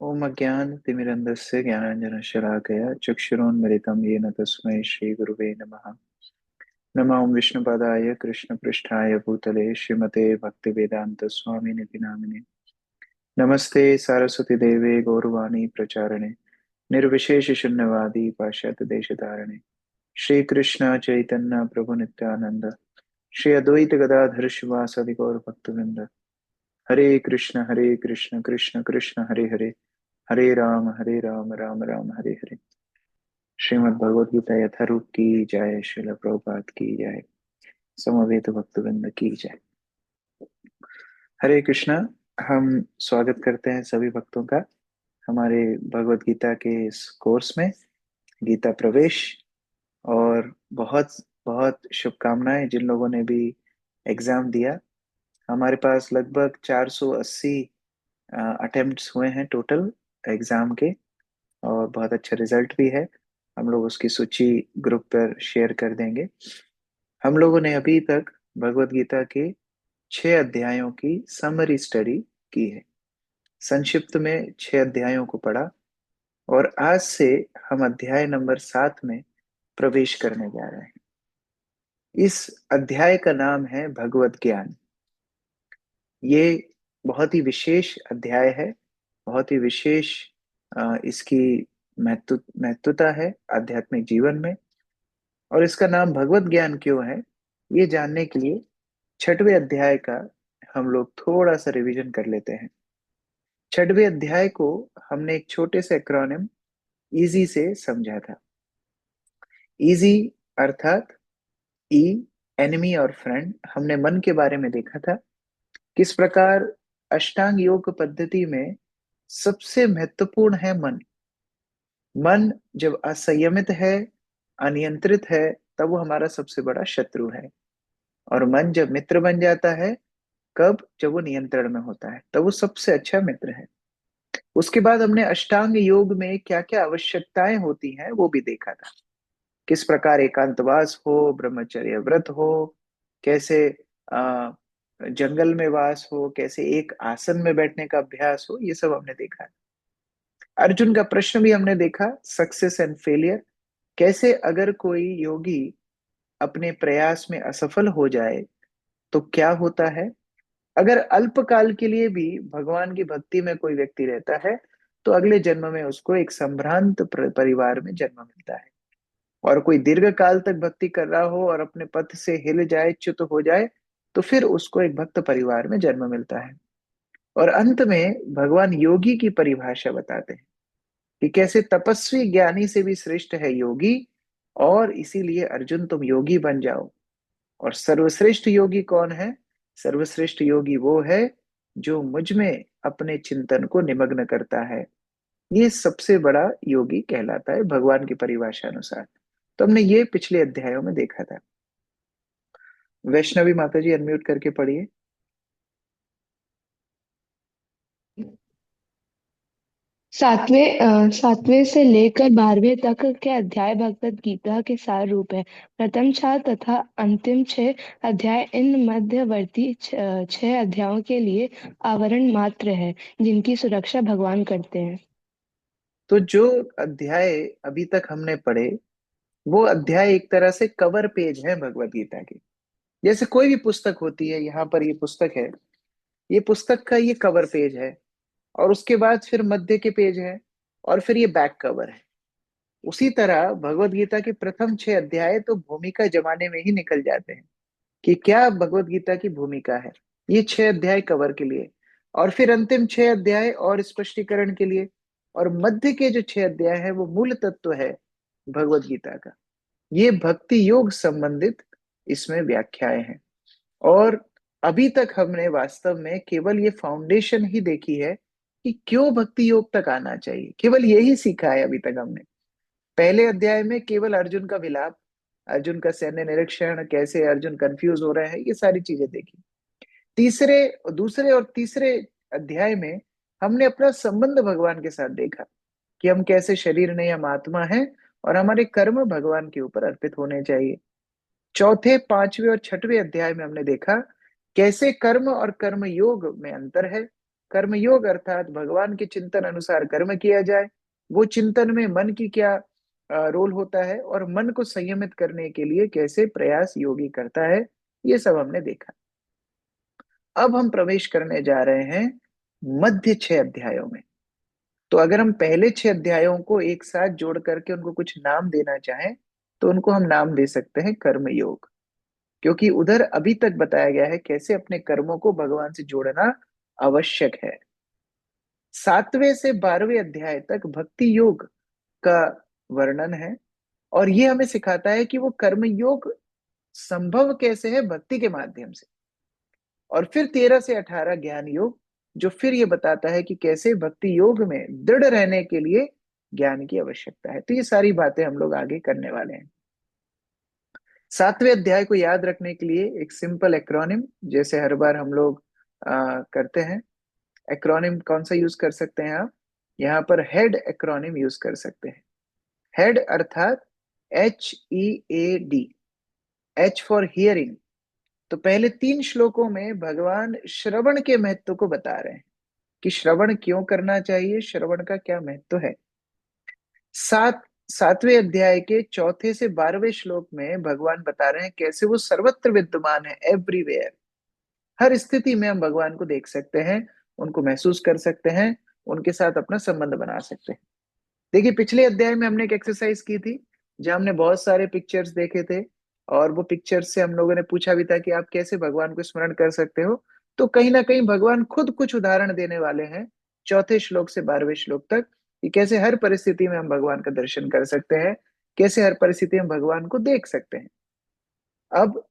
ओम अज्ञानतिमिरन्धस्य ज्ञानाञ्जनशलाकया चक्षुरोन्मिलितं येन तस्मै श्रीगुरुवे नमः। नमो विष्णुपदाय कृष्णपृष्ठाय भूतले श्रीमते भक्तिवेदान्तस्वामिनिति नामिने। नमस्ते सारस्वतीदेवे गौरवाणी प्रचारणे निर्विशेषशून्यवादी पाश्चात्यदेशधारणे श्रीकृष्ण चैतन्य प्रभु नित्यानंद श्री अद्वैत गदाधर शिवासादि गौर भक्तवृंद। हरे कृष्ण कृष्ण कृष्ण हरे हरे, हरे राम राम राम हरे हरे। श्रीमद् भगवद गीता यथारूप की जय, श्रील प्रभुपाद की जय, समवेत भक्तवृंद की जय। हरे कृष्णा। हम स्वागत करते हैं सभी भक्तों का हमारे भगवद गीता के इस कोर्स में, गीता प्रवेश। और बहुत बहुत शुभकामनाएं जिन लोगों ने भी एग्जाम दिया। हमारे पास लगभग 480 अटेम्प्ट्स हुए हैं टोटल एग्जाम के, और बहुत अच्छा रिजल्ट भी है। हम लोग उसकी सूची ग्रुप पर शेयर कर देंगे। हम लोगों ने अभी तक भगवत गीता के 6 अध्यायों की समरी स्टडी की है। संक्षिप्त में 6 अध्यायों को पढ़ा, और आज से हम अध्याय नंबर 7 में प्रवेश करने जा रहे हैं। इस अध्याय का नाम है भगवत ज्ञान। ये बहुत ही विशेष अध्याय है, बहुत ही विशेष इसकी महत्वता है आध्यात्मिक जीवन में। और इसका नाम भगवत ज्ञान क्यों है, ये जानने के लिए 6वें अध्याय का हम लोग थोड़ा सा रिवीजन कर लेते हैं। 6वें अध्याय को हमने एक छोटे से एक्रोनिम इजी से समझा था। इजी अर्थात ई, एनिमी और फ्रेंड। हमने मन के बारे में देखा था, किस प्रकार अष्टांग योग पद्धति में सबसे महत्वपूर्ण है मन। मन जब असंयमित है, अनियंत्रित है, तब वो हमारा सबसे बड़ा शत्रु है। और मन जब मित्र बन जाता है, कब? जब वो नियंत्रण में होता है, तब वो सबसे अच्छा मित्र है। उसके बाद हमने अष्टांग योग में क्या क्या आवश्यकताएं होती हैं वो भी देखा था। किस प्रकार एकांतवास हो, ब्रह्मचर्य व्रत हो, कैसे आ, जंगल में वास हो, कैसे एक आसन में बैठने का अभ्यास हो, ये सब हमने देखा है। अर्जुन का प्रश्न भी हमने देखा, सक्सेस एंड फेलियर। कैसे अगर कोई योगी अपने प्रयास में असफल हो जाए तो क्या होता है। अगर अल्पकाल के लिए भी भगवान की भक्ति में कोई व्यक्ति रहता है, तो अगले जन्म में उसको एक संभ्रांत परिवार में जन्म मिलता है। और कोई दीर्घ काल तक भक्ति कर रहा हो और अपने पथ से हिल जाए, च्युत हो जाए, तो फिर उसको एक भक्त परिवार में जन्म मिलता है। और अंत में भगवान योगी की परिभाषा बताते हैं कि कैसे तपस्वी ज्ञानी से भी श्रेष्ठ है योगी, और इसीलिए अर्जुन तुम योगी बन जाओ। और सर्वश्रेष्ठ योगी कौन है? सर्वश्रेष्ठ योगी वो है जो मुझ में अपने चिंतन को निमग्न करता है। ये सबसे बड़ा योगी कहलाता है भगवान की परिभाषा अनुसार। तो हमने ये पिछले अध्यायों में देखा था। वैष्णवी माता जी अनम्यूट करके पढ़िए। सातवें से लेकर 12वें तक के अध्याय भगवत गीता के सार रूप है। प्रथम 4 तथा अंतिम 6 अध्याय इन मध्यवर्ती 6 अध्यायों के लिए आवरण मात्र है, जिनकी सुरक्षा भगवान करते हैं। तो जो अध्याय अभी तक हमने पढ़े, वो अध्याय एक तरह से कवर पेज है भगवत गीता के। जैसे कोई भी पुस्तक होती है, यहाँ पर ये पुस्तक है, ये पुस्तक का ये कवर पेज है, और उसके बाद फिर मध्य के पेज है, और फिर ये बैक कवर है। उसी तरह भगवत गीता के प्रथम 6 अध्याय तो भूमिका जमाने में ही निकल जाते हैं कि क्या भगवत गीता की भूमिका है। ये 6 अध्याय कवर के लिए, और फिर अंतिम 6 अध्याय और स्पष्टीकरण के लिए। और मध्य के जो 6 अध्याय है वो मूल तत्व है भगवत गीता का। ये भक्ति योग संबंधित इसमें व्याख्याएं हैं। और अभी तक हमने वास्तव में केवल ये फाउंडेशन ही देखी है कि क्यों भक्ति योग तक आना चाहिए, केवल यही सीखा है अभी तक हमने। पहले अध्याय में केवल अर्जुन का विलाप, अर्जुन का सैन्य निरीक्षण, कैसे अर्जुन कंफ्यूज हो रहे हैं, ये सारी चीजें देखी। तीसरे, दूसरे और तीसरे अध्याय में हमने अपना संबंध भगवान के साथ देखा कि हम कैसे शरीर नहीं, हम आत्मा हैं, और हमारे कर्म भगवान के ऊपर अर्पित होने चाहिए। चौथे, पांचवें और छठवें अध्याय में हमने देखा कैसे कर्म और कर्म योग में अंतर है, कर्मयोग अर्थात भगवान के चिंतन अनुसार कर्म किया जाए। वो चिंतन में मन की क्या रोल होता है और मन को संयमित करने के लिए कैसे प्रयास योगी करता है, ये सब हमने देखा। अब हम प्रवेश करने जा रहे हैं मध्य 6 अध्यायों में। तो अगर हम पहले 6 अध्यायों को एक साथ जोड़ करके उनको कुछ नाम देना चाहें, तो उनको हम नाम दे सकते हैं कर्मयोग, क्योंकि उधर अभी तक बताया गया है कैसे अपने कर्मों को भगवान से जोड़ना आवश्यक है। 7वें से 12वें अध्याय तक भक्ति योग का वर्णन है, और ये हमें सिखाता है कि वो कर्म योग संभव कैसे है, भक्ति के माध्यम से। और फिर 13 से 18 ज्ञान योग, जो फिर ये बताता है कि कैसे भक्ति योग में दृढ़ रहने के लिए ज्ञान की आवश्यकता है। तो ये सारी बातें हम लोग आगे करने वाले हैं। 7वें अध्याय को याद रखने के लिए एक सिंपल एक्रोनिम, जैसे हर बार हम लोग करते हैं। एक्रोनिम कौन सा यूज कर सकते हैं आप? यहाँ पर हेड एक्रोनिम यूज कर सकते हैं। हेड अर्थात HEAD, H फॉर हियरिंग। तो पहले 3 श्लोकों में भगवान श्रवण के महत्व को बता रहे हैं कि श्रवण क्यों करना चाहिए, श्रवण का क्या महत्व है। 7वें अध्याय के 4 से 12वें श्लोक में भगवान बता रहे हैं कैसे वो सर्वत्र विद्यमान है, एवरीवेयर। हर स्थिति में हम भगवान को देख सकते हैं, उनको महसूस कर सकते हैं, उनके साथ अपना संबंध बना सकते हैं। देखिए, पिछले अध्याय में हमने एक एक्सरसाइज की थी जहां हमने बहुत सारे पिक्चर्स देखे थे, और वो पिक्चर्स से हम लोगों ने पूछा भी था कि आप कैसे भगवान को स्मरण कर सकते हो। तो कहीं ना कहीं भगवान खुद कुछ उदाहरण देने वाले हैं 4 श्लोक से 12वें श्लोक तक, कि कैसे हर परिस्थिति में हम भगवान का दर्शन कर सकते हैं, कैसे हर परिस्थिति में भगवान को देख सकते हैं। अब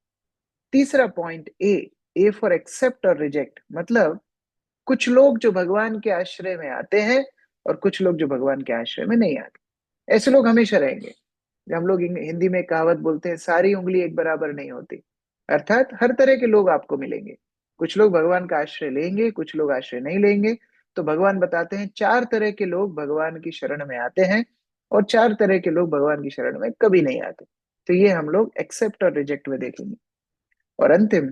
तीसरा पॉइंट, ए फॉर एक्सेप्ट और रिजेक्ट, मतलब कुछ लोग जो भगवान के आश्रय में आते हैं और कुछ लोग जो भगवान के आश्रय में नहीं आते। ऐसे लोग हमेशा रहेंगे। हम लोग हिंदी में कहावत बोलते हैं, सारी उंगली एक बराबर नहीं होती। अर्थात हर तरह के लोग आपको मिलेंगे। कुछ लोग भगवान का आश्रय लेंगे, कुछ लोग आश्रय नहीं लेंगे। तो भगवान बताते हैं 4 तरह के लोग भगवान की शरण में आते हैं, और 4 तरह के लोग भगवान की शरण में कभी नहीं आते। तो ये हम लोग एक्सेप्ट और रिजेक्ट में देखेंगे। और अंतिम,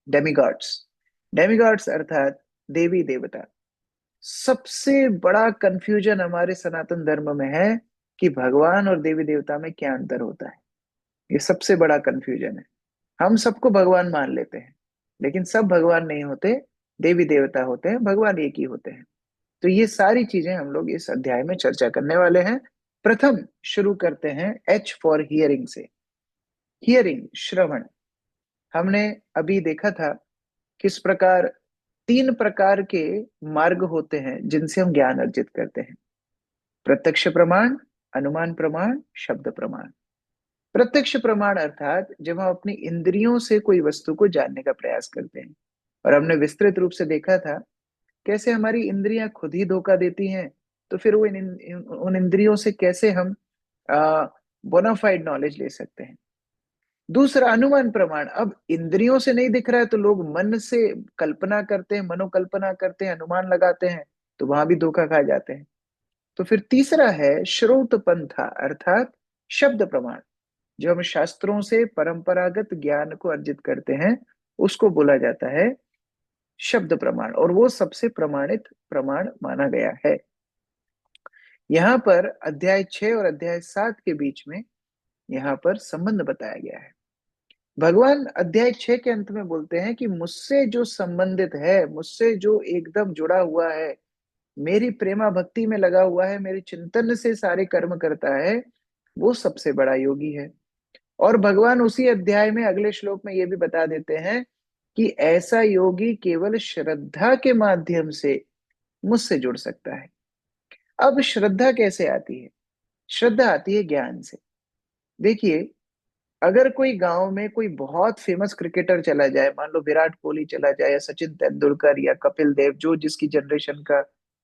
डेमिगॉड्स। डेमिगॉड्स अर्थात देवी देवता। सबसे बड़ा कंफ्यूजन हमारे सनातन धर्म में है कि भगवान और देवी देवता में क्या अंतर होता है। ये सबसे बड़ा कंफ्यूजन है। हम सबको भगवान मान लेते हैं, लेकिन सब भगवान नहीं होते, देवी देवता होते हैं, भगवान एक ही होते हैं। तो ये सारी चीजें हम लोग इस अध्याय में चर्चा करने वाले हैं। प्रथम शुरू करते हैं H फॉर हियरिंग से। हियरिंग, श्रवण। हमने अभी देखा था किस प्रकार 3 प्रकार के मार्ग होते हैं जिनसे हम ज्ञान अर्जित करते हैं। प्रत्यक्ष प्रमाण, अनुमान प्रमाण, शब्द प्रमाण। प्रत्यक्ष प्रमाण अर्थात जब हम अपनी इंद्रियों से कोई वस्तु को जानने का प्रयास करते हैं, और हमने विस्तृत रूप से देखा था कैसे हमारी इंद्रियां खुद ही धोखा देती हैं। तो फिर वो उन इंद्रियों से कैसे हम बोनाफाइड नॉलेज ले सकते हैं। दूसरा, अनुमान प्रमाण। अब इंद्रियों से नहीं दिख रहा है तो लोग मन से कल्पना करते हैं, मनोकल्पना करते हैं, अनुमान लगाते हैं, तो वहां भी धोखा खा जाते हैं। तो फिर तीसरा है श्रोत पंथा अर्थात शब्द प्रमाण। जो हम शास्त्रों से परंपरागत ज्ञान को अर्जित करते हैं, उसको बोला जाता है शब्द प्रमाण, और वो सबसे प्रमाणित प्रमाण माना गया है। यहाँ पर अध्याय 6 और अध्याय 7 के बीच में यहाँ पर संबंध बताया गया है। भगवान अध्याय 6 के अंत में बोलते हैं कि मुझसे जो संबंधित है, मुझसे जो एकदम जुड़ा हुआ है, मेरी प्रेमा भक्ति में लगा हुआ है, मेरे चिंतन से सारे कर्म करता है, वो सबसे बड़ा योगी है। और भगवान उसी अध्याय में अगले श्लोक में ये भी बता देते हैं कि ऐसा योगी केवल श्रद्धा के माध्यम से मुझसे जुड़ सकता है। अब श्रद्धा कैसे आती है? श्रद्धा आती है ज्ञान से। देखिए, अगर कोई गांव में कोई बहुत फेमस क्रिकेटर चला जाए, मान लो विराट कोहली चला जाए, या सचिन तेंदुलकर, या कपिल देव, जो जिसकी जनरेशन का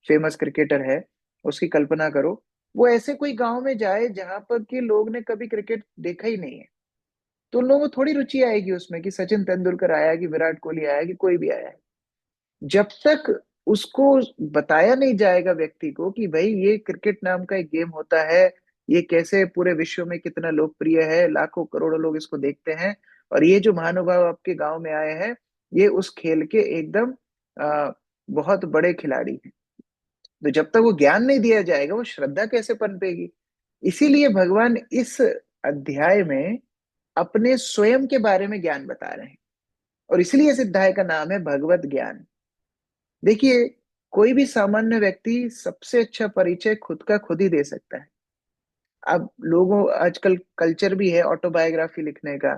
फेमस क्रिकेटर है, उसकी कल्पना करो। वो ऐसे कोई गांव में जाए जहां पर के लोग ने कभी क्रिकेट देखा ही नहीं है, तो उन लोगों को थोड़ी रुचि आएगी उसमें कि सचिन तेंदुलकर आया, कि विराट कोहली आया, कि कोई भी आया है। जब तक उसको बताया नहीं जाएगा व्यक्ति को कि भाई ये क्रिकेट नाम का एक गेम होता है, ये कैसे पूरे विश्व में कितना लोकप्रिय है, लाखों करोड़ों लोग इसको देखते हैं, और ये जो महानुभाव आपके गांव में आए हैं, ये उस खेल के एकदम बहुत बड़े खिलाड़ी हैं। तो जब तक वो ज्ञान नहीं दिया जाएगा वो श्रद्धा कैसे पनपेगी। इसीलिए भगवान इस अध्याय में अपने स्वयं के बारे में ज्ञान बता रहे हैं, और इसलिए इस अध्याय का नाम है भगवत ज्ञान। देखिए, कोई भी सामान्य व्यक्ति सबसे अच्छा परिचय खुद का खुद ही दे सकता है। अब लोगों आजकल कल्चर भी है ऑटोबायोग्राफी लिखने का।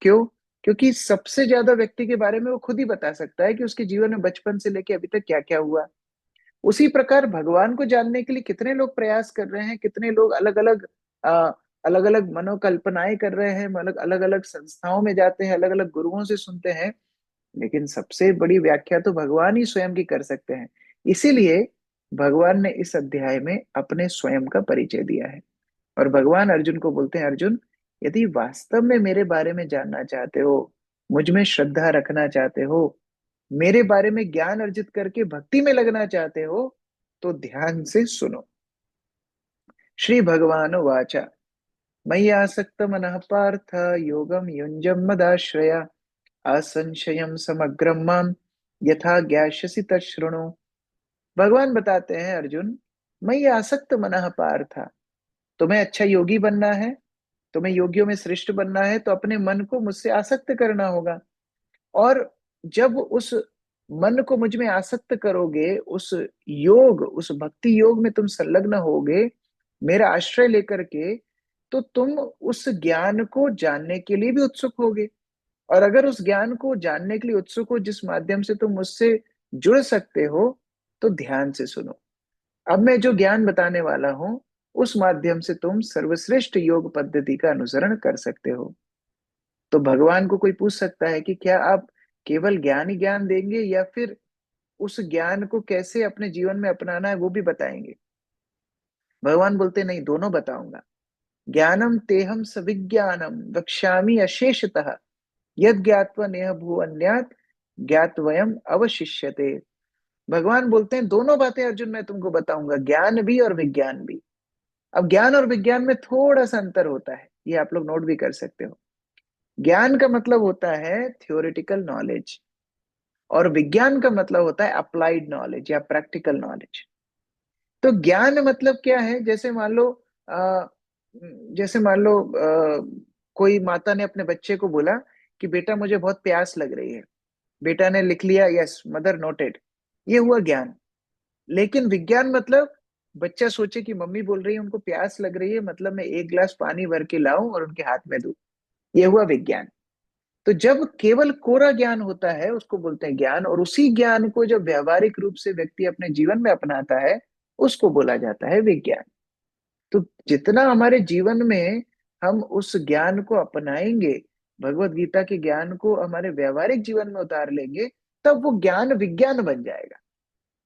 क्यों? क्योंकि सबसे ज्यादा व्यक्ति के बारे में वो खुद ही बता सकता है कि उसके जीवन में बचपन से लेके अभी तक क्या क्या हुआ। उसी प्रकार भगवान को जानने के लिए कितने लोग प्रयास कर रहे हैं, कितने लोग अलग अलग मनोकल्पनाएं कर रहे हैं, अलग अलग अलग संस्थाओं में जाते हैं, अलग अलग गुरुओं से सुनते हैं, लेकिन सबसे बड़ी व्याख्या तो भगवान ही स्वयं की कर सकते हैं। इसीलिए भगवान ने इस अध्याय में अपने स्वयं का परिचय दिया है। और भगवान अर्जुन को बोलते हैं, अर्जुन, यदि वास्तव में मेरे बारे में जानना चाहते हो, मुझ में श्रद्धा रखना चाहते हो, मेरे बारे में ज्ञान अर्जित करके भक्ति में लगना चाहते हो, तो ध्यान से सुनो। श्री भगवान वाचा, मयि आसक्त मनः पार्थ योगम युंजम मदाश्रया असंशयम समग्रम माम यथा ज्ञास्यसि तच्छृणु। भगवान बताते हैं, अर्जुन, मयि आसक्त मनः पार्थ, तुम्हें अच्छा योगी बनना है, तुम्हें योगियों में श्रेष्ठ बनना है, तो अपने मन को मुझसे आसक्त करना होगा। और जब उस मन को मुझ में आसक्त करोगे, उस भक्ति योग में तुम संलग्न होगे, मेरा आश्रय लेकर के, तो तुम उस ज्ञान को जानने के लिए भी उत्सुक होगे। और अगर उस ज्ञान को जानने के लिए उत्सुक हो जिस माध्यम से तुम मुझसे जुड़ सकते हो, तो ध्यान से सुनो। अब मैं जो ज्ञान बताने वाला हूं, उस माध्यम से तुम सर्वश्रेष्ठ योग पद्धति का अनुसरण कर सकते हो। तो भगवान को कोई पूछ सकता है कि क्या आप केवल ज्ञान ही ज्ञान देंगे, या फिर उस ज्ञान को कैसे अपने जीवन में अपनाना है वो भी बताएंगे। भगवान बोलते, नहीं, दोनों बताऊंगा। ज्ञानम तेहम सविज्ञानम वक्ष्यामि अशेषतः, यद ज्ञात्वा नेह भुवन्यात् ज्ञातवयम अवशिष्यते। भगवान बोलते हैं, दोनों बातें अर्जुन मैं तुमको बताऊंगा, ज्ञान भी और विज्ञान भी। अब ज्ञान और विज्ञान में थोड़ा सा अंतर होता है, ये आप लोग नोट भी कर सकते हो। ज्ञान का मतलब होता है थियोरिटिकल नॉलेज, और विज्ञान का मतलब होता है अप्लाइड नॉलेज या प्रैक्टिकल नॉलेज। तो ज्ञान मतलब क्या है? अ, जैसे मान लो कोई माता ने अपने बच्चे को बोला कि बेटा मुझे बहुत प्यास लग रही है। बेटा ने लिख लिया, यस मदर नोटेड। ये हुआ ज्ञान। लेकिन विज्ञान मतलब बच्चा सोचे कि मम्मी बोल रही है उनको प्यास लग रही है, मतलब मैं एक गिलास पानी भर के लाऊं और उनके हाथ में दूं। ये हुआ विज्ञान। तो जब केवल कोरा ज्ञान होता है उसको बोलते हैं ज्ञान, और उसी ज्ञान को जब व्यावहारिक रूप से व्यक्ति अपने जीवन में अपनाता है उसको बोला जाता है विज्ञान। तो जितना हमारे जीवन में हम उस ज्ञान को अपनाएंगे, भगवत गीता के ज्ञान को हमारे व्यावहारिक जीवन में उतार लेंगे, तब वो ज्ञान विज्ञान बन जाएगा।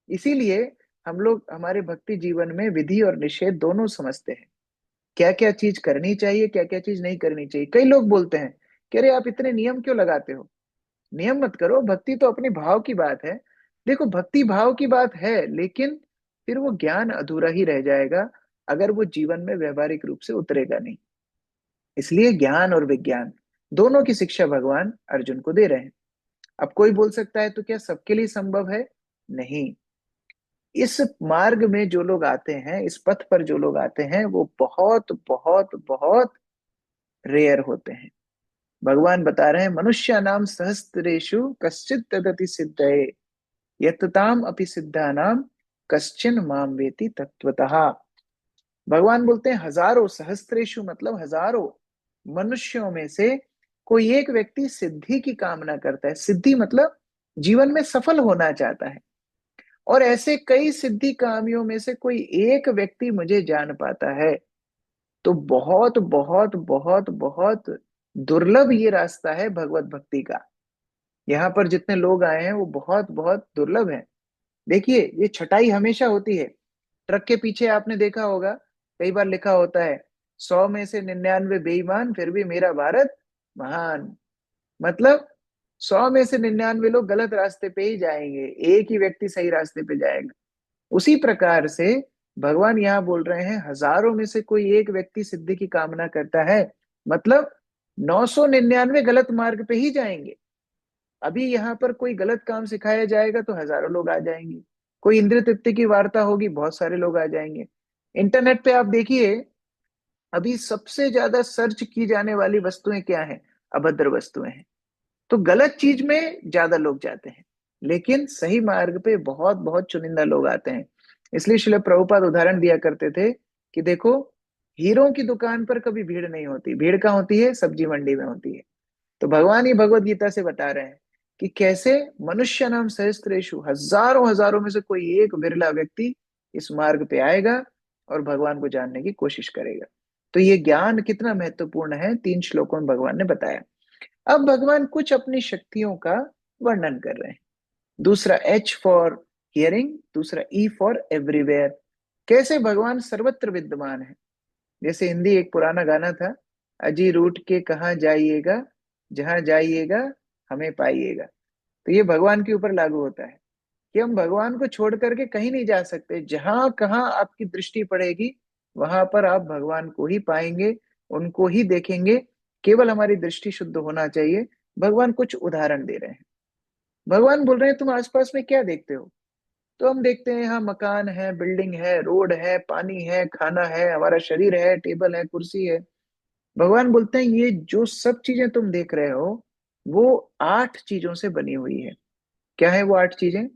इसीलिए हम लोग हमारे भक्ति जीवन में विधि और निषेध दोनों समझते हैं। क्या क्या चीज करनी चाहिए, क्या क्या चीज नहीं करनी चाहिए। कई लोग बोलते हैं कि अरे आप इतने नियम क्यों लगाते हो। नियम मत करो, भक्ति तो अपने भाव की बात है। देखो, भक्ति भाव की बात है, लेकिन फिर वो ज्ञान अधूरा ही रह जाएगा अगर वो जीवन में व्यवहारिक रूप से उतरेगा नहीं। इसलिए ज्ञान और विज्ञान दोनों की शिक्षा भगवान अर्जुन को दे रहे हैं। अब कोई बोल सकता है, तो क्या सबके लिए संभव है? नहीं। इस मार्ग में जो लोग आते हैं, इस पथ पर जो लोग आते हैं, वो बहुत बहुत बहुत रेयर होते हैं। भगवान बता रहे हैं, मनुष्य नाम सहस्त्रेषु कश्चित तदति सिद्धये यतताम अपि सिद्धानाम कश्चिन माम वेति तत्वतः। भगवान बोलते हैं, हजारों, सहस्त्रेषु मतलब हजारों मनुष्यों में से कोई एक व्यक्ति सिद्धि की कामना करता है। सिद्धि मतलब जीवन में सफल होना चाहता है। और ऐसे कई सिद्धि कामियों में से कोई एक व्यक्ति मुझे जान पाता है। तो बहुत बहुत बहुत बहुत दुर्लभ ये रास्ता है भगवत भक्ति का। यहाँ पर जितने लोग आए हैं वो बहुत बहुत दुर्लभ हैं। देखिए, ये छटाई हमेशा होती है। ट्रक के पीछे आपने देखा होगा, कई बार लिखा होता है, 100 में से 99 बेईमान फिर भी मेरा भारत महान। मतलब 100 में से 99 लोग गलत रास्ते पे ही जाएंगे, एक ही व्यक्ति सही रास्ते पे जाएगा। उसी प्रकार से भगवान यहाँ बोल रहे हैं, हजारों में से कोई एक व्यक्ति सिद्धि की कामना करता है, मतलब 999 गलत मार्ग पे ही जाएंगे। अभी यहाँ पर कोई गलत काम सिखाया जाएगा तो हजारों लोग आ जाएंगे, कोई इंद्र तृप्ति की वार्ता होगी, बहुत सारे लोग आ जाएंगे। इंटरनेट पे आप देखिए, अभी सबसे ज्यादा सर्च की जाने वाली वस्तुएं क्या हैं? अभद्र वस्तुएं हैं। तो गलत चीज में ज्यादा लोग जाते हैं, लेकिन सही मार्ग पे बहुत बहुत चुनिंदा लोग आते हैं। इसलिए श्रील प्रभुपाद उदाहरण दिया करते थे कि देखो, हीरों की दुकान पर कभी भीड़ नहीं होती, भीड़ कहाँ होती है? सब्जी मंडी में होती है। तो भगवान ही भगवत गीता से बता रहे हैं कि कैसे मनुष्य नाम सहस्त्रेषु, हजारों हजारों में से कोई एक बिरला व्यक्ति इस मार्ग पे आएगा और भगवान को जानने की कोशिश करेगा। तो ये ज्ञान कितना महत्वपूर्ण है, 3 श्लोकों में भगवान ने बताया। अब भगवान कुछ अपनी शक्तियों का वर्णन कर रहे हैं। दूसरा एच फॉर हियरिंग, दूसरा ई फॉर एवरीवेयर। कैसे भगवान सर्वत्र विद्यमान है। जैसे हिंदी एक पुराना गाना था, अजी रूठ के कहाँ जाइएगा, जहां जाइएगा हमें पाइएगा। तो ये भगवान के ऊपर लागू होता है कि हम भगवान को छोड़ करके कहीं नहीं जा सकते। जहां कहाँ आपकी दृष्टि पड़ेगी, वहां पर आप भगवान को ही पाएंगे, उनको ही देखेंगे। केवल हमारी दृष्टि शुद्ध होना चाहिए। भगवान कुछ उदाहरण दे रहे हैं। भगवान बोल रहे हैं तुम आसपास में क्या देखते हो? तो हम देखते हैं यहाँ मकान है, बिल्डिंग है, रोड है, पानी है, खाना है, हमारा शरीर है, टेबल है, कुर्सी है। भगवान बोलते हैं ये जो सब चीजें तुम देख रहे हो, वो 8 चीजों से बनी हुई है। क्या है वो 8 चीजें?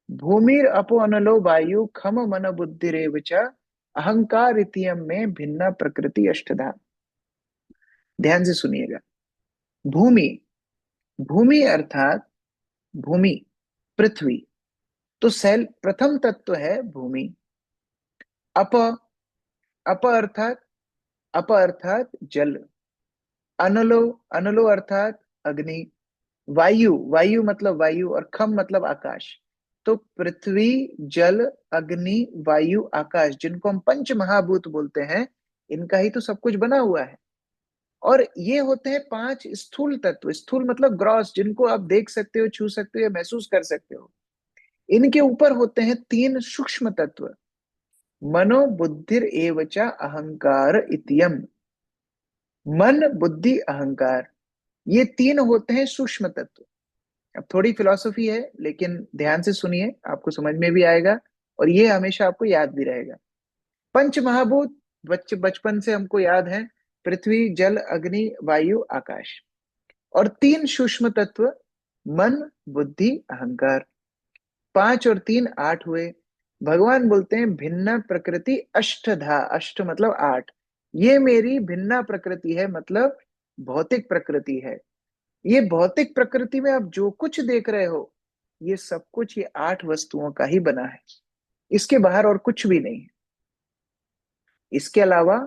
भूमिर अपो अनलो वायु खम मन बुद्धि रेव च अहंकार इतियम में भिन्ना प्रकृति अष्टधा। ध्यान से सुनिएगा। भूमि, भूमि अर्थात भूमि, पृथ्वी। तो सेल प्रथम तत्व है भूमि। अप, अप अर्थात, अप अर्थात जल। अनलो, अनलो अर्थात अग्नि। वायु, वायु मतलब वायु, और खम मतलब आकाश। तो पृथ्वी, जल, अग्नि, वायु, आकाश, जिनको हम पंच महाभूत बोलते हैं, इनका ही तो सब कुछ बना हुआ है। और ये होते हैं 5 स्थूल तत्व। स्थूल मतलब ग्रॉस, जिनको आप देख सकते हो, छू सकते हो या महसूस कर सकते हो। इनके ऊपर होते हैं 3 सूक्ष्म तत्व, मनो बुद्धिर एवचा अहंकार इतियम। मन, बुद्धि, अहंकार, ये 3 होते हैं सूक्ष्म तत्व। अब थोड़ी फिलॉसफी है, लेकिन ध्यान से सुनिए, आपको समझ में भी आएगा और ये हमेशा आपको याद भी रहेगा। पंच महाभूत बचपन से हमको याद है, पृथ्वी, जल, अग्नि, वायु, आकाश। और 3 सूक्ष्म तत्व, मन, बुद्धि, अहंकार। 5 और 3 8 हुए। भगवान बोलते हैं भिन्न प्रकृति अष्टधा, अष्ट मतलब 8। ये मेरी भिन्ना प्रकृति है, मतलब भौतिक प्रकृति है। ये भौतिक प्रकृति में आप जो कुछ देख रहे हो, ये सब कुछ ये 8 वस्तुओं का ही बना है। इसके बाहर और कुछ भी नहीं है। इसके अलावा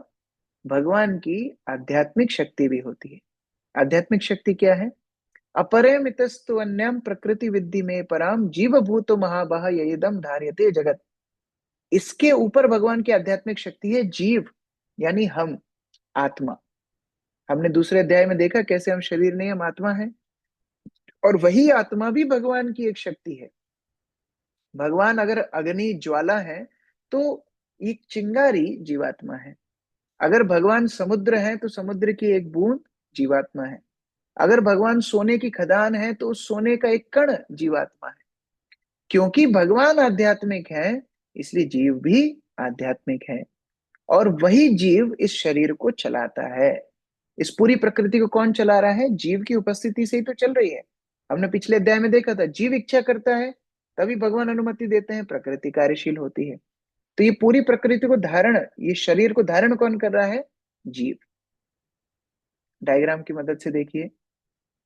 भगवान की आध्यात्मिक शक्ति भी होती है। आध्यात्मिक शक्ति क्या है? अपरे मितस्तु अन्यम प्रकृति विद्धि में पराम जीव भूतो महाबाह यदम धार्यते जगत। इसके ऊपर भगवान की आध्यात्मिक शक्ति है जीव, यानी हम, आत्मा। हमने दूसरे अध्याय में देखा कैसे हम शरीर नहीं, हम आत्मा है। और वही आत्मा भी भगवान की एक शक्ति है। भगवान अगर अग्नि ज्वाला है, तो एक चिंगारी जीवात्मा है। अगर भगवान समुद्र है, तो समुद्र की एक बूंद जीवात्मा है। अगर भगवान सोने की खदान है, तो उस सोने का एक कण जीवात्मा है। क्योंकि भगवान आध्यात्मिक है, इसलिए जीव भी आध्यात्मिक है। और वही जीव इस शरीर को चलाता है। इस पूरी प्रकृति को कौन चला रहा है? जीव की उपस्थिति से ही तो चल रही है। हमने पिछले अध्याय में देखा था, जीव इच्छा करता है, तभी भगवान अनुमति देते हैं, प्रकृति कार्यशील होती है। तो ये पूरी प्रकृति को धारण, ये शरीर को धारण कौन कर रहा है? जीव। डायग्राम की मदद से देखिए,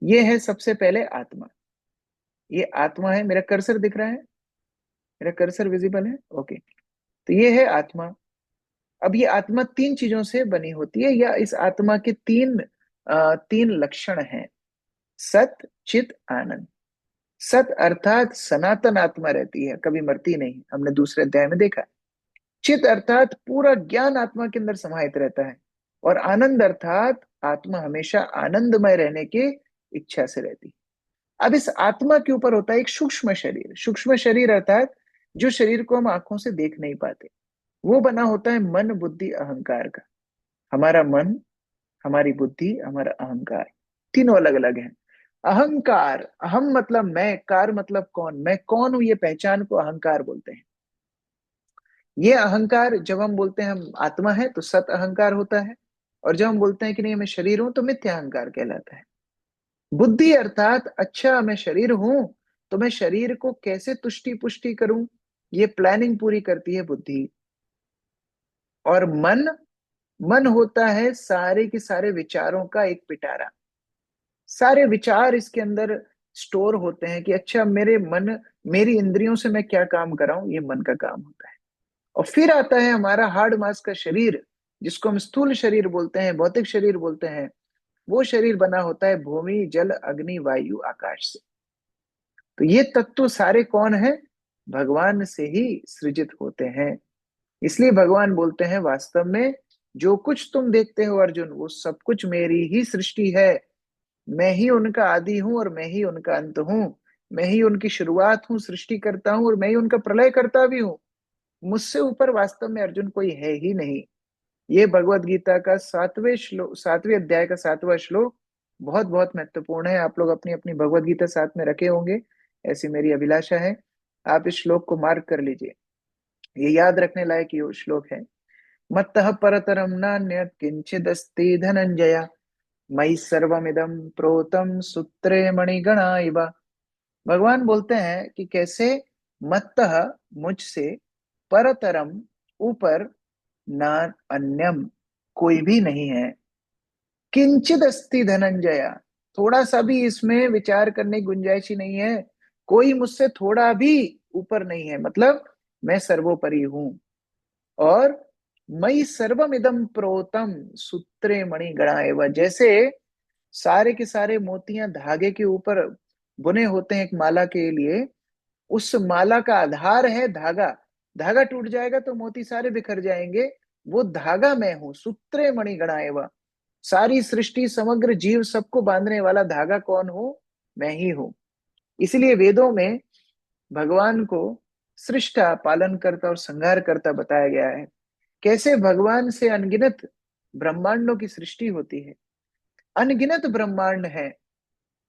ये है सबसे पहले आत्मा। ये आत्मा है, मेरा कर्सर दिख रहा है? मेरा कर्सर विजिबल है? ओके। तो ये है आत्मा। अब ये आत्मा 3 चीजों से बनी होती है, या इस आत्मा के 3 लक्षण हैं। सत, चित, आनंद। सत अर्थात सनातन आत्मा रहती है, कभी मरती नहीं, हमने दूसरे अध्याय में देखा। चित अर्थात पूरा ज्ञान आत्मा के अंदर समाहित रहता है। और आनंद अर्थात आत्मा हमेशा आनंदमय रहने की इच्छा से रहती है। अब इस आत्मा के ऊपर होता है एक सूक्ष्म शरीर। सूक्ष्म शरीर अर्थात जो शरीर को हम आंखों से देख नहीं पाते, वो बना होता है मन, बुद्धि, अहंकार का। हमारा मन, हमारी बुद्धि, हमारा अहंकार, तीनों अलग अलग हैं। अहंकार, अहम मतलब मैं, कार मतलब कौन, मैं कौन हूं, ये पहचान को अहंकार बोलते हैं। ये अहंकार जब हम बोलते हैं हम आत्मा है तो सत अहंकार होता है, और जब हम बोलते हैं कि नहीं मैं शरीर हूं तो मिथ्या अहंकार कहलाता है। बुद्धि अर्थात अच्छा मैं शरीर हूं, तो मैं शरीर को कैसे तुष्टि पुष्टि करूं, ये प्लानिंग पूरी करती है बुद्धि। और मन, मन होता है सारे के सारे विचारों का एक पिटारा। सारे विचार इसके अंदर स्टोर होते हैं कि अच्छा मेरे मन, मेरी इंद्रियों से मैं क्या काम कर रहा हूं, ये मन का काम होता है। और फिर आता है हमारा हार्ड मास का शरीर, जिसको हम स्थूल शरीर बोलते हैं, भौतिक शरीर बोलते हैं। वो शरीर बना होता है भूमि जल अग्नि वायु आकाश से। तो ये तत्व सारे कौन है, भगवान से ही सृजित होते हैं। इसलिए भगवान बोलते हैं वास्तव में जो कुछ तुम देखते हो अर्जुन, वो सब कुछ मेरी ही सृष्टि है। मैं ही उनका आदि हूं और मैं ही उनका अंत हूं। मैं ही उनकी शुरुआत हूं, सृष्टि करता हूं, और मैं ही उनका प्रलय करता भी हूं। मुझसे ऊपर वास्तव में अर्जुन कोई है ही नहीं। ये भगवत गीता का 7वें श्लोक, 7वें अध्याय का 7वां श्लोक बहुत बहुत महत्वपूर्ण है। आप लोग अपनी अपनी भगवत गीता साथ में रखे होंगे, ऐसी मेरी अभिलाषा है। आप इस श्लोक को मार्क कर लीजिए, ये याद रखने लायक ये श्लोक है। मत्तः परतरम नान्यत् किंचिदस्ति धनंजय, मयि सर्वमिदं प्रोतं सूत्रे मणिगणा इव। भगवान बोलते हैं कि कैसे, मत्तः मुझसे, परतरम ऊपर, ना अन्यम कोई भी नहीं है, किंचित अस्ति धनंजया थोड़ा सा भी इसमें विचार करने की गुंजाइश ही नहीं है। कोई मुझसे थोड़ा भी ऊपर नहीं है, मतलब मैं सर्वोपरि हूं। और मई सर्वम इदम प्रोतम सूत्रे मणिगणा एवं, जैसे सारे के सारे मोतियां धागे के ऊपर बुने होते हैं एक माला के लिए, उस माला का आधार है धागा। धागा टूट जाएगा तो मोती सारे बिखर जाएंगे, वो धागा मैं हूं। सूत्रे मणिगणा एवं, सारी सृष्टि समग्र जीव सबको बांधने वाला धागा कौन हूं, मैं ही हूं। इसलिए वेदों में भगवान को सृष्टा, पालन करता और संहार करता बताया गया है। कैसे भगवान से अनगिनत ब्रह्मांडों की सृष्टि होती है, अनगिनत ब्रह्मांड है।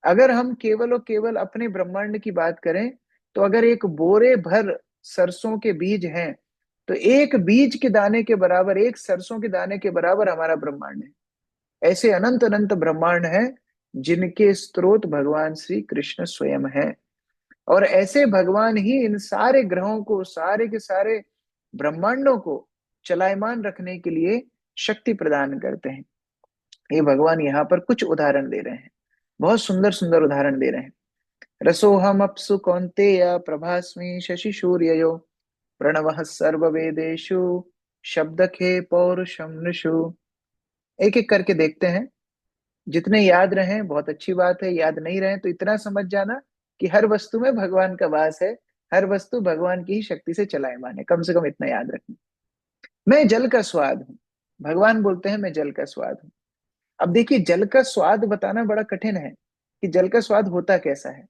अगर हम केवल और केवल अपने ब्रह्मांड की बात करें, तो अगर एक बोरे भर सरसों के बीज हैं, तो एक बीज के दाने के बराबर, एक सरसों के दाने के बराबर हमारा ब्रह्मांड है। ऐसे अनंत अनंत ब्रह्मांड हैं जिनके स्रोत भगवान श्री कृष्ण स्वयं है। और ऐसे भगवान ही इन सारे ग्रहों को, सारे के सारे ब्रह्मांडों को चलायमान रखने के लिए शक्ति प्रदान करते हैं। ये भगवान यहाँ पर कुछ उदाहरण दे रहे हैं, बहुत सुंदर सुंदर उदाहरण दे रहे हैं। रसोहम अप्सु कौन्तेय प्रभास्मि शशि सूर्ययो, प्रणवः सर्ववेदेषु शब्दखे पौरुषं नृषु। एक एक करके देखते हैं, जितने याद रहे बहुत अच्छी बात है, याद नहीं रहे तो इतना समझ जाना कि हर वस्तु में भगवान का वास है, हर वस्तु भगवान की ही शक्ति से चलायमान है, कम से कम इतना याद रखना। मैं जल का स्वाद हूं, भगवान बोलते हैं मैं जल का स्वाद हूं। अब देखिए, जल का स्वाद बताना बड़ा कठिन है कि जल का स्वाद होता कैसा है।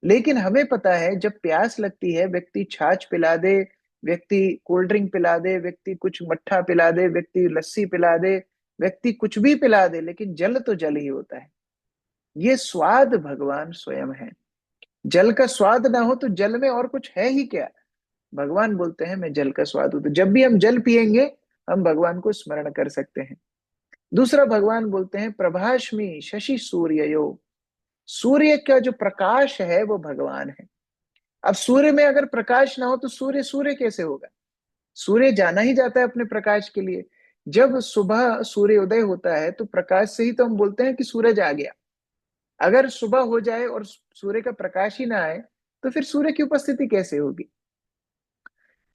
लेकिन हमें पता है जब प्यास लगती है, व्यक्ति छाछ पिला दे, व्यक्ति कोल्ड ड्रिंक पिला दे, व्यक्ति कुछ मट्ठा पिला दे, व्यक्ति लस्सी पिला दे, व्यक्ति कुछ भी पिला दे, लेकिन जल तो जल ही होता है। ये स्वाद भगवान स्वयं है। जल का स्वाद ना हो तो जल में और कुछ है ही क्या। भगवान बोलते हैं मैं जल का स्वाद हूं, तो जब भी हम जल पिएंगे हम भगवान को स्मरण कर सकते हैं। दूसरा, भगवान बोलते हैं प्रभाष्मि शशि सूर्ययो, सूर्य का जो प्रकाश है वो भगवान है। अब सूर्य में अगर प्रकाश ना हो तो सूर्य सूर्य कैसे होगा। सूर्य जाना ही जाता है अपने प्रकाश के लिए। जब सुबह सूर्य उदय होता है तो प्रकाश से ही तो हम बोलते हैं कि सूरज आ गया। अगर सुबह हो जाए और सूर्य का प्रकाश ही ना आए, तो फिर सूर्य की उपस्थिति कैसे होगी।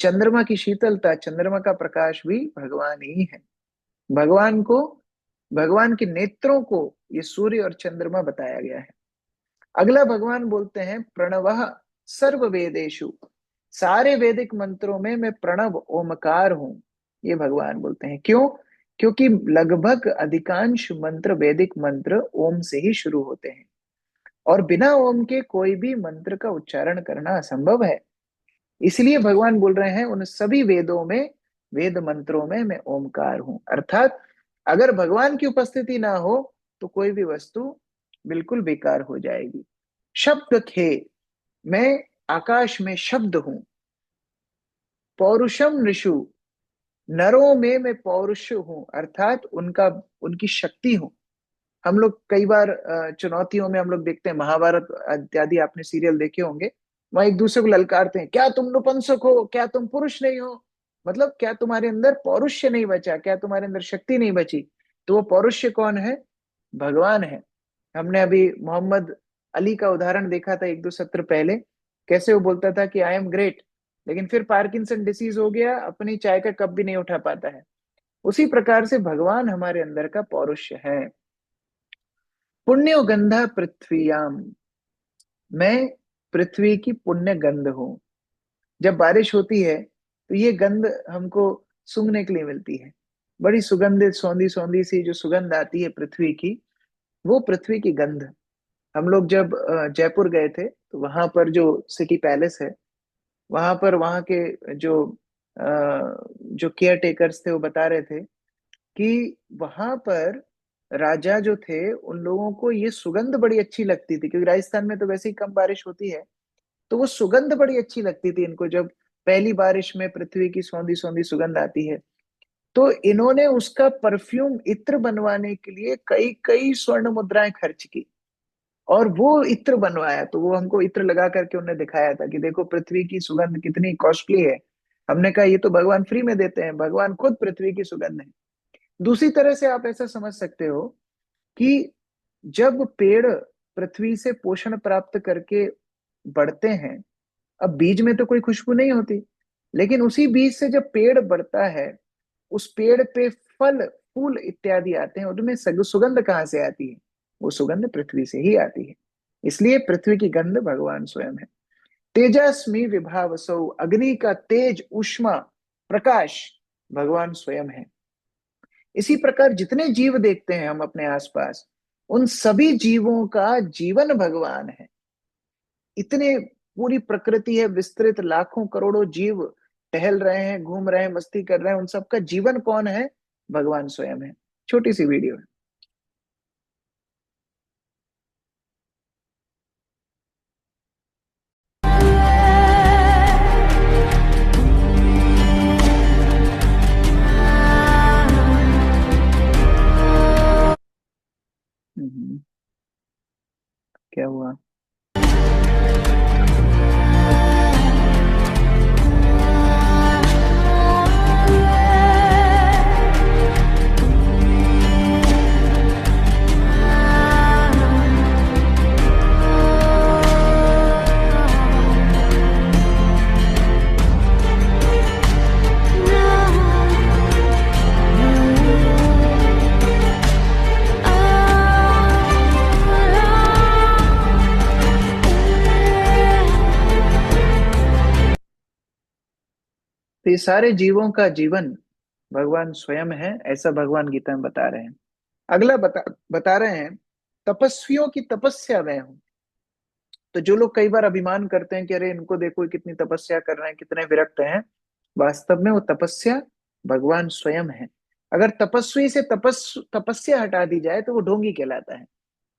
चंद्रमा की शीतलता, चंद्रमा का प्रकाश भी भगवान ही है। भगवान को, भगवान के नेत्रों को ये सूर्य और चंद्रमा बताया गया है। अगला भगवान बोलते हैं प्रणवः सर्व वेदेषु, सारे वैदिक मंत्रों में मैं प्रणव ओमकार हूं। ये भगवान बोलते हैं, क्यों, क्योंकि लगभग अधिकांश मंत्र, वैदिक मंत्र ओम से ही शुरू होते हैं, और बिना ओम के कोई भी मंत्र का उच्चारण करना असंभव है। इसलिए भगवान बोल रहे हैं उन सभी वेदों में, वेद मंत्रों में मैं ओमकार हूं। अर्थात अगर भगवान की उपस्थिति ना हो तो कोई भी वस्तु बिल्कुल बेकार हो जाएगी। शब्द खे, मैं आकाश में शब्द हूं। पौरुषम ऋषु, नरों में मैं पौरुष हूं, अर्थात उनका उनकी शक्ति हूं। हम लोग कई बार चुनौतियों में हम लोग देखते हैं, महाभारत इत्यादि आपने सीरियल देखे होंगे, वहां एक दूसरे को ललकारते हैं, क्या तुम नपुंसक हो, क्या तुम पुरुष नहीं हो, मतलब क्या तुम्हारे अंदर पौरुष्य नहीं बचा, क्या तुम्हारे अंदर शक्ति नहीं बची। तो वो पौरुष्य कौन है? भगवान है। हमने अभी मोहम्मद अली का उदाहरण देखा था एक दो सत्र पहले, कैसे वो बोलता था कि आई एम ग्रेट, लेकिन फिर पार्किंसन डिसीज हो गया, अपनी चाय का कप भी नहीं उठा पाता है। उसी प्रकार से भगवान हमारे अंदर का पौरुष है। पुण्यो गंधा पृथ्वीयाम, मैं पृथ्वी की पुण्य गंध हूं। जब बारिश होती है तो ये गंध हमको सूंघने के लिए मिलती है, बड़ी सुगंधित सौंधी सौंधी सी जो सुगंध आती है पृथ्वी की, वो पृथ्वी की गंध। हम लोग जब जयपुर गए थे तो वहां पर जो सिटी पैलेस है, वहां पर वहां के जो केयर टेकर्स थे वो बता रहे थे कि वहां पर राजा जो थे उन लोगों को ये सुगंध बड़ी अच्छी लगती थी, क्योंकि राजस्थान में तो वैसे ही कम बारिश होती है, तो वो सुगंध बड़ी अच्छी लगती थी इनको। जब पहली बारिश में पृथ्वी की सौंधी सौंधी सुगंध आती है, तो इन्होंने उसका परफ्यूम इत्र बनवाने के लिए कई कई स्वर्ण मुद्राएं खर्च की, और वो इत्र बनवाया। तो वो हमको इत्र लगा करके उन्हें दिखाया था कि देखो पृथ्वी की सुगंध कितनी कॉस्टली है। हमने कहा ये तो भगवान फ्री में देते हैं, भगवान खुद पृथ्वी की सुगंध है। दूसरी तरह से आप ऐसा समझ सकते हो कि जब पेड़ पृथ्वी से पोषण प्राप्त करके बढ़ते हैं, अब बीज में तो कोई खुशबू नहीं होती, लेकिन उसी बीज से जब पेड़ बढ़ता है, उस पेड़ पे फल फूल इत्यादि आते हैं, उनमें सुगंध कहाँ से आती है? वो सुगंध पृथ्वी से ही आती है। इसलिए पृथ्वी की गंध भगवान स्वयं है। तेजस्मी विभावसौ, अग्नि का तेज ऊष्मा प्रकाश भगवान स्वयं है। इसी प्रकार जितने जीव देखते हैं हम अपने आसपास, उन सभी जीवों का जीवन भगवान है। इतने पूरी प्रकृति है विस्तृत, लाखों करोड़ों जीव टहल रहे हैं, घूम रहे हैं, मस्ती कर रहे हैं, उन सबका जीवन कौन है? भगवान स्वयं है। छोटी सी वीडियो है। हम्म, क्या हुआ? तो ये सारे जीवों का जीवन भगवान स्वयं है, ऐसा भगवान गीता में बता रहे हैं। अगला बता रहे हैं, तपस्वियों की तपस्या मैं हूं। तो जो लोग कई बार अभिमान करते हैं कि अरे इनको देखो ये कितनी तपस्या कर रहे हैं, कितने विरक्त हैं, वास्तव में वो तपस्या भगवान स्वयं है। अगर तपस्वी से तपस्या हटा दी जाए तो वो ढोंगी कहलाता है।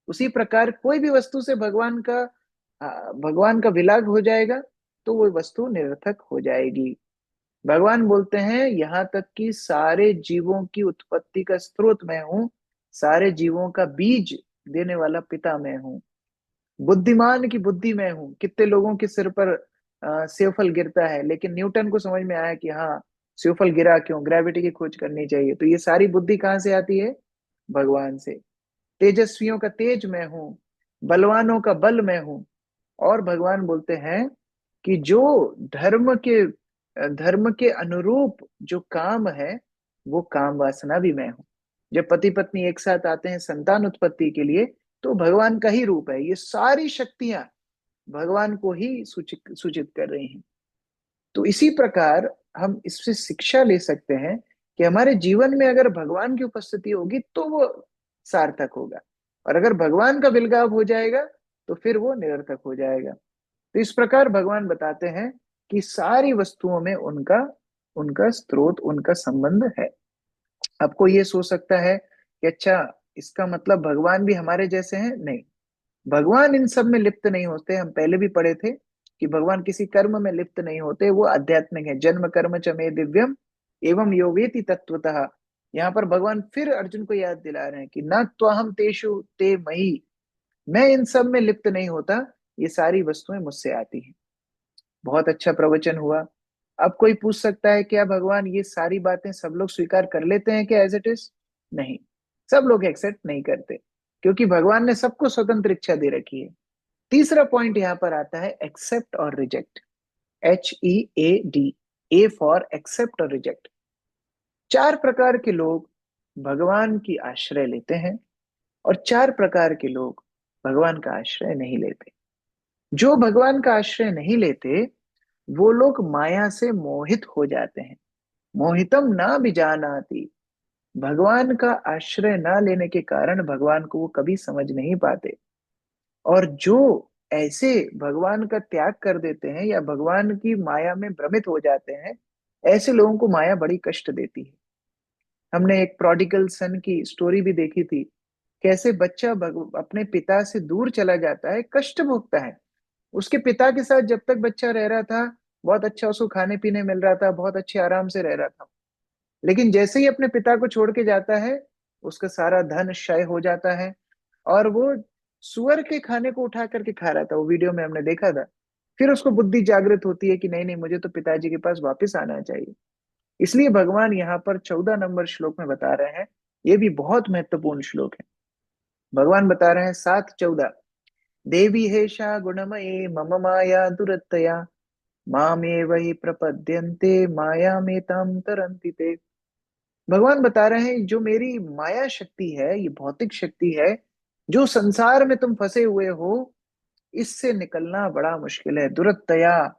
उसी प्रकार कोई भी वस्तु से भगवान का विलाप हो जाएगा तो वो वस्तु निरर्थक हो जाएगी। भगवान बोलते हैं यहाँ तक कि सारे जीवों की उत्पत्ति का स्रोत मैं हूँ, सारे जीवों का बीज देने वाला पिता मैं हूँ, बुद्धिमान की बुद्धि मैं हूँ। कितने लोगों के सिर पर सेवफल गिरता है, लेकिन न्यूटन को समझ में आया कि हाँ सेवफल गिरा क्यों, ग्रेविटी की खोज करनी चाहिए। तो ये सारी बुद्धि कहाँ से आती है? भगवान से। तेजस्वियों का तेज मैं हूँ, बलवानों का बल मैं हूँ। और भगवान बोलते हैं कि जो धर्म के अनुरूप जो काम है, वो काम वासना भी मैं हूं। जब पति पत्नी एक साथ आते हैं संतान उत्पत्ति के लिए, तो भगवान का ही रूप है। ये सारी शक्तियां भगवान को ही सूचित सूचित कर रही हैं। तो इसी प्रकार हम इससे शिक्षा ले सकते हैं कि हमारे जीवन में अगर भगवान की उपस्थिति होगी तो वो सार्थक होगा, और अगर भगवान का विलगाव हो जाएगा तो फिर वो निरर्थक हो जाएगा। तो इस प्रकार भगवान बताते हैं कि सारी वस्तुओं में उनका उनका स्रोत, उनका संबंध है। आपको ये सोच सकता है कि अच्छा इसका मतलब भगवान भी हमारे जैसे हैं? नहीं, भगवान इन सब में लिप्त नहीं होते। हम पहले भी पढ़े थे कि भगवान किसी कर्म में लिप्त नहीं होते, वो आध्यात्मिक है। जन्म कर्म च मे दिव्यम एवं यो वेति तत्वतः। यहाँ पर भगवान फिर अर्जुन को याद दिला रहे हैं कि न त्वहम तेषु ते मयि, मैं इन सब में लिप्त नहीं होता, ये सारी वस्तुएं मुझसे आती हैं। बहुत अच्छा प्रवचन हुआ। अब कोई पूछ सकता है क्या भगवान ये सारी बातें सब लोग स्वीकार कर लेते हैं क्या एज इट इज? नहीं, सब लोग एक्सेप्ट नहीं करते, क्योंकि भगवान ने सबको स्वतंत्र इच्छा दे रखी है। तीसरा पॉइंट यहाँ पर आता है एक्सेप्ट और reject. HEAD, A for accept और रिजेक्ट। चार प्रकार के लोग भगवान की आश्रय लेते हैं और चार प्रकार के लोग भगवान का आश्रय नहीं लेते। जो भगवान का आश्रय नहीं लेते वो लोग माया से मोहित हो जाते हैं। मोहितम ना बिजानाति। भगवान का आश्रय ना लेने के कारण भगवान को वो कभी समझ नहीं पाते। और जो ऐसे भगवान का त्याग कर देते हैं या भगवान की माया में भ्रमित हो जाते हैं, ऐसे लोगों को माया बड़ी कष्ट देती है। हमने एक प्रोडिगल सन की स्टोरी भी देखी थी, कैसे बच्चा अपने पिता से दूर चला जाता है, कष्ट भोगता है। उसके पिता के साथ जब तक बच्चा रह रहा था, बहुत अच्छा उसको खाने पीने मिल रहा था, बहुत अच्छे आराम से रह रहा था। लेकिन जैसे ही अपने पिता को छोड़ के जाता है, उसका सारा धन क्षय हो जाता है और वो सुअर के खाने को उठा करके खा रहा था। वो वीडियो में हमने देखा था। फिर उसको बुद्धि जागृत होती है कि नहीं नहीं, मुझे तो पिताजी के पास वापस आना चाहिए। इसलिए भगवान यहाँ पर 14 नंबर श्लोक में बता रहे हैं, ये भी बहुत महत्वपूर्ण श्लोक है। भगवान बता रहे हैं 7:14, देवी हेषा गुणमयी मम माया दुरत्तया मामेव हि प्रपद्यन्ते माया में ताम तरन्ति ते। भगवान बता रहे हैं जो मेरी माया शक्ति है, ये भौतिक शक्ति है, जो संसार में तुम फंसे हुए हो, इससे निकलना बड़ा मुश्किल है। दुरत्तया,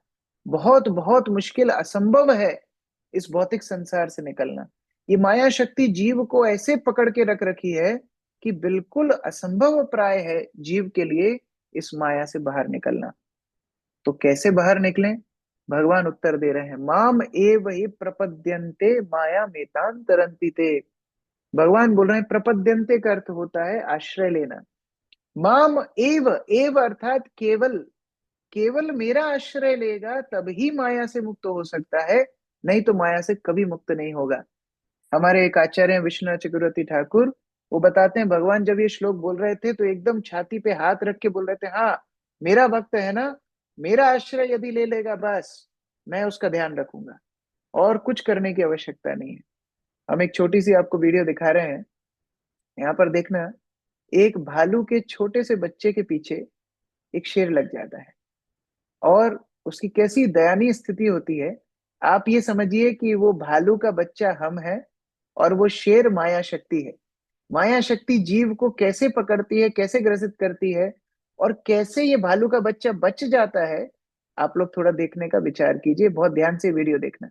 बहुत बहुत मुश्किल, असंभव है इस भौतिक संसार से निकलना। ये माया शक्ति जीव को ऐसे पकड़ के रख रखी है कि बिल्कुल असंभव प्राय है जीव के लिए इस माया से बाहर निकलना। तो कैसे बाहर निकलें? भगवान उत्तर दे रहे हैं, माम एव ही प्रपद्यन्ते माया मेतान तरंति ते। भगवान बोल रहे हैं प्रपद्यन्ते का अर्थ होता है आश्रय लेना। माम एव, एव अर्थात केवल, केवल मेरा आश्रय लेगा तभी माया से मुक्त हो सकता है, नहीं तो माया से कभी मुक्त नहीं होगा। हमारे एक आचार्य हैं विश्वनाथ चक्रवर्ती ठाकुर, वो बताते हैं भगवान जब ये श्लोक बोल रहे थे तो एकदम छाती पे हाथ रख के बोल रहे थे, हाँ मेरा भक्त है ना, मेरा आश्रय यदि ले लेगा बस मैं उसका ध्यान रखूंगा, और कुछ करने की आवश्यकता नहीं है। हम एक छोटी सी आपको वीडियो दिखा रहे हैं, यहाँ पर देखना। एक भालू के छोटे से बच्चे के पीछे एक शेर लग जाता है और उसकी कैसी दयनीय स्थिति होती है। आप ये समझिए कि वो भालू का बच्चा हम है और वो शेर माया शक्ति है। माया शक्ति जीव को कैसे पकड़ती है, कैसे ग्रसित करती है, और कैसे ये भालू का बच्चा बच जाता है, आप लोग थोड़ा देखने का विचार कीजिए। बहुत ध्यान से वीडियो देखना।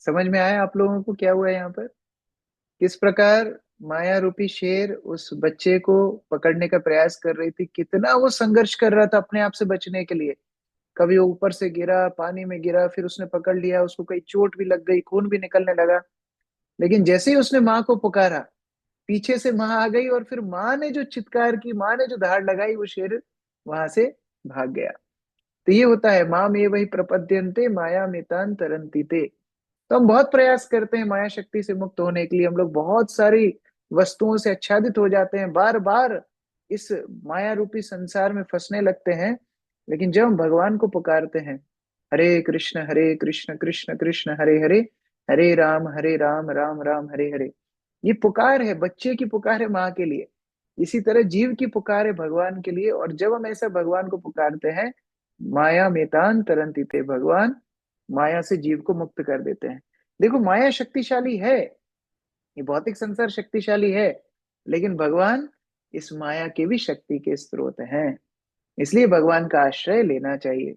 समझ में आया आप लोगों को क्या हुआ है यहाँ पर? किस प्रकार माया रूपी शेर उस बच्चे को पकड़ने का प्रयास कर रही थी, कितना वो संघर्ष कर रहा था अपने आप से बचने के लिए। कभी वो ऊपर से गिरा, पानी में गिरा, फिर उसने पकड़ लिया, उसको कहीं चोट भी लग गई, खून भी निकलने लगा। लेकिन जैसे ही उसने माँ को पुकारा, पीछे से माँ आ गई, और फिर माँ ने जो चित्कार की, माँ ने जो दहाड़ लगाई, वो शेर वहां से भाग गया। तो ये होता है, माँ में वही प्रपद्यन्ते माया मेतान तरंती ते। तो हम बहुत प्रयास करते हैं माया शक्ति से मुक्त होने के लिए, हम लोग बहुत सारी वस्तुओं से आच्छादित हो जाते हैं, बार बार इस माया रूपी संसार में फंसने लगते हैं। लेकिन जब हम भगवान को पुकारते हैं, हरे कृष्ण कृष्ण कृष्ण हरे हरे, हरे राम राम राम हरे हरे, ये पुकार है, बच्चे की पुकार है माँ के लिए। इसी तरह जीव की पुकार है भगवान के लिए। और जब हम ऐसा भगवान को पुकारते हैं, माया मेतान तरंती थे, भगवान माया से जीव को मुक्त कर देते हैं। देखो, माया शक्तिशाली है, ये भौतिक संसार शक्तिशाली है, लेकिन भगवान इस माया के भी शक्ति के स्रोत हैं। इसलिए भगवान का आश्रय लेना चाहिए।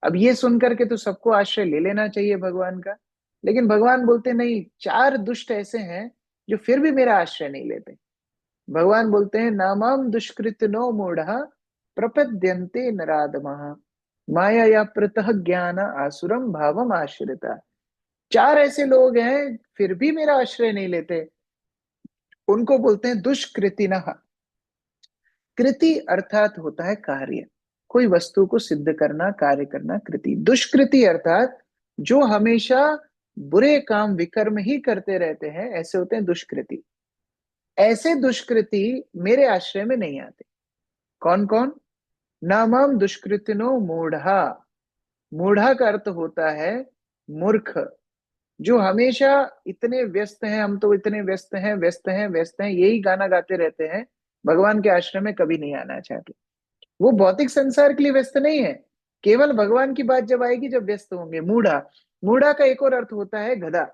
अब ये सुन करके तो सबको आश्रय ले लेना चाहिए भगवान का, लेकिन भगवान बोलते नहीं, चार दुष्ट ऐसे हैं जो फिर भी मेरा आश्रय नहीं लेते। भगवान बोलते हैं, नामाम दुष्कृत नो मूढ़ा प्रपद्यन्ते नराधमः माया या प्रतः ज्ञान आसुरम भावम आश्रिता। चार ऐसे लोग हैं फिर भी मेरा आश्रय नहीं लेते, उनको बोलते हैं दुष्कृतिनः। कृति अर्थात होता है कार्य, कोई वस्तु को सिद्ध करना, कार्य करना, कृति। दुष्कृति अर्थात जो हमेशा बुरे काम विकर्म ही करते रहते हैं, ऐसे होते हैं दुष्कृति। ऐसे दुष्कृति मेरे आश्रय में नहीं आते। कौन कौन? नामम दुष्कृतिनो मूढ़ा। मूढ़ा का अर्थ होता है मूर्ख, जो हमेशा इतने व्यस्त हैं, हम तो इतने व्यस्त हैं, व्यस्त हैं, व्यस्त हैं, यही गाना गाते रहते हैं, भगवान के आश्रम में कभी नहीं आना चाहते। वो भौतिक संसार के लिए व्यस्त नहीं है, केवल भगवान की बात जब आएगी जब व्यस्त होंगे। मूढ़ा, मूढ़ा का एक और अर्थ होता है गधा।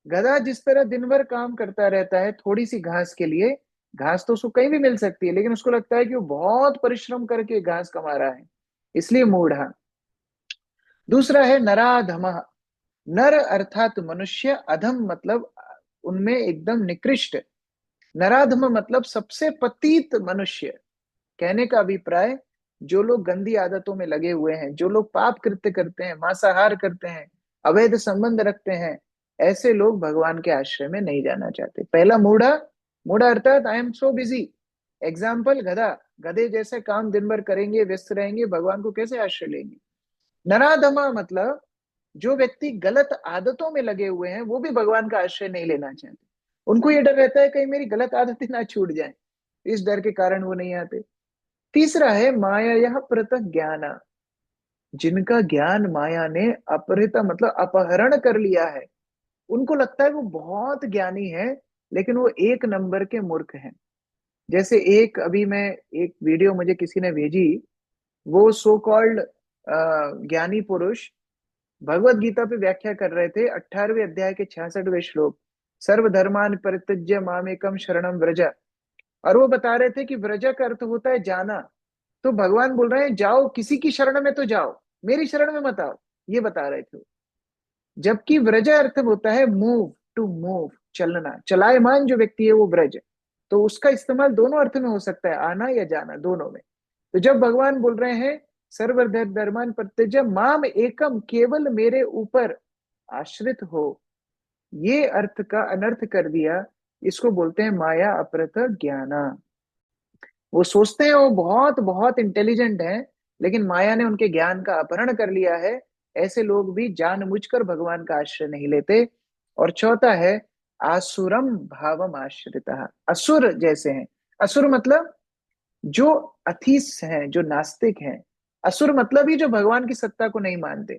गधा जिस तरह दिन भर काम करता रहता है थोड़ी सी घास के लिए, घास तो उसको कहीं भी मिल सकती है, लेकिन उसको लगता है कि वो बहुत परिश्रम करके घास कमा रहा है, इसलिए मूढ़ा। दूसरा है नराधमः। नर अर्थात मनुष्य, अधम मतलब उनमें एकदम निकृष्ट। नराधम मतलब सबसे पतित मनुष्य। कहने का अभिप्राय, जो लोग गंदी आदतों में लगे हुए हैं, जो लोग पाप कृत्य करते हैं, मांसाहार करते हैं, अवैध संबंध रखते हैं, ऐसे लोग भगवान के आश्रय में नहीं जाना चाहते। पहला मूढ़ा, मूढ़ा अर्थात I am so busy. Example गधा, गधे जैसे काम दिन भर करेंगे, व्यस्त रहेंगे, भगवान को कैसे आश्रय लेंगे। नराधमा मतलब जो व्यक्ति गलत आदतों में लगे हुए हैं, वो भी भगवान का आश्रय नहीं लेना चाहते। उनको ये डर रहता है कहीं मेरी गलत आदतें ना छूट जाएं, इस डर के कारण वो नहीं आते। तीसरा है माया यह पृथक ज्ञान, जिनका ज्ञान माया ने अपहृत मतलब अपहरण कर लिया है। उनको लगता है वो बहुत ज्ञानी है, लेकिन वो एक नंबर के मूर्ख हैं। जैसे एक अभी मैं, एक वीडियो मुझे किसी ने भेजी, वो सो कॉल्ड ज्ञानी पुरुष भगवत गीता पे व्याख्या कर रहे थे, 18वें अध्याय के 66वें श्लोक, सर्वधर्मान परित्यज्य मामेकम शरणम व्रज। और वो बता रहे थे कि व्रज का अर्थ होता है जाना। तो भगवान बोल रहे हैं जाओ, किसी की शरण में तो जाओ, मेरी शरण में मत आओ, ये बता रहे थे। जबकि व्रज अर्थ होता है मूव, टू मूव, चलना, चलायमान जो व्यक्ति है वो व्रज। तो उसका इस्तेमाल दोनों अर्थ में हो सकता है, आना या जाना, दोनों में। तो जब भगवान बोल रहे हैं सर्वधर्मान परित्यज्य माम एकम, केवल मेरे ऊपर आश्रित हो, ये अर्थ का अनर्थ कर दिया। इसको बोलते हैं माया अपरत ज्ञाना। वो सोचते हैं वो बहुत बहुत इंटेलिजेंट हैं, लेकिन माया ने उनके ज्ञान का अपहरण कर लिया है। ऐसे लोग भी जानबूझकर भगवान का आश्रय नहीं लेते। और चौथा है आसुरम भावम आश्रिता, असुर जैसे हैं। असुर मतलब जो अथीस हैं, जो नास्तिक हैं। असुर मतलब ही जो भगवान की सत्ता को नहीं मानते,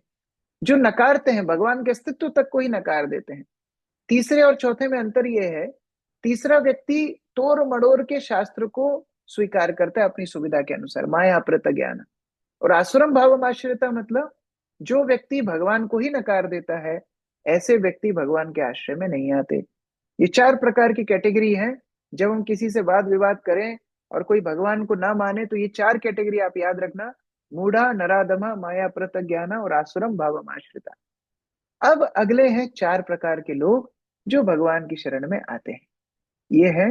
जो नकारते हैं, भगवान के अस्तित्व तक को ही नकार देते हैं। तीसरे और चौथे में अंतर यह है, तीसरा व्यक्ति तोड़ मड़ोड़ के शास्त्र को स्वीकार करता है अपनी सुविधा के अनुसार, माया प्रत ज्ञान। और आसुरम भावम आश्रिता मतलब जो व्यक्ति भगवान को ही नकार देता है, ऐसे व्यक्ति भगवान के आश्रय में नहीं आते। ये चार प्रकार की कैटेगरी हैं। जब हम किसी से वाद विवाद करें और कोई भगवान को ना माने, तो ये चार कैटेगरी आप याद रखना: मूढ़ा, नराधमा, माया प्रत ज्ञान और आसुरम भावम आश्रिता। अब अगले हैं 4 प्रकार के लोग जो भगवान की शरण में आते हैं। ये है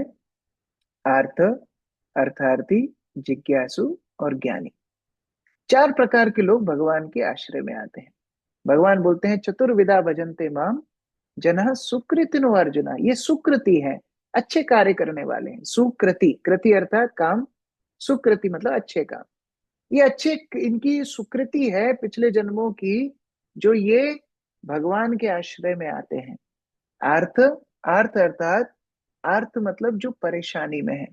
आर्त, अर्थार्थी, जिज्ञासु और ज्ञानी। 4 प्रकार के लोग भगवान के आश्रय में आते हैं। भगवान बोलते हैं चतुर्विधा भजन्ते माम जनः सुकृतिनो अर्जुना। ये सुकृति है, अच्छे कार्य करने वाले हैं। सुकृति, कृति अर्थात काम, सुकृति मतलब अच्छे काम। ये अच्छे, इनकी सुकृति है पिछले जन्मों की, जो ये भगवान के आश्रय में आते हैं। आर्थ, आर्थ अर्थात, आर्थ मतलब जो परेशानी में है,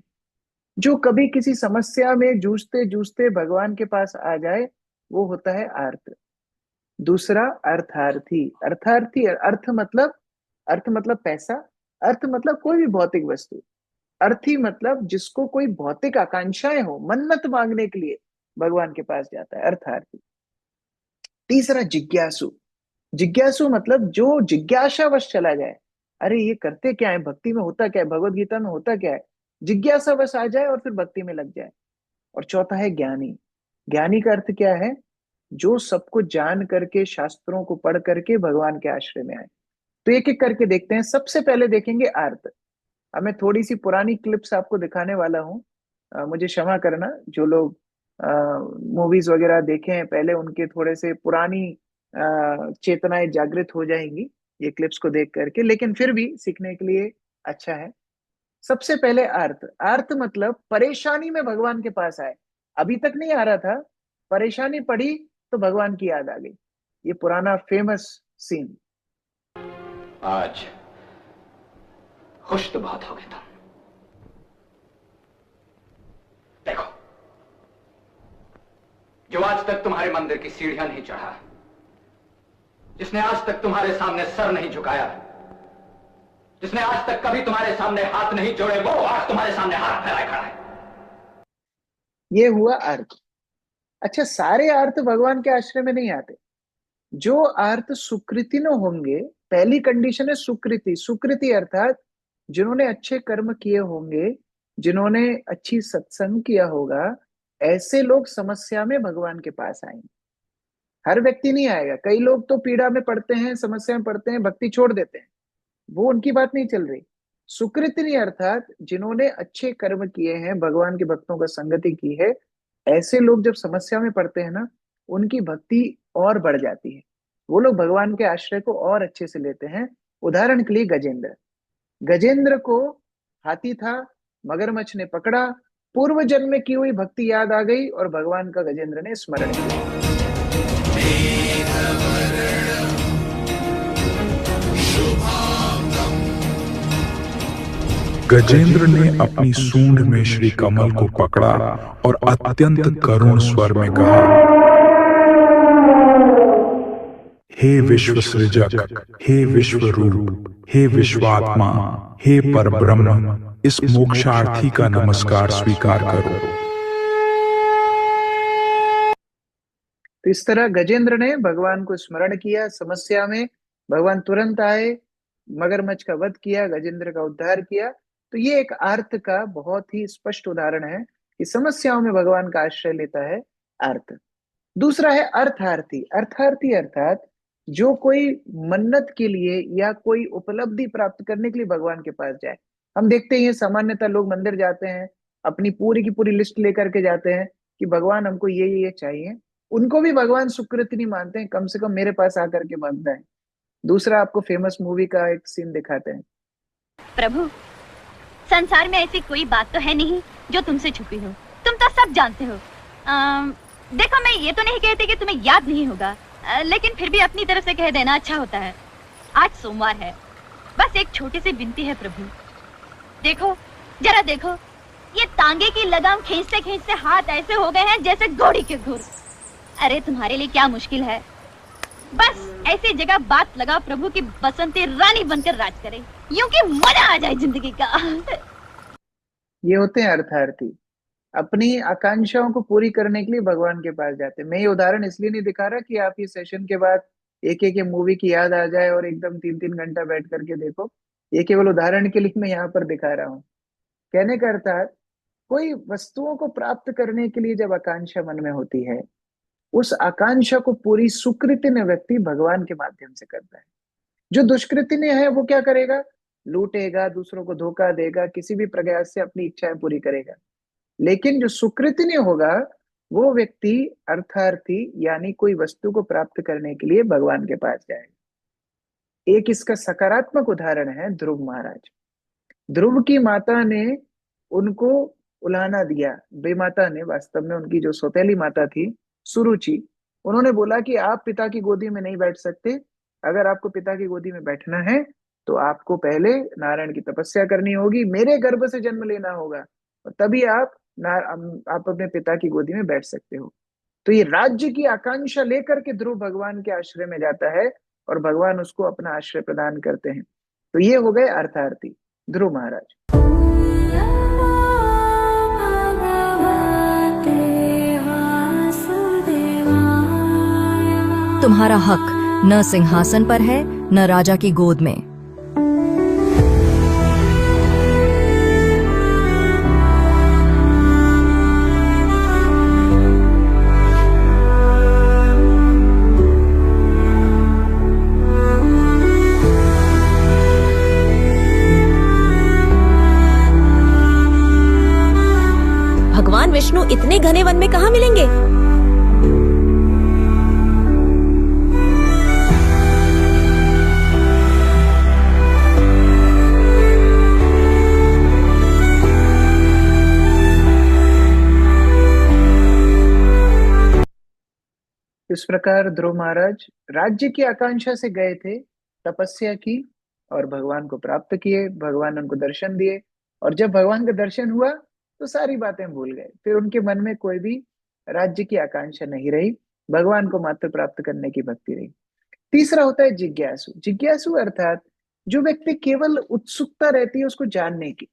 जो कभी किसी समस्या में जूझते जूझते भगवान के पास आ जाए, वो होता है आर्त। दूसरा अर्थार्थी, अर्थार्थी अर्थ मतलब पैसा, अर्थ मतलब कोई भी भौतिक वस्तु। अर्थी मतलब जिसको कोई भौतिक आकांक्षाएं हो, मन्नत मांगने के लिए भगवान के पास जाता है, अर्थार्थी। तीसरा जिज्ञासु, जिज्ञासु मतलब जो जिज्ञासावश चला जाए, अरे ये करते क्या है, भक्ति में होता क्या है, भगवत गीता में होता क्या है, जिज्ञासावश आ जाए और फिर भक्ति में लग जाए। और चौथा है ज्ञानी। ज्ञानी का अर्थ क्या है, जो सबको जान करके, शास्त्रों को पढ़ करके भगवान के आश्रय में आए। तो एक एक करके देखते हैं। सबसे पहले देखेंगे आर्त। अब मैं थोड़ी सी पुरानी क्लिप्स आपको दिखाने वाला हूँ। मुझे क्षमा करना, जो लोग मूवीज वगैरह देखे हैं पहले, उनके थोड़े से पुरानी चेतनाएं जागृत हो जाएंगी ये क्लिप्स को देख करके, लेकिन फिर भी सीखने के लिए अच्छा है। सबसे पहले आर्त। आर्त मतलब परेशानी में भगवान के पास आए, अभी तक नहीं आ रहा था, परेशानी पड़ी तो भगवान की याद आ गई। ये पुराना फेमस सीन। आज खुश तो बहुत हो गए तुम। देखो, जो आज तक तुम्हारे मंदिर की सीढ़ियां नहीं चढ़ा, जिसने आज तक तुम्हारे सामने सर नहीं झुकाया, जिसने आज तक कभी तुम्हारे सामने हाथ नहीं जोड़े, वो आज तुम्हारे सामने हाथ फैलाए खड़ा है। ये हुआ अर्थ। अच्छा, सारे अर्थ भगवान के आश्रय में नहीं आते। जो अर्थ सुकृति न होंगे, पहली कंडीशन है सुकृति। सुकृति अर्थात जिन्होंने अच्छे कर्म किए होंगे, जिन्होंने अच्छी सत्संग किया होगा, ऐसे लोग समस्या में भगवान के पास आएंगे। हर व्यक्ति नहीं आएगा। कई लोग तो पीड़ा में पड़ते हैं, समस्या में पड़ते हैं, भक्ति छोड़ देते हैं, वो उनकी बात नहीं चल रही। सुकृतिनी अर्थात जिन्होंने अच्छे कर्म किए हैं, भगवान के भक्तों का संगति की है, ऐसे लोग जब समस्या में पड़ते हैं ना, उनकी भक्ति और बढ़ जाती है। वो लोग भगवान के आश्रय को और अच्छे से लेते हैं। उदाहरण के लिए गजेंद्र। गजेंद्र को हाथी था, मगरमच्छ ने पकड़ा, पूर्व जन्म में की हुई भक्ति याद आ गई और भगवान का गजेंद्र ने स्मरण किया। गजेंद्र ने अपनी सूंड में श्री कमल को पकड़ा और अत्यंत करुण स्वर में कहा, हे विश्व सृजक, हे विश्व रूप, हे विश्वात्मा, हे परब्रह्म, इस मोक्षार्थी का नमस्कार स्वीकार करो। तो इस तरह गजेंद्र ने भगवान को स्मरण किया, समस्या में भगवान तुरंत आए, मगरमच्छ का वध किया, गजेंद्र का उद्धार किया। तो ये एक आर्त का बहुत ही स्पष्ट उदाहरण है कि समस्याओं में भगवान का आश्रय लेता है आर्त। दूसरा है अर्थार्थी। अर्थार्थी अर्थात जो कोई मन्नत के लिए या कोई उपलब्धि प्राप्त करने के लिए भगवान के पास जाए। हम देखते हैं सामान्यतः लोग मंदिर जाते हैं, अपनी पूरी की पूरी लिस्ट लेकर के जाते हैं कि भगवान हमको ये चाहिए। उनको भी भगवान सुकृति नहीं मानते हैं, कम से कम मेरे पास आकर के मांगता है। दूसरा आपको फेमस मूवी का एक सीन दिखाते हैं। प्रभु, संसार में ऐसी कोई बात तो है नहीं जो तुमसे छुपी हो, तुम तो सब जानते हो। देखो, मैं ये तो नहीं कहती कि तुम्हें याद नहीं होगा, लेकिन फिर भी अपनी तरफ से कह देना अच्छा होता है। आज सोमवार है, बस एक छोटी सी विनती है प्रभु। देखो, जरा देखो, ये तांगे की लगाम खींचते खींचते हाथ ऐसे हो गए हैं जैसे घोड़ी के घुर। अरे तुम्हारे लिए क्या मुश्किल है, बस ऐसी जगह बात लगाओ प्रभु की बसंती रानी बनकर राज करे, यूं कि मजा आ जाए जिंदगी का। ये होते हैं अर्थार्थी, अपनी आकांक्षाओं को पूरी करने के लिए भगवान के पास जाते हैं। मैं ये उदाहरण इसलिए नहीं दिखा रहा कि आप ये सेशन के बाद एक एक मूवी की याद आ जाए और एकदम 3-3 घंटा बैठ करके देखो। ये केवल उदाहरण के लिए मैं यहाँ पर दिखा रहा हूँ। कहने का अर्थात, कोई वस्तुओं को प्राप्त करने के लिए जब आकांक्षा मन में होती है, उस आकांक्षा को पूरी सुकृतिन व्यक्ति भगवान के माध्यम से करता है। जो दुष्कृतिन है वो क्या करेगा? लूटेगा, दूसरों को धोखा देगा, किसी भी प्रयास से अपनी इच्छाएं पूरी करेगा। लेकिन जो सुकृतिन होगा वो व्यक्ति अर्थार्थी यानी कोई वस्तु को प्राप्त करने के लिए भगवान के पास जाएगा। एक इसका सकारात्मक उदाहरण है ध्रुव महाराज। ध्रुव की माता ने उनको उलाहना दिया, बेमाता ने, वास्तव में उनकी जो सौतेली माता थी सुरुचि, उन्होंने बोला कि आप पिता की गोदी में नहीं बैठ सकते, अगर आपको पिता की गोदी में बैठना है तो आपको पहले नारायण की तपस्या करनी होगी, मेरे गर्भ से जन्म लेना होगा, और तभी आप अपने पिता की गोदी में बैठ सकते हो। तो ये राज्य की आकांक्षा लेकर के ध्रुव भगवान के आश्रय में जाता है और भगवान उसको अपना आश्रय प्रदान करते हैं। तो ये हो गए अर्थार्थी ध्रुव महाराज। तुम्हारा हक न सिंहासन पर है न राजा की गोद में। भगवान विष्णु इतने घने वन में कहाँ मिलेंगे? इस प्रकार ध्रुव महाराज राज्य की आकांक्षा से गए थे, तपस्या की और भगवान को प्राप्त किए, भगवान उनको दर्शन दिए, और जब भगवान का दर्शन हुआ तो सारी बातें भूल गए। फिर उनके मन में कोई भी राज्य की आकांक्षा नहीं रही, भगवान को मात्र प्राप्त करने की भक्ति रही। तीसरा होता है जिज्ञासु। जिज्ञासु अर्थात जो व्यक्ति केवल उत्सुकता रहती है उसको जानने की,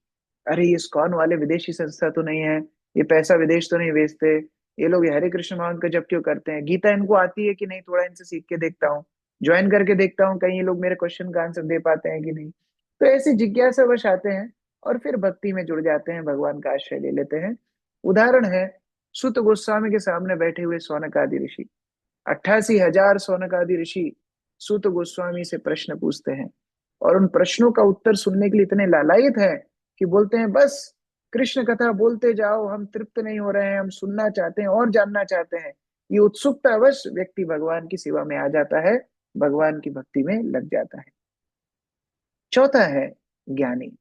अरे ये इस्कॉन वाले विदेशी संस्था तो नहीं है, ये पैसा विदेश तो नहीं भेजते, ये लोग हरे कृष्ण महामंत्र का जप क्यों करते हैं, गीता इनको आती है कि नहीं, थोड़ा इनसे सीख के देखता हूँ, ज्वाइन करके देखता हूँ कहीं ये लोग मेरे क्वेश्चन का आंसर दे पाते हैं कि नहीं। तो ऐसी जिज्ञासावश आते हैं और फिर भक्ति में जुड़ जाते हैं, भगवान का आश्रय ले लेते हैं। उदाहरण है सुत गोस्वामी के सामने बैठे हुए सौनक आदि ऋषि। 88,000 सौनक आदि ऋषि सुत गोस्वामी से प्रश्न पूछते हैं और उन प्रश्नों का उत्तर सुनने के लिए इतने लालायित हैं कि बोलते हैं बस कृष्ण कथा बोलते जाओ, हम तृप्त नहीं हो रहे हैं, हम सुनना चाहते हैं और जानना चाहते हैं। ये उत्सुकता अवश्य व्यक्ति भगवान की सेवा में आ जाता है, भगवान की भक्ति में लग जाता है। चौथा है ज्ञानी।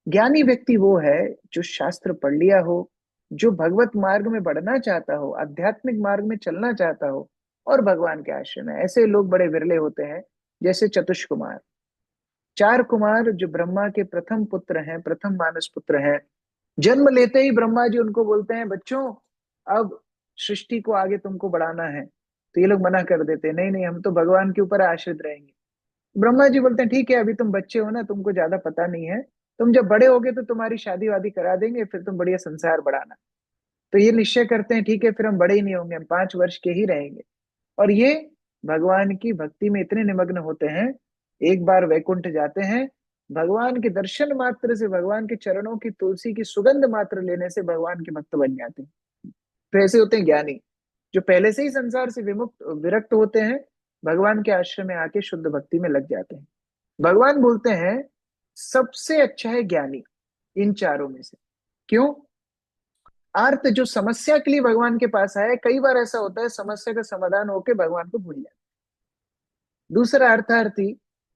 ज्ञानी व्यक्ति वो है जो शास्त्र पढ़ लिया हो, जो भगवत मार्ग में बढ़ना चाहता हो, आध्यात्मिक मार्ग में चलना चाहता हो और भगवान के आश्रय में। ऐसे लोग बड़े विरले होते हैं, जैसे चतुष कुमार। 4 कुमार जो ब्रह्मा के प्रथम पुत्र हैं, प्रथम मानस पुत्र हैं। जन्म लेते ही ब्रह्मा जी उनको बोलते हैं बच्चों अब सृष्टि को आगे तुमको बढ़ाना है, तो ये लोग मना कर देते हैं, नहीं नहीं हम तो भगवान के ऊपर आश्रित रहेंगे। ब्रह्मा जी बोलते हैं ठीक है, अभी तुम बच्चे हो ना, तुमको ज्यादा पता नहीं है, तुम जब बड़े होगे तो तुम्हारी शादी वादी करा देंगे, फिर तुम बढ़िया संसार बढ़ाना। तो ये निश्चय करते हैं ठीक है, फिर हम बड़े ही नहीं होंगे, हम 5 वर्ष के ही रहेंगे। और ये भगवान की भक्ति में इतने निमग्न होते हैं, एक बार वैकुंठ जाते हैं, भगवान के दर्शन मात्र से, भगवान के चरणों की तुलसी की सुगंध मात्र लेने से भगवान के भक्त बन जाते हैं। तो ऐसे होते हैं ज्ञानी, जो पहले से ही संसार से विरक्त होते हैं, भगवान के आश्रम में आके शुद्ध भक्ति में लग जाते हैं। भगवान बोलते हैं सबसे अच्छा है ज्ञानी इन चारों में से। क्यों? अर्थ जो समस्या के लिए भगवान के पास आए, कई बार ऐसा होता है समस्या का समाधान होके भगवान को भूल जाते। दूसरा अर्थार्थी,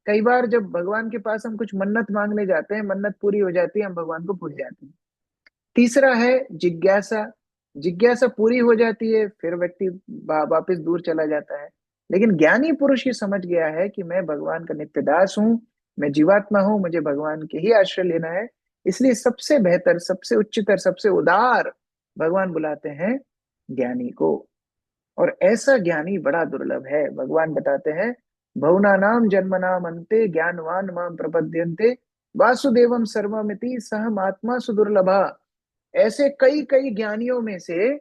कई बार जब भगवान के पास हम कुछ मन्नत मांगने जाते हैं, मन्नत पूरी हो जाती है, हम भगवान को भूल जाते हैं। तीसरा है जिज्ञासा। जिज्ञासा पूरी हो जाती है, फिर व्यक्ति वापस दूर चला जाता है। लेकिन ज्ञानी पुरुष ये समझ गया है कि मैं भगवान का नित्य दास हूँ, मैं जीवात्मा हूँ, मुझे भगवान के ही आश्रय लेना है, इसलिए सबसे बेहतर, सबसे उच्चतर, सबसे उदार भगवान बुलाते हैं ज्ञानी को। और ऐसा ज्ञानी बड़ा दुर्लभ है। भगवान बताते हैं भवनानाम जन्मनाम अन्ते ज्ञानवान माम प्रपद्यन्ते वासुदेवम सर्वमिति सहम आत्मा सुदुर्लभा। ऐसे कई कई ज्ञानियों में से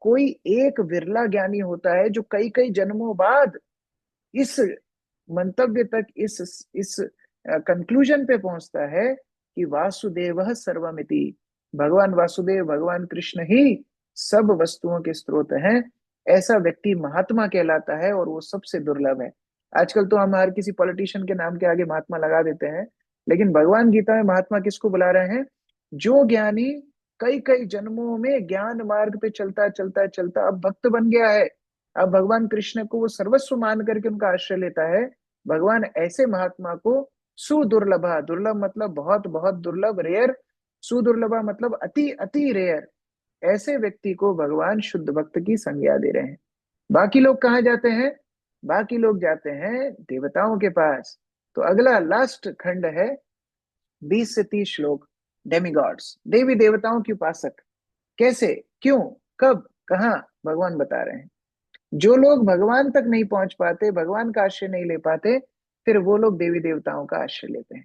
कोई एक विरला ज्ञानी होता है जो कई कई जन्मों बाद इस मंतव्य तक, इस कंक्लूजन पे पहुंचता है कि वासुदेव सर्वमिति, भगवान वासुदेव, भगवान कृष्ण ही सब वस्तुओं के स्रोत हैं। ऐसा व्यक्ति महात्मा कहलाता है, और वो सबसे दुर्लभ है। आजकल तो हम हर किसी पॉलिटिशियन के नाम के आगे महात्मा लगा देते हैं, लेकिन भगवान गीता में महात्मा किसको बुला रहे हैं? जो ज्ञानी कई कई जन्मों में ज्ञान मार्ग पे चलता चलता चलता अब भक्त बन गया है, अब भगवान कृष्ण को वो सर्वस्व मान करके उनका आश्रय लेता है। भगवान ऐसे महात्मा को सुदुर्लभा, दुर्लभ मतलब बहुत बहुत दुर्लभ, रेयर, सुदुर्लभा मतलब अति अति रेयर, ऐसे व्यक्ति को भगवान शुद्ध भक्त की संज्ञा दे रहे हैं। बाकी लोग कहाँ जाते हैं? बाकी लोग जाते हैं देवताओं के पास। तो अगला लास्ट खंड है 20 से 30 श्लोक, डेमिगॉड्स, देवी देवताओं के उपासक। कैसे, क्यों, कब, कहाँ, भगवान बता रहे हैं। जो लोग भगवान तक नहीं पहुंच पाते, भगवान का आश्रय नहीं ले पाते, फिर वो लोग देवी देवताओं का आश्रय लेते हैं।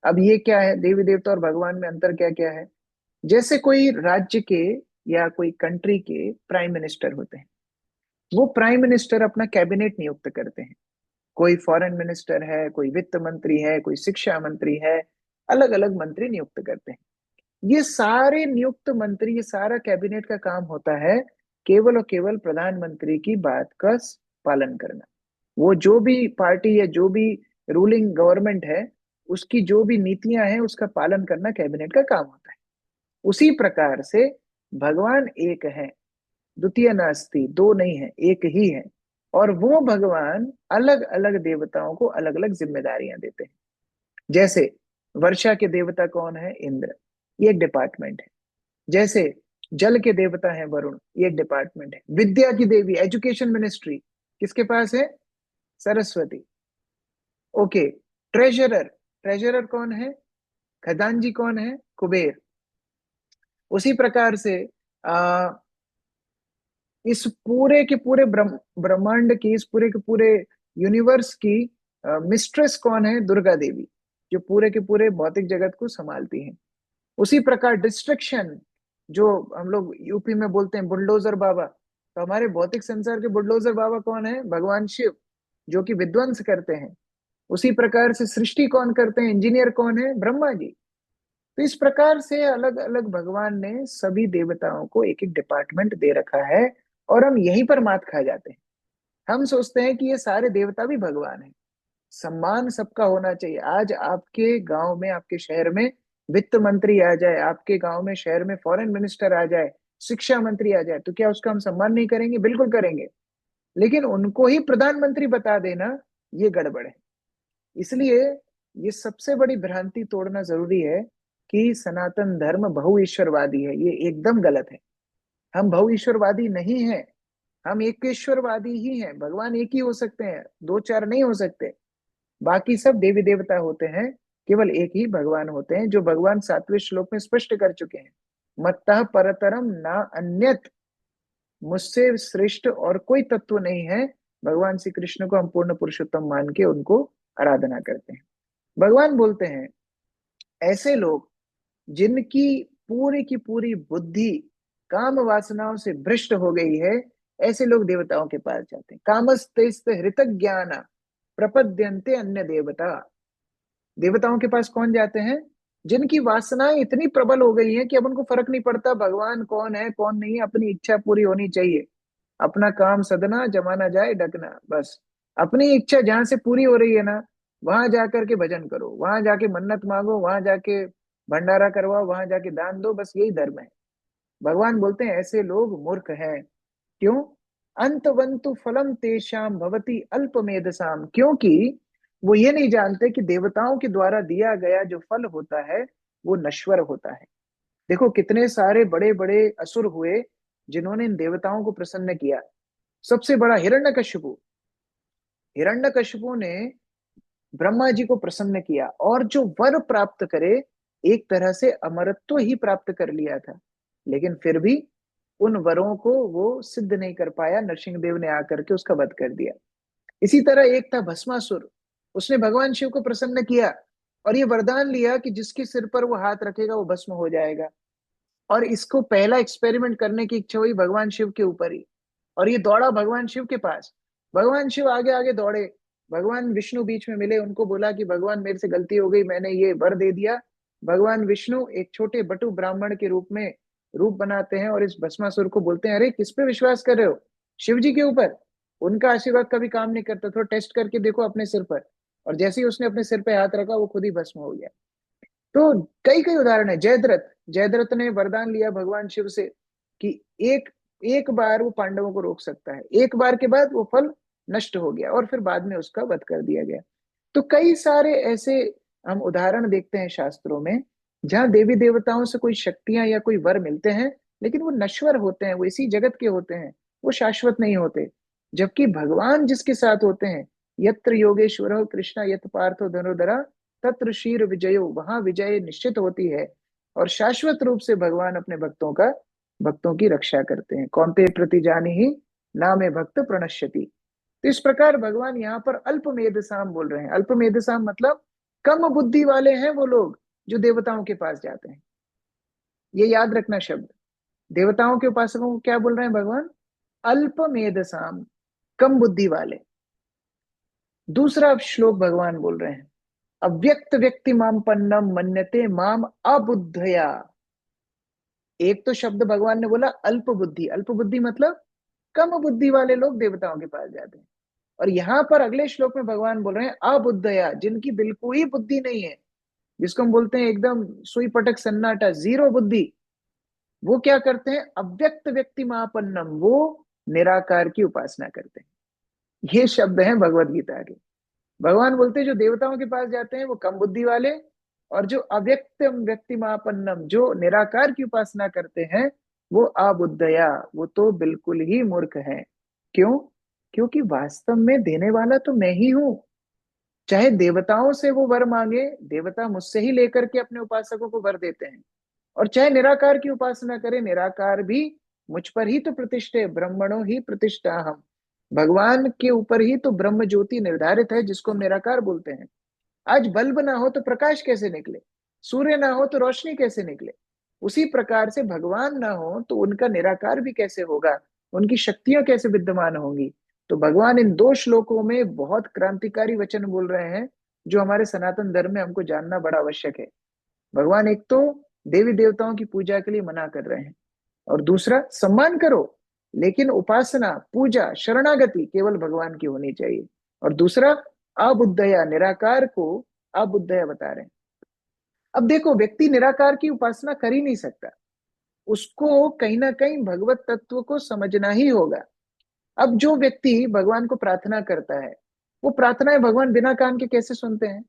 अब ये क्या है, देवी देवता और भगवान में अंतर क्या क्या है? जैसे कोई राज्य के या कोई कंट्री के प्राइम मिनिस्टर होते हैं, वो प्राइम मिनिस्टर अपना कैबिनेट नियुक्त करते हैं। कोई फॉरेन मिनिस्टर है, कोई वित्त मंत्री है, कोई शिक्षा मंत्री है, अलग अलग मंत्री नियुक्त करते हैं। ये सारे नियुक्त मंत्री, ये सारा कैबिनेट का काम होता है केवल और केवल प्रधानमंत्री की बात का पालन करना। वो जो भी पार्टी या जो भी रूलिंग गवर्नमेंट है, उसकी जो भी नीतियां हैं उसका पालन करना कैबिनेट का काम होता है। उसी प्रकार से भगवान एक है, द्वितीय नास्ति, दो नहीं है, एक ही है। और वो भगवान अलग अलग देवताओं को अलग अलग जिम्मेदारियां देते हैं। जैसे वर्षा के देवता कौन है? इंद्र, ये एक डिपार्टमेंट है। जैसे जल के देवता है वरुण, ये एक डिपार्टमेंट है। विद्या की देवी, एजुकेशन मिनिस्ट्री किसके पास है? सरस्वती। ओके, ट्रेजरर, ट्रेजरर कौन है? खजांची कौन है? कुबेर। उसी प्रकार से इस पूरे के पूरे ब्रह्मांड की, इस पूरे के पूरे यूनिवर्स की मिस्ट्रेस कौन है? दुर्गा देवी, जो पूरे के पूरे भौतिक जगत को संभालती हैं। उसी प्रकार डिस्ट्रक्शन, जो हम लोग यूपी में बोलते हैं बुलडोजर बाबा, तो हमारे भौतिक संसार के बुलडोजर बाबा कौन है? भगवान शिव, जो कि विध्वंस करते हैं। उसी प्रकार से सृष्टि कौन करते हैं? इंजीनियर कौन है? ब्रह्मा जी। तो इस प्रकार से अलग अलग भगवान ने सभी देवताओं को एक एक डिपार्टमेंट दे रखा है, और हम यहीं पर मात खा जाते हैं। हम सोचते हैं कि ये सारे देवता भी भगवान हैं। सम्मान सबका होना चाहिए। आज आपके गांव में, आपके शहर में वित्त मंत्री आ जाए, आपके गांव में शहर में फॉरेन मिनिस्टर आ जाए, शिक्षा मंत्री आ जाए, तो क्या उसका हम सम्मान नहीं करेंगे? बिल्कुल करेंगे। लेकिन उनको ही प्रधानमंत्री बता देना, ये गड़बड़ है। इसलिए ये सबसे बड़ी भ्रांति तोड़ना जरूरी है कि सनातन धर्म बहुईश्वरवादी है। ये एकदम गलत है। हम बहुईश्वरवादी नहीं हैं, हम एक ईश्वरवादी ही हैं। भगवान एक ही हो सकते हैं, दो चार नहीं हो सकते। बाकी सब देवी देवता होते हैं, केवल एक ही भगवान होते हैं, जो भगवान 7वें श्लोक में स्पष्ट कर चुके हैं। मत्तः परतरम ना अन्यत, मुझसे श्रेष्ठ और कोई तत्व नहीं है। भगवान श्री कृष्ण को हम पूर्ण पुरुषोत्तम मान के उनको आराधना करते हैं। भगवान बोलते हैं ऐसे लोग जिनकी पूरी की पूरी बुद्धि काम वासनाओं से भ्रष्ट हो गई है, ऐसे लोग देवताओं के पास जाते हैं। कामस्तेस्त हृतज्ञान प्रपद्यन्ते अन्य देवता। देवताओं के पास कौन जाते हैं? जिनकी वासनाएं इतनी प्रबल हो गई हैं कि अब उनको फर्क नहीं पड़ता भगवान कौन है कौन नहीं है, अपनी इच्छा पूरी होनी चाहिए। अपना काम सदना, जमाना जाए डकना, बस अपनी इच्छा जहां से पूरी हो रही है ना, वहां जाकर के भजन करो, वहां जाके मन्नत मांगो, वहां जाके भंडारा करवाओ, वहां जाके दान दो, बस यही धर्म है। भगवान बोलते हैं ऐसे लोग मूर्ख हैं। क्यों? अंतवंतु फलम तेषाम भवति अल्पमेधसाम, क्योंकि वो ये नहीं जानते कि देवताओं के द्वारा दिया गया जो फल होता है वो नश्वर होता है। देखो कितने सारे बड़े बड़े असुर हुए जिन्होंने इन देवताओं को प्रसन्न किया। सबसे बड़ा हिरण्यकशिपु, हिरण्यकशिपु ने ब्रह्मा जी को प्रसन्न किया, और जो वर प्राप्त करे, एक तरह से अमरत्व ही प्राप्त कर लिया था, लेकिन फिर भी उन वरों को वो सिद्ध नहीं कर पाया। नरसिंहदेव ने आकर के उसका वध कर दिया। इसी तरह एक था भस्मासुर, उसने भगवान शिव को प्रसन्न किया और ये वरदान लिया कि जिसके सिर पर वो हाथ रखेगा वो भस्म हो जाएगा। और इसको पहला एक्सपेरिमेंट करने की इच्छा हुई भगवान शिव के ऊपर ही, और ये दौड़ा भगवान शिव के पास। भगवान शिव आगे आगे दौड़े, भगवान विष्णु बीच में मिले, उनको बोला कि भगवान मेरे से गलती हो गई, मैंने ये वर दे दिया। भगवान विष्णु एक छोटे बटु ब्राह्मण के रूप में रूप बनाते हैं और इस भस्मासुर को बोलते हैं, अरे किस पे विश्वास कर रहे हो? शिव जी के ऊपर उनका आशीर्वाद कभी काम नहीं करता। थोड़ा टेस्ट करके देखो अपने सिर पर, और जैसे ही उसने अपने सिर पे हाथ रखा वो खुद ही भस्म हो गया। तो कई कई उदाहरण है। जयद्रथ, जयद्रथ ने वरदान लिया भगवान शिव से कि एक एक बार वो पांडवों को रोक सकता है, एक बार के बाद वो फल नष्ट हो गया और फिर बाद में उसका वध कर दिया गया। तो कई सारे ऐसे हम उदाहरण देखते हैं शास्त्रों में जहां देवी देवताओं से कोई शक्तियां या कोई वर मिलते हैं, लेकिन वो नश्वर होते हैं, वो इसी जगत के होते हैं, वो शाश्वत नहीं होते। जबकि भगवान जिसके साथ होते हैं, यत्र योगेश्वर कृष्णा यत पार्थो धनुर्धरा तत्र शीर विजयो, वहां विजय निश्चित होती है और शाश्वत रूप से भगवान अपने भक्तों की रक्षा करते हैं। कौन्ते प्रति जानी ही नामे भक्त प्रणश्यति। तो इस प्रकार भगवान यहाँ पर अल्पमेधसाम बोल रहे हैं। अल्पमेधसाम मतलब कम बुद्धि वाले हैं वो लोग जो देवताओं के पास जाते हैं। ये याद रखना शब्द, देवताओं के उपासकों को क्या बोल रहे हैं भगवान? अल्पमेधसाम, कम बुद्धि वाले। दूसरा श्लोक भगवान बोल रहे हैं, अव्यक्त व्यक्ति माम पन्नम मन्यते माम अबुद्धया। एक तो शब्द भगवान ने बोला अल्प बुद्धि, अल्प बुद्धि मतलब कम बुद्धि वाले लोग देवताओं के पास जाते हैं। और यहाँ पर अगले श्लोक में भगवान बोल रहे हैं अबुद्धया, जिनकी बिल्कुल ही बुद्धि नहीं है, जिसको हम बोलते हैं एकदम सुई पटक सन्नाटा, जीरो बुद्धि। वो क्या करते हैं? अव्यक्त व्यक्ति महापन्नम, वो निराकार की उपासना करते हैं। ये शब्द हैं भगवत गीता के। भगवान बोलते हैं जो देवताओं के पास जाते हैं वो कम बुद्धि वाले, और जो अव्यक्त व्यक्ति महापन्नम, जो निराकार की उपासना करते हैं, वो अबुद्धया, वो तो बिल्कुल ही मूर्ख है। क्यों? क्योंकि वास्तव में देने वाला तो मैं ही हूं। चाहे देवताओं से वो वर मांगे, देवता मुझसे ही लेकर के अपने उपासकों को वर देते हैं, और चाहे निराकार की उपासना करे, निराकार भी मुझ पर ही तो प्रतिष्ठे, ब्रह्मणो ही प्रतिष्ठा हम। भगवान के ऊपर ही तो ब्रह्म ज्योति निर्धारित है, जिसको हम निराकार बोलते हैं। आज बल्ब ना हो तो प्रकाश कैसे निकले? सूर्य ना हो तो रोशनी कैसे निकले? उसी प्रकार से भगवान ना हो तो उनका निराकार भी कैसे होगा, उनकी शक्तियां कैसे विद्यमान होंगी? तो भगवान इन दो श्लोकों में बहुत क्रांतिकारी वचन बोल रहे हैं, जो हमारे सनातन धर्म में हमको जानना बड़ा आवश्यक है। भगवान एक तो देवी देवताओं की पूजा के लिए मना कर रहे हैं, और दूसरा सम्मान करो, लेकिन उपासना, पूजा, शरणागति केवल भगवान की होनी चाहिए। और दूसरा अबुद्धया, निराकार को अबुद्धया बता रहे हैं। अब देखो, व्यक्ति निराकार की उपासना कर ही नहीं सकता, उसको कहीं ना कहीं भगवत तत्व को समझना ही होगा। अब जो व्यक्ति भगवान को प्रार्थना करता है, वो प्रार्थनाएं भगवान बिना कान के कैसे सुनते हैं?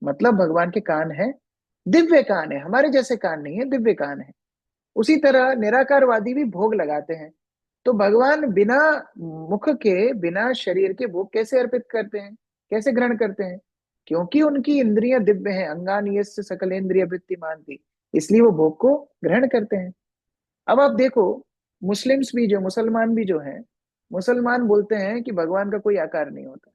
मतलब भगवान के कान है, दिव्य कान है, हमारे जैसे कान नहीं है, दिव्य कान है। उसी तरह निराकारवादी भी भोग लगाते हैं, तो भगवान बिना मुख के, बिना शरीर के भोग कैसे अर्पित करते हैं, कैसे ग्रहण करते हैं? क्योंकि उनकी इंद्रियां दिव्य हैं, अंगानि यस्य सकलेन्द्रिय वृत्ति मानती, इसलिए वो भोग को ग्रहण करते हैं। अब आप देखो, मुस्लिम्स भी, जो मुसलमान भी जो हैं, मुसलमान बोलते हैं कि भगवान का कोई आकार नहीं होता,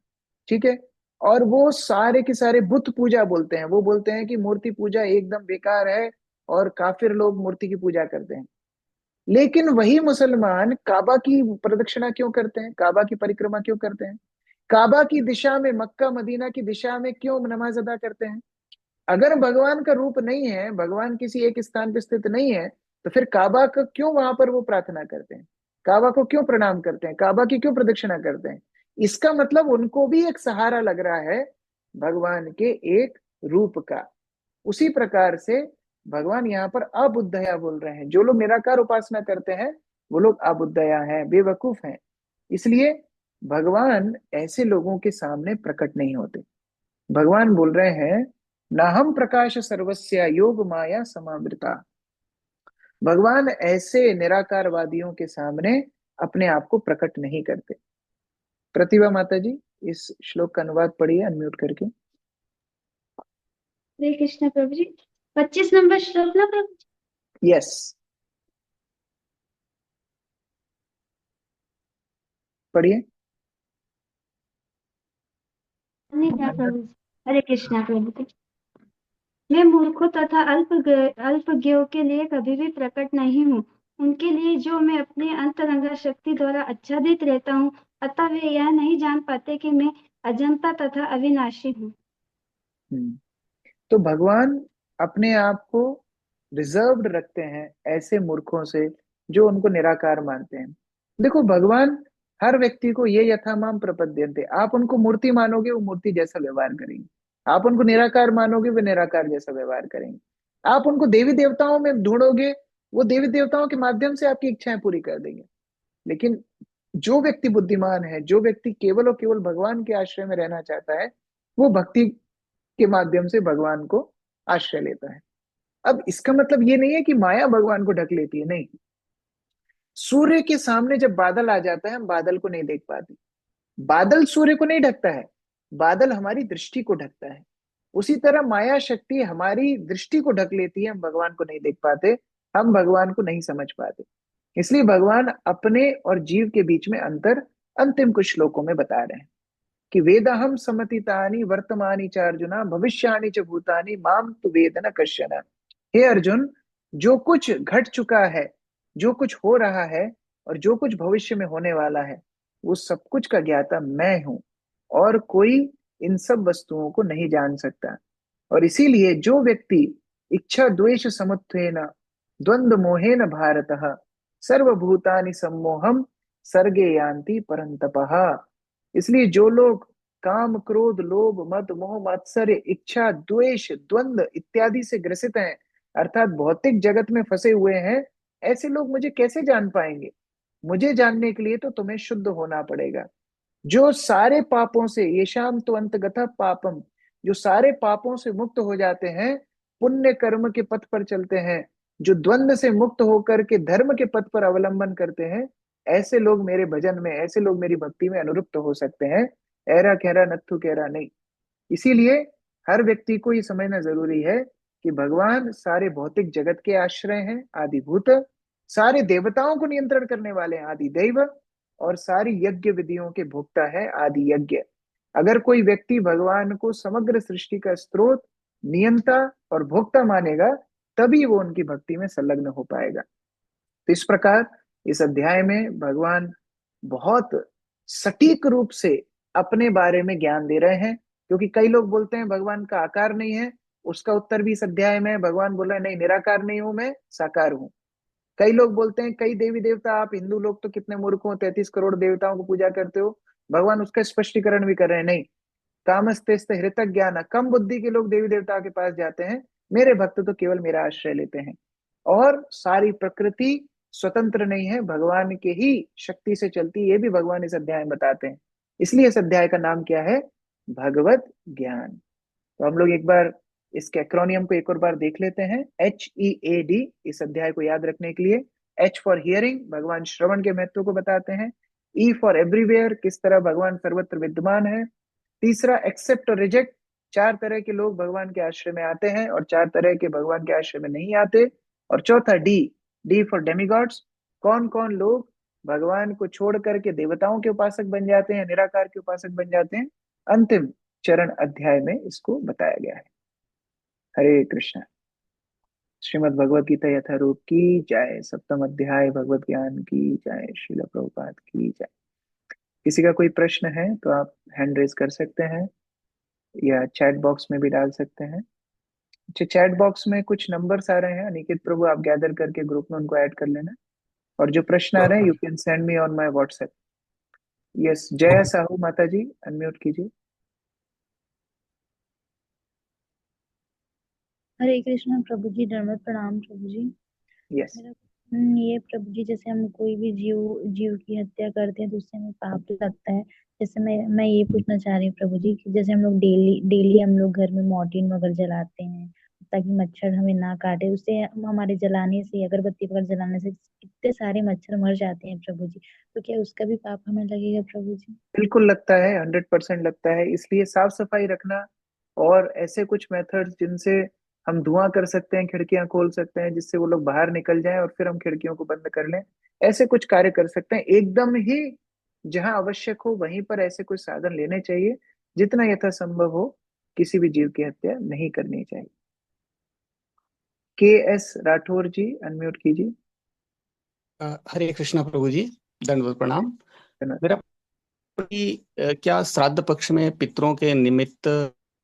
ठीक है, और वो सारे के सारे बुत पूजा बोलते हैं। वो बोलते हैं कि मूर्ति पूजा एकदम बेकार है, और काफिर लोग मूर्ति की पूजा करते हैं। लेकिन वही मुसलमान काबा की प्रदक्षिणा क्यों करते हैं, काबा की परिक्रमा क्यों करते हैं, काबा की दिशा में, मक्का मदीना की दिशा में क्यों नमाज अदा करते हैं? अगर भगवान का रूप नहीं है, भगवान किसी एक स्थान पर स्थित नहीं है, तो फिर काबा का क्यों वहां पर वो प्रार्थना करते हैं, काबा को क्यों प्रणाम करते हैं, काबा की क्यों प्रदक्षिणा करते हैं? इसका मतलब उनको भी एक सहारा लग रहा है भगवान के एक रूप का। उसी प्रकार से भगवान यहाँ पर अबुद्धया बोल रहे हैं। जो लोग निराकार उपासना करते हैं वो लोग अबुद्धया हैं, बेवकूफ हैं। इसलिए भगवान ऐसे लोगों के सामने प्रकट नहीं होते। भगवान बोल रहे हैं, नाहम प्रकाश सर्वस्य योग माया समावृता। भगवान ऐसे निराकारवादियों के सामने अपने आप को प्रकट नहीं करते। प्रतिभा माता जी, इस श्लोक का अनुवाद पढ़िए अनम्यूट करके। हरे कृष्ण प्रभु जी। 25 नंबर श्लोक ना प्रभु जी? यस, पढ़िए। नहीं क्या प्रभु जी? हरे कृष्ण प्रभु जी। मैं मूर्खों तथा अल्पज्ञों के लिए कभी भी प्रकट नहीं हूँ। उनके लिए जो मैं अपनी अंतरंग शक्ति द्वारा आच्छादित रहता हूँ, अतः वे यह नहीं जान पाते कि मैं अजंता तथा अविनाशी हूँ। तो भगवान अपने आप को रिजर्व्ड रखते हैं ऐसे मूर्खों से जो उनको निराकार मानते हैं। देखो, भगवान हर व्यक्ति को ये यथामाम प्रपद्यन्ते, आप उनको मूर्ति मानोगे वो मूर्ति जैसा व्यवहार करेंगे, आप उनको निराकार मानोगे वो निराकार जैसा व्यवहार करेंगे, आप उनको देवी देवताओं में ढूंढोगे वो देवी देवताओं के माध्यम से आपकी इच्छाएं पूरी कर देंगे। लेकिन जो व्यक्ति बुद्धिमान है, जो व्यक्ति केवल और केवल भगवान के आश्रय में रहना चाहता है, वो भक्ति के माध्यम से भगवान को आश्रय लेता है। अब इसका मतलब ये नहीं है कि माया भगवान को ढक लेती है, नहीं। सूर्य के सामने जब बादल आ जाता है हम बादल को नहीं देख पाते, बादल सूर्य को नहीं ढकता है, बादल हमारी दृष्टि को ढकता है। उसी तरह माया शक्ति हमारी दृष्टि को ढक लेती है, हम भगवान को नहीं देख पाते, हम भगवान को नहीं समझ पाते। इसलिए भगवान अपने और जीव के बीच में अंतर अंतिम कुछ श्लोकों में बता रहे हैं कि वेदाहम समतीतानि वर्तमानि च अर्जुना भविष्यानि च भूतानि माम तु वेद न कश्चन। हे अर्जुन, जो कुछ घट चुका है, जो कुछ हो रहा है और जो कुछ भविष्य में होने वाला है, वो सब कुछ का ज्ञाता मैं हूं और कोई इन सब वस्तुओं को नहीं जान सकता। और इसीलिए जो व्यक्ति इच्छा द्वेष समुत्थेन द्वंद्व मोहेन भारतः सर्वभूतानि सम्मोहम सर्गे यान्ति परंतपः। इसलिए जो लोग काम क्रोध लोभ मद मोह मात्सर्य इच्छा द्वेष द्वंद्व इत्यादि से ग्रसित हैं, अर्थात भौतिक जगत में फंसे हुए हैं, ऐसे लोग मुझे कैसे जान पाएंगे? मुझे जानने के लिए तो तुम्हें शुद्ध होना पड़ेगा। जो सारे पापों से, ये शाम तो अंतगतः पापम, जो सारे पापों से मुक्त हो जाते हैं, पुण्य कर्म के पथ पर चलते हैं, जो द्वंद्व से मुक्त होकर के धर्म के पथ पर अवलंबन करते हैं, ऐसे लोग मेरे भजन में, ऐसे लोग मेरी भक्ति में अनुरुक्त हो सकते हैं। ऐरा कहरा नत्थु कहरा नहीं। इसीलिए हर व्यक्ति को ये समझना जरूरी है कि भगवान सारे भौतिक जगत के आश्रय हैं, आदिभूत, सारे देवताओं को नियंत्रण करने वाले हैं, आदि दैव, और सारी यज्ञ विधियों के भोक्ता है, आदि यज्ञ। अगर कोई व्यक्ति भगवान को समग्र सृष्टि का स्रोत, नियंता और भोक्ता मानेगा, तभी वो उनकी भक्ति में संलग्न हो पाएगा। तो इस प्रकार इस अध्याय में भगवान बहुत सटीक रूप से अपने बारे में ज्ञान दे रहे हैं, क्योंकि कई लोग बोलते हैं भगवान का आकार नहीं है, उसका उत्तर भी इस अध्याय में भगवान बोल रहे हैं, नहीं, निराकार नहीं हूं मैं, साकार हूं। कई लोग बोलते हैं कई देवी देवता, आप हिंदू लोग तो कितने मूर्ख हो, 33 करोड़ देवताओं को पूजा करते हो, भगवान उसका स्पष्टीकरण भी कर रहे हैं, नहीं, कामस्तेस्त हृतक ज्ञान, कम बुद्धि के लोग देवी देवता के पास जाते हैं, मेरे भक्त तो केवल मेरा आश्रय लेते हैं। और सारी प्रकृति स्वतंत्र नहीं है, भगवान के ही शक्ति से चलती है, ये भी भगवान इस अध्याय में बताते हैं। इसलिए इस अध्याय का नाम क्या है? भगवत ज्ञान। तो हम लोग एक बार इसके एक्रोनियम को एक और बार देख लेते हैं, HEAD, इस अध्याय को याद रखने के लिए। H फॉर हियरिंग, भगवान श्रवण के महत्व को बताते हैं। E फॉर एवरीवेयर, किस तरह भगवान सर्वत्र विद्यमान है। तीसरा एक्सेप्ट और रिजेक्ट, 4 तरह के लोग भगवान के आश्रय में आते हैं और 4 तरह के भगवान के आश्रय में नहीं आते। और चौथा D फॉर डेमिगॉड्स, कौन कौन लोग भगवान को छोड़ करके देवताओं के उपासक बन जाते हैं, निराकार के उपासक बन जाते हैं। अंतिम चरण अध्याय में इसको बताया गया है। हरे कृष्ण। श्रीमद् भगवद गीता यथारूप की जय। सप्तम अध्याय भगवत ज्ञान की जय। श्रील प्रभुपाद की जय। किसी का कोई प्रश्न है तो आप हैंड रेज कर सकते हैं या चैट बॉक्स में भी डाल सकते हैं। अच्छा, चैट बॉक्स में कुछ नंबर्स आ रहे हैं, अनिकेत प्रभु आप गैदर करके ग्रुप में उनको ऐड कर लेना। और जो प्रश्न आ रहे हैं you can send me on my WhatsApp. Yes, जय साहू माता जी, अनम्यूट कीजिए। हरे कृष्ण प्रभु जी, धर्मत प्रणाम प्रभु जी। यस। ये प्रभु जी, जैसे हम कोई भी जीव की हत्या करते हैं तो उससे हमें पाप लगता है। जैसे मैं ये पूछना चाह रही हूँ प्रभु जी कि जैसे हम लोग डेली हम लोग घर में मॉर्टिन वगैरह जलाते हैं ताकि मच्छर हमें ना काटे, उससे हमारे जलाने से, अगरबत्ती वगैरह जलाने से कितने सारे मच्छर मर जाते हैं प्रभु जी, तो क्या उसका भी पाप हमें लगेगा प्रभु जी? बिल्कुल लगता है, 100% लगता है। इसलिए साफ सफाई रखना और ऐसे कुछ मेथड्स जिनसे हम धुआं कर सकते हैं, खिड़कियां खोल सकते हैं जिससे वो लोग बाहर निकल जाएं और फिर हम खिड़कियों को बंद कर लें, ऐसे कुछ कार्य कर सकते हैं। एकदम ही जहां आवश्यक हो वहीं पर ऐसे कुछ साधन लेने चाहिए। जितना यथासंभव हो किसी भी जीव की हत्या नहीं करनी चाहिए। KS राठौर जी, अनम्यूट कीजिए। हरे कृष्णा प्रभु जी, दंडवत प्रणाम। धन्यवाद। मेरा क्या श्राद्ध पक्ष में पितरों के निमित्त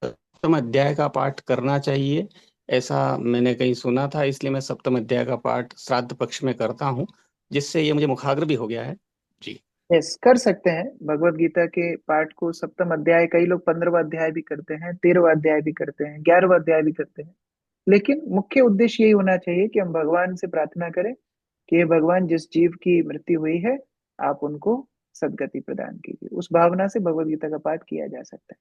सप्तम अध्याय का पाठ करना चाहिए? ऐसा मैंने कहीं सुना था, इसलिए मैं सप्तम अध्याय का पाठ श्राद्ध पक्ष में करता हूँ, जिससे ये मुझे मुखाग्र भी हो गया है जी। यस, कर सकते हैं भगवत गीता के पाठ को। सप्तम अध्याय, कई लोग 15वां अध्याय भी करते हैं, 13वां अध्याय भी करते हैं, 11वां अध्याय भी करते हैं। लेकिन मुख्य उद्देश्य यही होना चाहिए कि हम भगवान से प्रार्थना करें कि हे भगवान, जिस जीव की मृत्यु हुई है आप उनको सदगति प्रदान कीजिए। उस भावना से भगवत गीता का पाठ किया जा सकता है।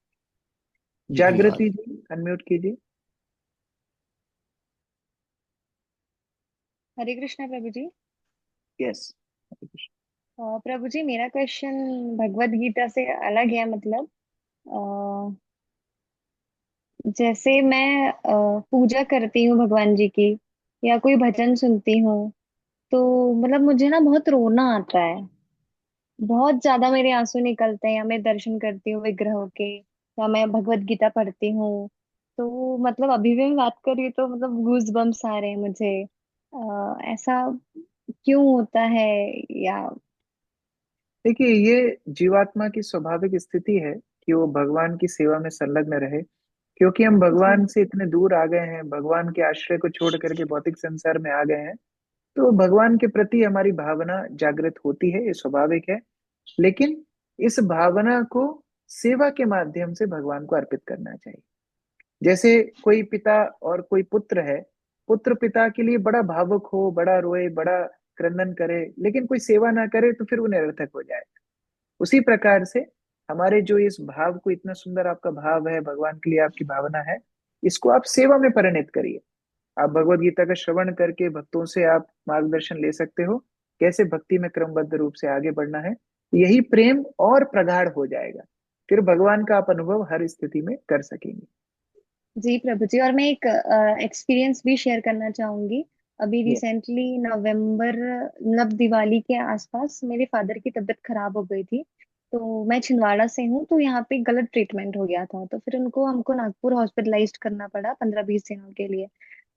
धन्यवाद। जागृति जी, अनम्यूट कीजिए। हरे कृष्णा प्रभु जी। यस। प्रभु जी, मेरा क्वेश्चन भगवत गीता से अलग है। मतलब जैसे मैं पूजा करती हूँ भगवान जी की, या कोई भजन सुनती हूँ, तो मतलब मुझे ना बहुत रोना आता है। बहुत ज्यादा मेरे आंसू निकलते हैं। या मैं दर्शन करती हूँ विग्रहों के, या मैं भगवत गीता पढ़ती हूँ, तो मतलब अभी भी मैं बात कर रही हूँ तो मतलब गूज बम्स आ रहे हैं मुझे। ऐसा क्यों होता है? या देखिए, ये जीवात्मा की स्वाभाविक स्थिति है कि वो भगवान की सेवा में संलग्न रहे। क्योंकि हम जी भगवान से इतने दूर आ गए हैं, भगवान के आश्रय को छोड़ करके भौतिक संसार में आ गए हैं, तो भगवान के प्रति हमारी भावना जागृत होती है, ये स्वाभाविक है। लेकिन इस भावना को सेवा के माध्यम से भगवान को अर्पित करना चाहिए। जैसे कोई पिता और कोई पुत्र है, पुत्र पिता के लिए बड़ा भावुक हो, बड़ा रोए, बड़ा क्रंदन करे, लेकिन कोई सेवा ना करे तो फिर वो निरर्थक हो जाए। उसी प्रकार से हमारे जो इस भाव को, इतना सुंदर आपका भाव है, भगवान के लिए आपकी भावना है, इसको आप सेवा में परिणत करिए। आप भगवत गीता का श्रवण करके भक्तों से आप मार्गदर्शन ले सकते हो, कैसे भक्ति में क्रमबद्ध रूप से आगे बढ़ना है। यही प्रेम और प्रगाढ़ हो जाएगा, फिर भगवान का आप अनुभव हर स्थिति में कर सकेंगे। जी प्रभु जी, और मैं एक एक्सपीरियंस भी शेयर करना चाहूंगी। अभी ये रिसेंटली नवंबर, मतलब दिवाली के आसपास मेरे फादर की तबीयत खराब हो गई थी। तो मैं छिंदवाड़ा से हूँ, तो यहाँ पे गलत ट्रीटमेंट हो गया था, तो फिर उनको हमको नागपुर हॉस्पिटलाइज्ड करना पड़ा 15-20 दिनों के लिए।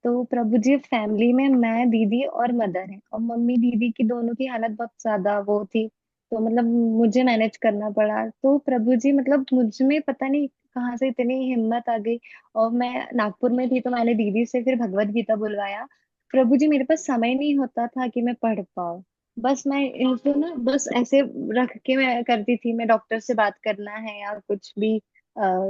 तो प्रभु जी, फैमिली में मैं, दीदी और मदर है, और मम्मी दीदी की दोनों की हालत बहुत ज्यादा वो थी। तो मतलब मुझे मैनेज करना पड़ा। तो प्रभु जी, मतलब मुझ में पता नहीं कहाँ से इतनी हिम्मत आ गई। और मैं नागपुर में थी, तो मैंने दीदी से फिर भगवत गीता बुलवाया। प्रभु जी, मेरे पास समय नहीं होता था कि मैं पढ़ पाऊँ। बस मैं इनको ना बस ऐसे रख के मैं करती थी। मैं डॉक्टर से बात करना है या कुछ भी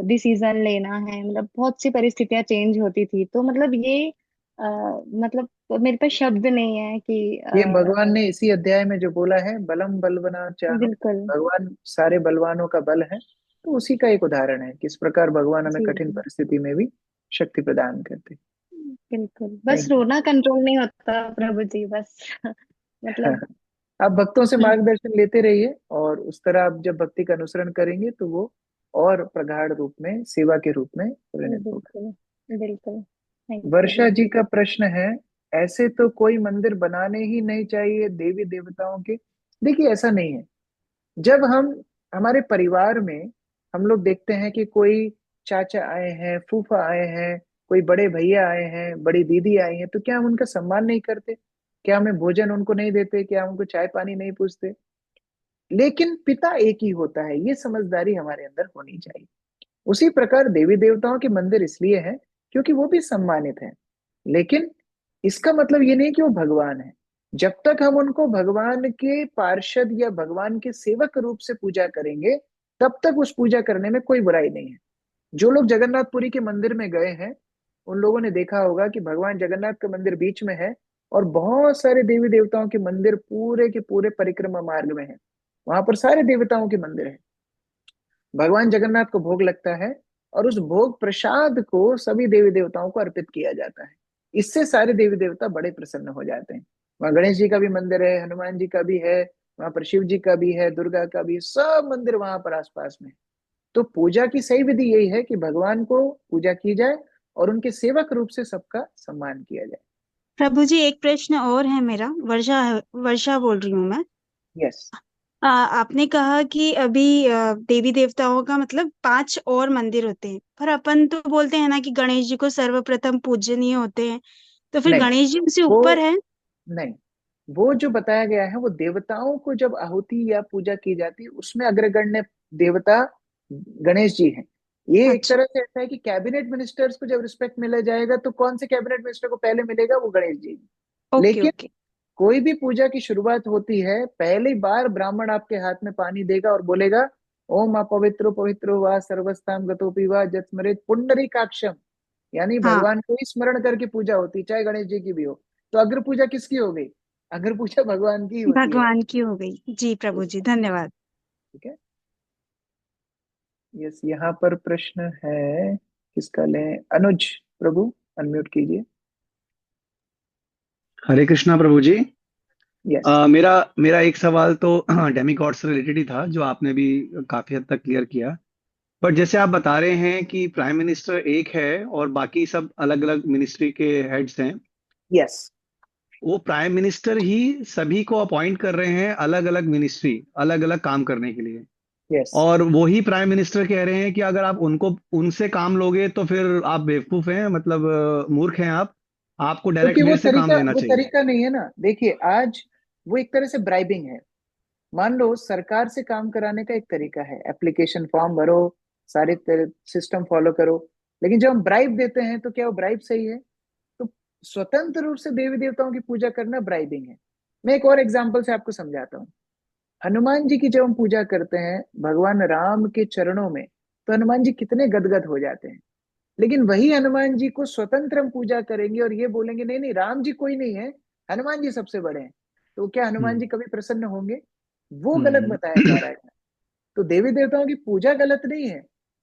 डिसीजन लेना है, मतलब बहुत सी परिस्थितियां चेंज होती थी। तो मतलब ये मतलब मेरे पास शब्द नहीं है कि ये भगवान ने इसी अध्याय में जो बोला है, बलम बलवना चाहम, बिल्कुल। भगवान सारे बलवानों का बल है। तो उसी का एक उदाहरण है किस प्रकार भगवान हमें जी कठिन जी परिस्थिति में भी शक्ति प्रदान करते। बिल्कुल, बस थैंक रोना कंट्रोल नहीं होता प्रभु जी, बस यू। मतलब आप भक्तों से मार्गदर्शन लेते रहिए, और उस तरह आप जब भक्ति का अनुसरण करेंगे तो वो और प्रगाढ़ रूप में, सेवा के रूप में परिणत होगा। बिल्कुल बिल्कुल। थैंक यू प्रभु वर्षा जी। जी का प्रश्न है, ऐसे तो कोई मंदिर बनाने ही नहीं चाहिए देवी देवताओं के। देखिए, ऐसा नहीं है। जब हम हमारे परिवार में हम लोग देखते हैं कि कोई चाचा आए हैं, फूफा आए हैं, कोई बड़े भैया आए हैं, बड़ी दीदी आई हैं, तो क्या हम उनका सम्मान नहीं करते? क्या हमें भोजन उनको नहीं देते? क्या हम उनको चाय पानी नहीं पूछते? लेकिन पिता एक ही होता है, ये समझदारी हमारे अंदर होनी चाहिए। उसी प्रकार देवी देवताओं के मंदिर इसलिए हैं क्योंकि वो भी सम्मानित हैं। लेकिन इसका मतलब ये नहीं कि वो भगवान है। जब तक हम उनको भगवान के पार्षद या भगवान के सेवक रूप से पूजा करेंगे, तब तक उस पूजा करने में कोई बुराई नहीं है। जो लोग जगन्नाथपुरी के मंदिर में गए हैं, उन लोगों ने देखा होगा कि भगवान जगन्नाथ का मंदिर बीच में है, और बहुत सारे देवी देवताओं के मंदिर पूरे के पूरे परिक्रमा मार्ग में है। वहां पर सारे देवताओं के मंदिर है। भगवान जगन्नाथ को भोग लगता है, और उस भोग प्रसाद को सभी देवी देवताओं को अर्पित किया जाता है। इससे सारे देवी देवता बड़े प्रसन्न हो जाते हैं। वहां गणेश जी का भी मंदिर है, हनुमान जी का भी है, वहां पर शिव जी का भी है, दुर्गा का भी, सब मंदिर वहां पर आसपास में। तो पूजा की सही विधि यही है कि भगवान को पूजा की जाए और उनके सेवक रूप से सबका सम्मान किया जाए। प्रभु जी, एक प्रश्न और है मेरा। वर्षा वर्षा बोल रही हूँ मैं। यस। आपने कहा कि अभी देवी देवताओं का मतलब 5 और मंदिर होते हैं, पर अपन तो बोलते हैं ना कि गणेश जी को सर्वप्रथम पूजनीय होते हैं, तो फिर नहीं, गणेश जी उनसे वो ऊपर है? नहीं, वो जो बताया गया है वो देवताओं को जब आहुति या पूजा की जाती है, उसमें अग्रगण्य देवता गणेश जी हैं। ये एक अच्छा। तरह से ऐसा है कि कैबिनेट मिनिस्टर्स को जब रिस्पेक्ट मिला जाएगा, तो कौन से कैबिनेट मिनिस्टर को पहले मिलेगा? वो गणेश जी। ओके लेकिन ओके। कोई भी पूजा की शुरुआत होती है, पहली बार ब्राह्मण आपके हाथ में पानी देगा और बोलेगा ओम अपवित्रो पवित्रो वा सर्वस्थाम गतोपि वा जत्स्मरेत पुंडरीकाक्षम, यानी हाँ भगवान को ही स्मरण करके पूजा होती है, चाहे गणेश जी की भी हो। तो अग्र पूजा किसकी हो गई? अग्र पूजा भगवान की ही होती है। भगवान की हो गई। जी प्रभु जी, धन्यवाद। ठीक है। यस, यहाँ पर प्रश्न है, किसका लें? अनुज प्रभु, अनम्यूट कीजिए। हरे कृष्णा प्रभु जी। यस मेरा मेरा एक सवाल तो डेमिगॉड से रिलेटेड ही था, जो आपने भी काफी हद तक क्लियर किया। पर जैसे आप बता रहे हैं कि प्राइम मिनिस्टर एक है और बाकी सब अलग अलग मिनिस्ट्री के हेड्स हैं, यस वो प्राइम मिनिस्टर ही सभी को अपॉइंट कर रहे हैं अलग अलग मिनिस्ट्री, अलग अलग काम करने के लिए। यस, और वो ही प्राइम मिनिस्टर कह रहे हैं कि अगर आप उनसे काम लोगे तो फिर आप बेवकूफ हैं, मतलब मूर्ख हैं आप, आपको डायरेक्ट क्योंकि मेरे से काम लेना वो चाहिए। तरीका नहीं है ना। देखिए, आज वो एक तरह से ब्राइबिंग है। मान लो सरकार से काम कराने का एक तरीका है, एप्लीकेशन फॉर्म भरो, सारे सिस्टम फॉलो करो। लेकिन जब हम ब्राइब देते हैं तो क्या वो ब्राइब सही है? तो स्वतंत्र रूप से देवी देवताओं की पूजा करना ब्राइबिंग है। मैं एक और एग्जांपल से आपको समझाता हूँ। हनुमान जी की जब हम पूजा करते हैं भगवान राम के चरणों में, तो हनुमान जी कितने गदगद हो जाते हैं। लेकिन वही हनुमान जी को स्वतंत्र हम पूजा करेंगे और ये बोलेंगे नहीं नहीं राम जी कोई नहीं है, हनुमान जी सबसे बड़े हैं, तो क्या हनुमान जी हम्म कभी प्रसन्न होंगे? वो गलत हम्म बताया जा रहा है। तो देवी देवताओं की पूजा गलत नहीं है,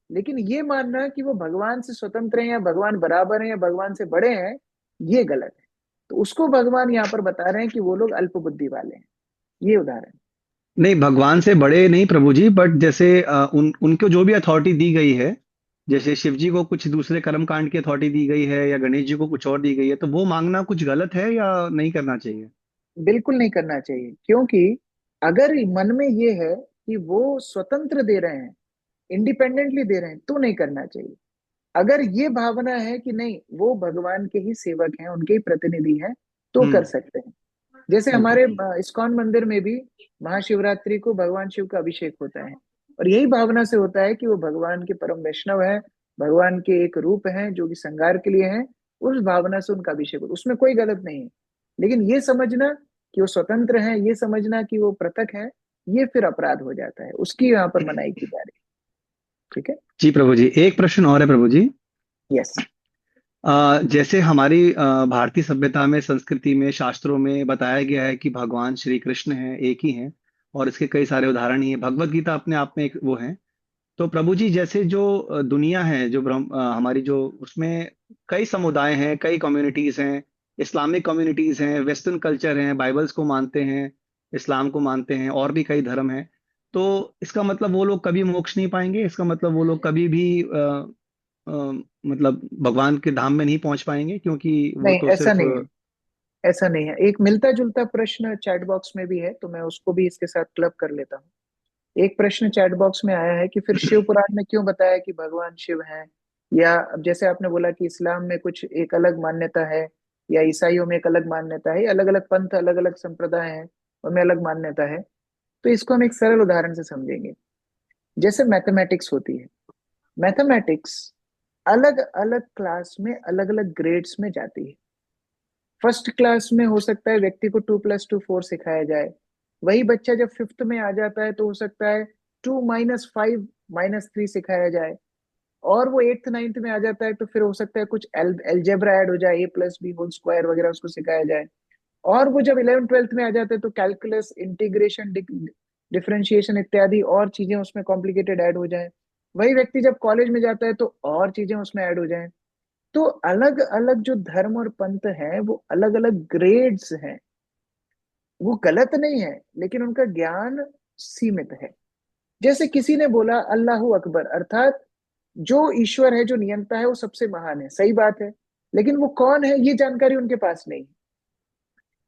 लेकिन ये मानना कि वो भगवान से स्वतंत्र हैं या भगवान बराबर हैं या भगवान से बड़े हैं, ये गलत है। तो उसको भगवान यहाँ पर बता रहे हैं कि वो लोग अल्प बुद्धि वाले हैं। ये उदाहरण। नहीं, भगवान से बड़े नहीं प्रभु जी, बट जैसे उनको जो भी अथॉरिटी दी गई है, जैसे शिव जी को कुछ दूसरे कर्म कांड की अथॉरिटी दी गई है या गणेश जी को कुछ और दी गई है, तो वो मांगना कुछ गलत है या नहीं करना चाहिए? बिल्कुल नहीं करना चाहिए, क्योंकि अगर मन में ये है कि वो स्वतंत्र दे रहे हैं, इंडिपेंडेंटली दे रहे हैं, तो नहीं करना चाहिए। अगर ये भावना है कि नहीं वो भगवान के ही सेवक हैं, उनके ही प्रतिनिधि हैं, तो कर हम्म सकते हैं। जैसे हम्म हमारे इस्कॉन मंदिर में भी महाशिवरात्रि को भगवान शिव का अभिषेक होता है, और यही भावना से होता है कि वो भगवान के परम वैष्णव है, भगवान के एक रूप हैं जो कि श्रृंगार के लिए हैं। उस भावना से उनका अभिषेक होता है, उसमें कोई गलत नहीं है। लेकिन ये समझना कि वो स्वतंत्र हैं, ये समझना कि वो पृथक है, ये फिर अपराध हो जाता है, उसकी यहाँ पर मनाही की जा रही है। ठीक है। जी प्रभु जी, एक प्रश्न और है प्रभु जी। यस जैसे हमारी भारतीय सभ्यता में, संस्कृति में, शास्त्रों में बताया गया है कि भगवान श्री कृष्ण हैं, एक ही हैं, और इसके कई सारे उदाहरण ही हैं। भगवत गीता अपने आप में एक वो है। तो प्रभु जी, जैसे जो दुनिया है, जो हमारी जो, उसमें कई समुदाय हैं, कई कम्युनिटीज हैं, इस्लामिक कम्युनिटीज हैं, वेस्टर्न कल्चर हैं, बाइबल्स को मानते हैं, इस्लाम को मानते हैं, और भी कई धर्म हैं। तो इसका मतलब वो लोग कभी मोक्ष नहीं पाएंगे? इसका मतलब वो लोग कभी भी अ, मतलब भगवान के धाम में नहीं पहुंच पाएंगे, क्योंकि वो नहीं, तो ऐसा सिर्फ नहीं है। ऐसा नहीं है। एक मिलता जुलता प्रश्न चैट बॉक्स में भी है, तो मैं उसको भी इसके साथ क्लब कर लेता हूँ। एक प्रश्न चैट बॉक्स में आया है कि फिर शिव पुराण में क्यों बताया कि भगवान शिव हैं? या अब जैसे आपने बोला कि इस्लाम में कुछ एक अलग मान्यता है, या ईसाइयों में एक अलग मान्यता है, अलग अलग पंथ, अलग अलग संप्रदाय हैं, उनमें अलग मान्यता है। तो इसको हम एक सरल उदाहरण से समझेंगे। जैसे मैथमेटिक्स होती है, मैथमेटिक्स अलग अलग क्लास में अलग अलग ग्रेड्स में जाती है। फर्स्ट क्लास में हो सकता है व्यक्ति को 2+2 4 सिखाया जाए। वही बच्चा जब फिफ्थ में आ जाता है तो हो सकता है 2 - 5 - 3 सिखाया जाए। और वो एट्थ नाइन्थ में आ जाता है तो फिर हो सकता है कुछ एलजेब्रा ऐड हो जाए, A+B² वगैरह उसको सिखाया जाए। और वो जब 11th 12th में आ जाते हैं तो कैलकुलस, इंटीग्रेशन, डिफरेंशिएशन इत्यादि और चीजें उसमें कॉम्प्लिकेटेड ऐड हो जाए। वही व्यक्ति जब कॉलेज में जाता है तो और चीजें उसमें ऐड हो जाए। तो अलग अलग जो धर्म और पंथ हैं वो अलग अलग ग्रेड्स हैं। वो गलत नहीं है, लेकिन उनका ज्ञान सीमित है। जैसे किसी ने बोला अल्लाहू अकबर, अर्थात जो ईश्वर है, जो नियंता है, वो सबसे महान है, सही बात है। लेकिन वो कौन है ये जानकारी उनके पास नहीं।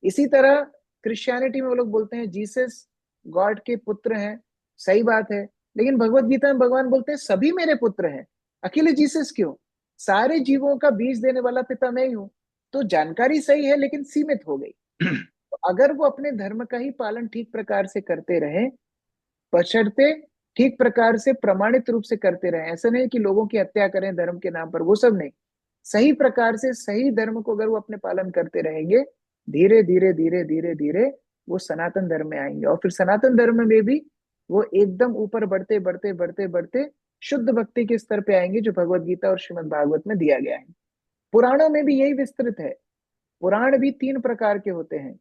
इसी तरह क्रिश्चियनिटी में वो लोग बोलते हैं जीसस गॉड के पुत्र हैं, सही बात है। लेकिन भगवत गीता में भगवान बोलते हैं सभी मेरे पुत्र हैं, अकेले जीसस क्यों? सारे जीवों का बीज देने वाला पिता मैं ही हूं। तो जानकारी सही है लेकिन सीमित हो गई। तो अगर वो अपने धर्म का ही पालन ठीक प्रकार से करते रहे, बशर्ते ठीक प्रकार से प्रमाणित रूप से करते रहे, ऐसा नहीं कि लोगों की हत्या करें धर्म के नाम पर, वो सब नहीं। सही प्रकार से सही धर्म को अगर वो अपने पालन करते रहेंगे धीरे धीरे धीरे धीरे धीरे वो सनातन धर्म में आएंगे, और फिर सनातन धर्म में भी वो एकदम ऊपर बढ़ते बढ़ते बढ़ते बढ़ते शुद्ध भक्ति के स्तर पे आएंगे, जो भगवत गीता और श्रीमद् भागवत में दिया गया है। पुराणों में भी यही विस्तृत है। पुराण भी 3 प्रकार के होते हैं।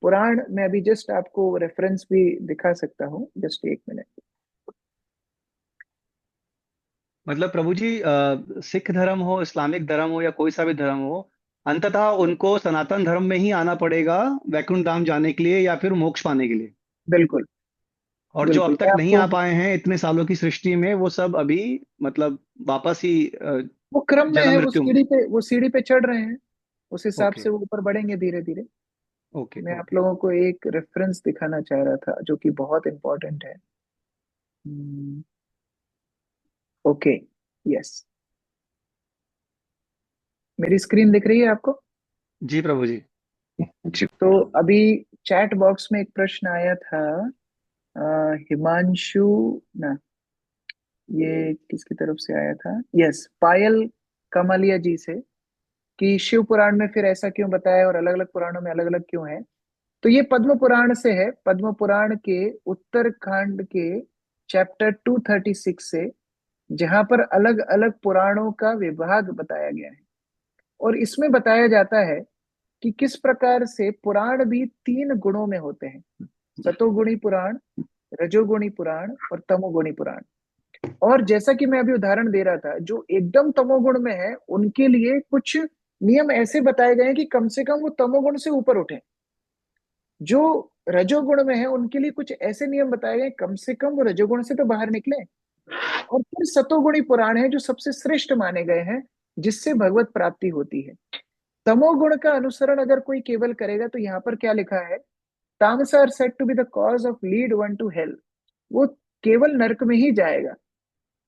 पुराण में अभी जस्ट आपको रेफरेंस भी दिखा सकता हूँ, जस्ट 1 मिनट। मतलब प्रभु जी, सिख धर्म हो, इस्लामिक धर्म हो या कोई सा भी धर्म हो, अंततः उनको सनातन धर्म में ही आना पड़ेगा वैकुंठ धाम जाने के लिए या फिर मोक्ष पाने के लिए। बिल्कुल और जो बिल्कुल, अब मैं तक नहीं आपको आ पाए हैं इतने सालों की सृष्टि में, वो सब अभी मतलब वापस ही वो क्रम में है, जन्म मृत्यु। वो सीढ़ी पे चढ़ रहे हैं, उस हिसाब ओके से वो ऊपर बढ़ेंगे धीरे धीरे। ओके मैं आप ओके। लोगों को एक रेफरेंस दिखाना चाह रहा था जो कि बहुत इंपॉर्टेंट है। ओके, यस, मेरी स्क्रीन दिख रही है आपको? जी प्रभु जी। तो अभी चैट बॉक्स में एक प्रश्न आया था, हिमांशु ना, ये किसकी तरफ से आया था? यस, पायल कमालिया जी से, कि शिव पुराण में फिर ऐसा क्यों बताया और अलग अलग पुराणों में अलग अलग क्यों है। तो ये पद्म पुराण से है, पद्म पुराण के उत्तरकांड के चैप्टर 236 से, जहां पर अलग अलग पुराणों का विभाग बताया गया है। और इसमें बताया जाता है कि किस प्रकार से पुराण भी 3 गुणों में होते हैं, सतोगुणी पुराण, रजोगुणी पुराण और तमोगुणी पुराण। और जैसा कि मैं अभी उदाहरण दे रहा था, जो एकदम तमोगुण में है उनके लिए कुछ नियम ऐसे बताए गए हैं कि कम से कम वो तमोगुण से ऊपर उठे। जो रजोगुण में है उनके लिए कुछ ऐसे नियम बताए गए कम से कम वो रजोगुण से तो बाहर निकले। और फिर सतोगुणी पुराण है जो सबसे श्रेष्ठ माने गए हैं, जिससे भगवत प्राप्ति होती है। तमोगुण का अनुसरण अगर कोई केवल करेगा तो यहाँ पर क्या लिखा है, तामस are said to be the cause of lead one to hell, वो केवल नरक में ही जाएगा।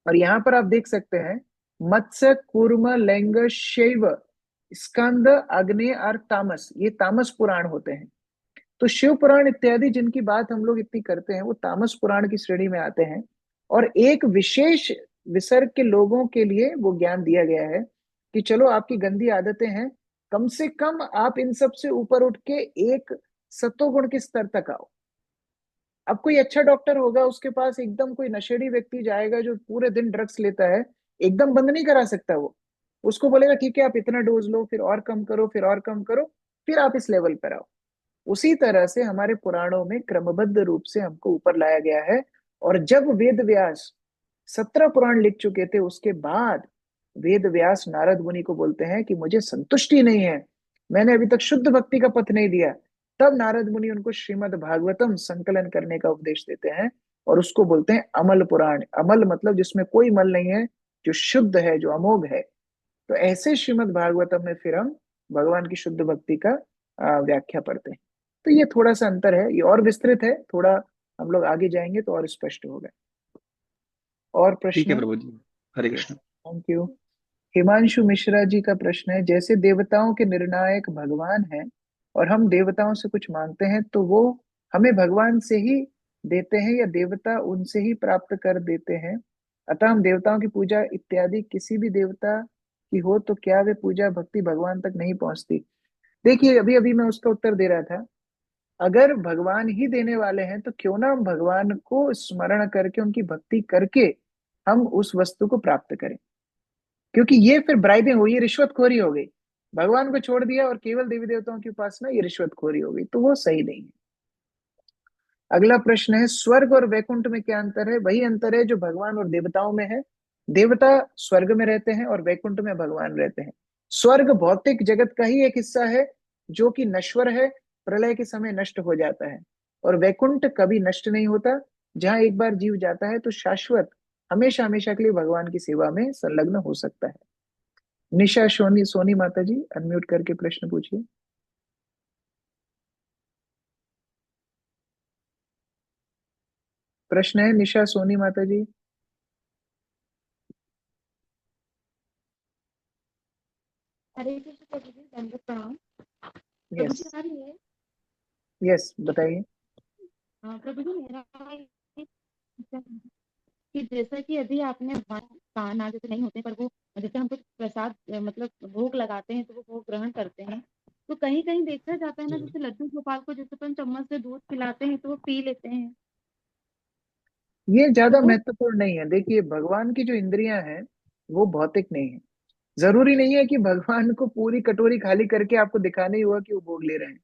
और यहाँ पर आप देख सकते हैं, मत्स्य, कूर्म, लिंग, शैव, स्कंद, अग्नि और तामस, ये तामस पुराण होते हैं। तो शिव पुराण इत्यादि जिनकी बात हम लोग इतनी करते हैं, वो तामस पुराण की श्रेणी में आते हैं। और एक विशेष विसर्ग के लोगों के लिए वो ज्ञान दिया गया है कि चलो आपकी गंदी आदतें हैं, कम से कम आप इन सब से ऊपर उठ के एक सत्वगुण के स्तर तक आओ। अब कोई अच्छा डॉक्टर होगा, उसके पास एकदम कोई नशेड़ी व्यक्ति जाएगा जो पूरे दिन ड्रग्स लेता है, एकदम बंद नहीं करा सकता वो। उसको बोलेगा ठीक है आप इतना डोज लो, फिर और कम करो, फिर और कम करो, फिर आप इस लेवल पर आओ। उसी तरह से हमारे पुराणों में क्रमबद्ध रूप से हमको ऊपर लाया गया है। और जब वेद व्यास 17 पुराण लिख चुके थे, उसके बाद वेद व्यास नारद मुनि को बोलते हैं कि मुझे संतुष्टि नहीं है, मैंने अभी तक शुद्ध भक्ति का पथ नहीं दिया। तब नारद मुनि उनको श्रीमद् भागवतम संकलन करने का उपदेश देते हैं, और उसको बोलते हैं अमल पुराण। अमल मतलब जिसमें कोई मल नहीं है, जो शुद्ध है, जो अमोघ है। तो ऐसे श्रीमद् भागवतम में फिर हम भगवान की शुद्ध भक्ति का व्याख्या पढ़ते हैं। तो ये थोड़ा सा अंतर है, ये और विस्तृत है थोड़ा, हम लोग आगे जाएंगे तो और स्पष्ट होगा। और ठीक है प्रश्न? प्रभु जी, हरे कृष्ण। Thank you. हिमांशु मिश्रा जी का प्रश्न है, जैसे देवताओं के निर्णायक भगवान हैं और हम देवताओं से कुछ मांगते हैं तो वो हमें भगवान से ही देते हैं या देवता उनसे ही प्राप्त कर देते हैं? अतः हम देवताओं की पूजा इत्यादि किसी भी देवता की हो तो क्या वे पूजा भक्ति भगवान तक नहीं पहुंचती? देखिए, अभी अभी मैं उसका उत्तर दे रहा था। अगर भगवान ही देने वाले हैं तो क्यों ना हम भगवान को स्मरण करके उनकी भक्ति करके हम उस वस्तु को प्राप्त करें। क्योंकि ये फिर ब्राइबिंग हुई, ये रिश्वतखोरी हो गई। भगवान को छोड़ दिया और केवल देवी देवताओं की उपासना, ये रिश्वतखोरी हो गई, तो वो सही नहीं है। अगला प्रश्न है, स्वर्ग और वैकुंठ में क्या अंतर है? वही अंतर है जो भगवान और देवताओं में है। देवता स्वर्ग में रहते हैं और वैकुंठ में भगवान रहते हैं। स्वर्ग भौतिक जगत का ही एक हिस्सा है जो कि नश्वर है, प्रलय के समय नष्ट हो जाता है। और वैकुंठ कभी नष्ट नहीं होता, जहां एक बार जीव जाता है तो शाश्वत हमेशा हमेशा के लिए भगवान की सेवा में संलग्न हो सकता है। निशा सोनी सोनी माता जी, अनम्यूट करके प्रश्न पूछिए। प्रश्न है निशा सोनी माता जी। हरे कृष्ण प्रभु जी, दंडवत प्रणाम। प्रभु यस जी आ रही है? यस, बताइए। प्रभु जी, मेरा ये पूछना था कि जैसा कि यदि आपने भगवान कान आगे तो नहीं होते, पर वो जैसे हम कुछ प्रसाद मतलब भोग लगाते हैं तो वो भोग ग्रहण करते हैं, तो कहीं कहीं देखा जाता है ना, जैसे लड्डू गोपाल को जैसे अपन चम्मच से दूध पिलाते हैं तो वो पी लेते हैं। ये तो ज्यादा वो महत्वपूर्ण नहीं है। देखिए, भगवान की जो इंद्रियां हैं वो भौतिक नहीं है। जरूरी नहीं है कि भगवान को पूरी कटोरी खाली करके आपको दिखाना ही हुआ कि वो भोग ले रहे हैं।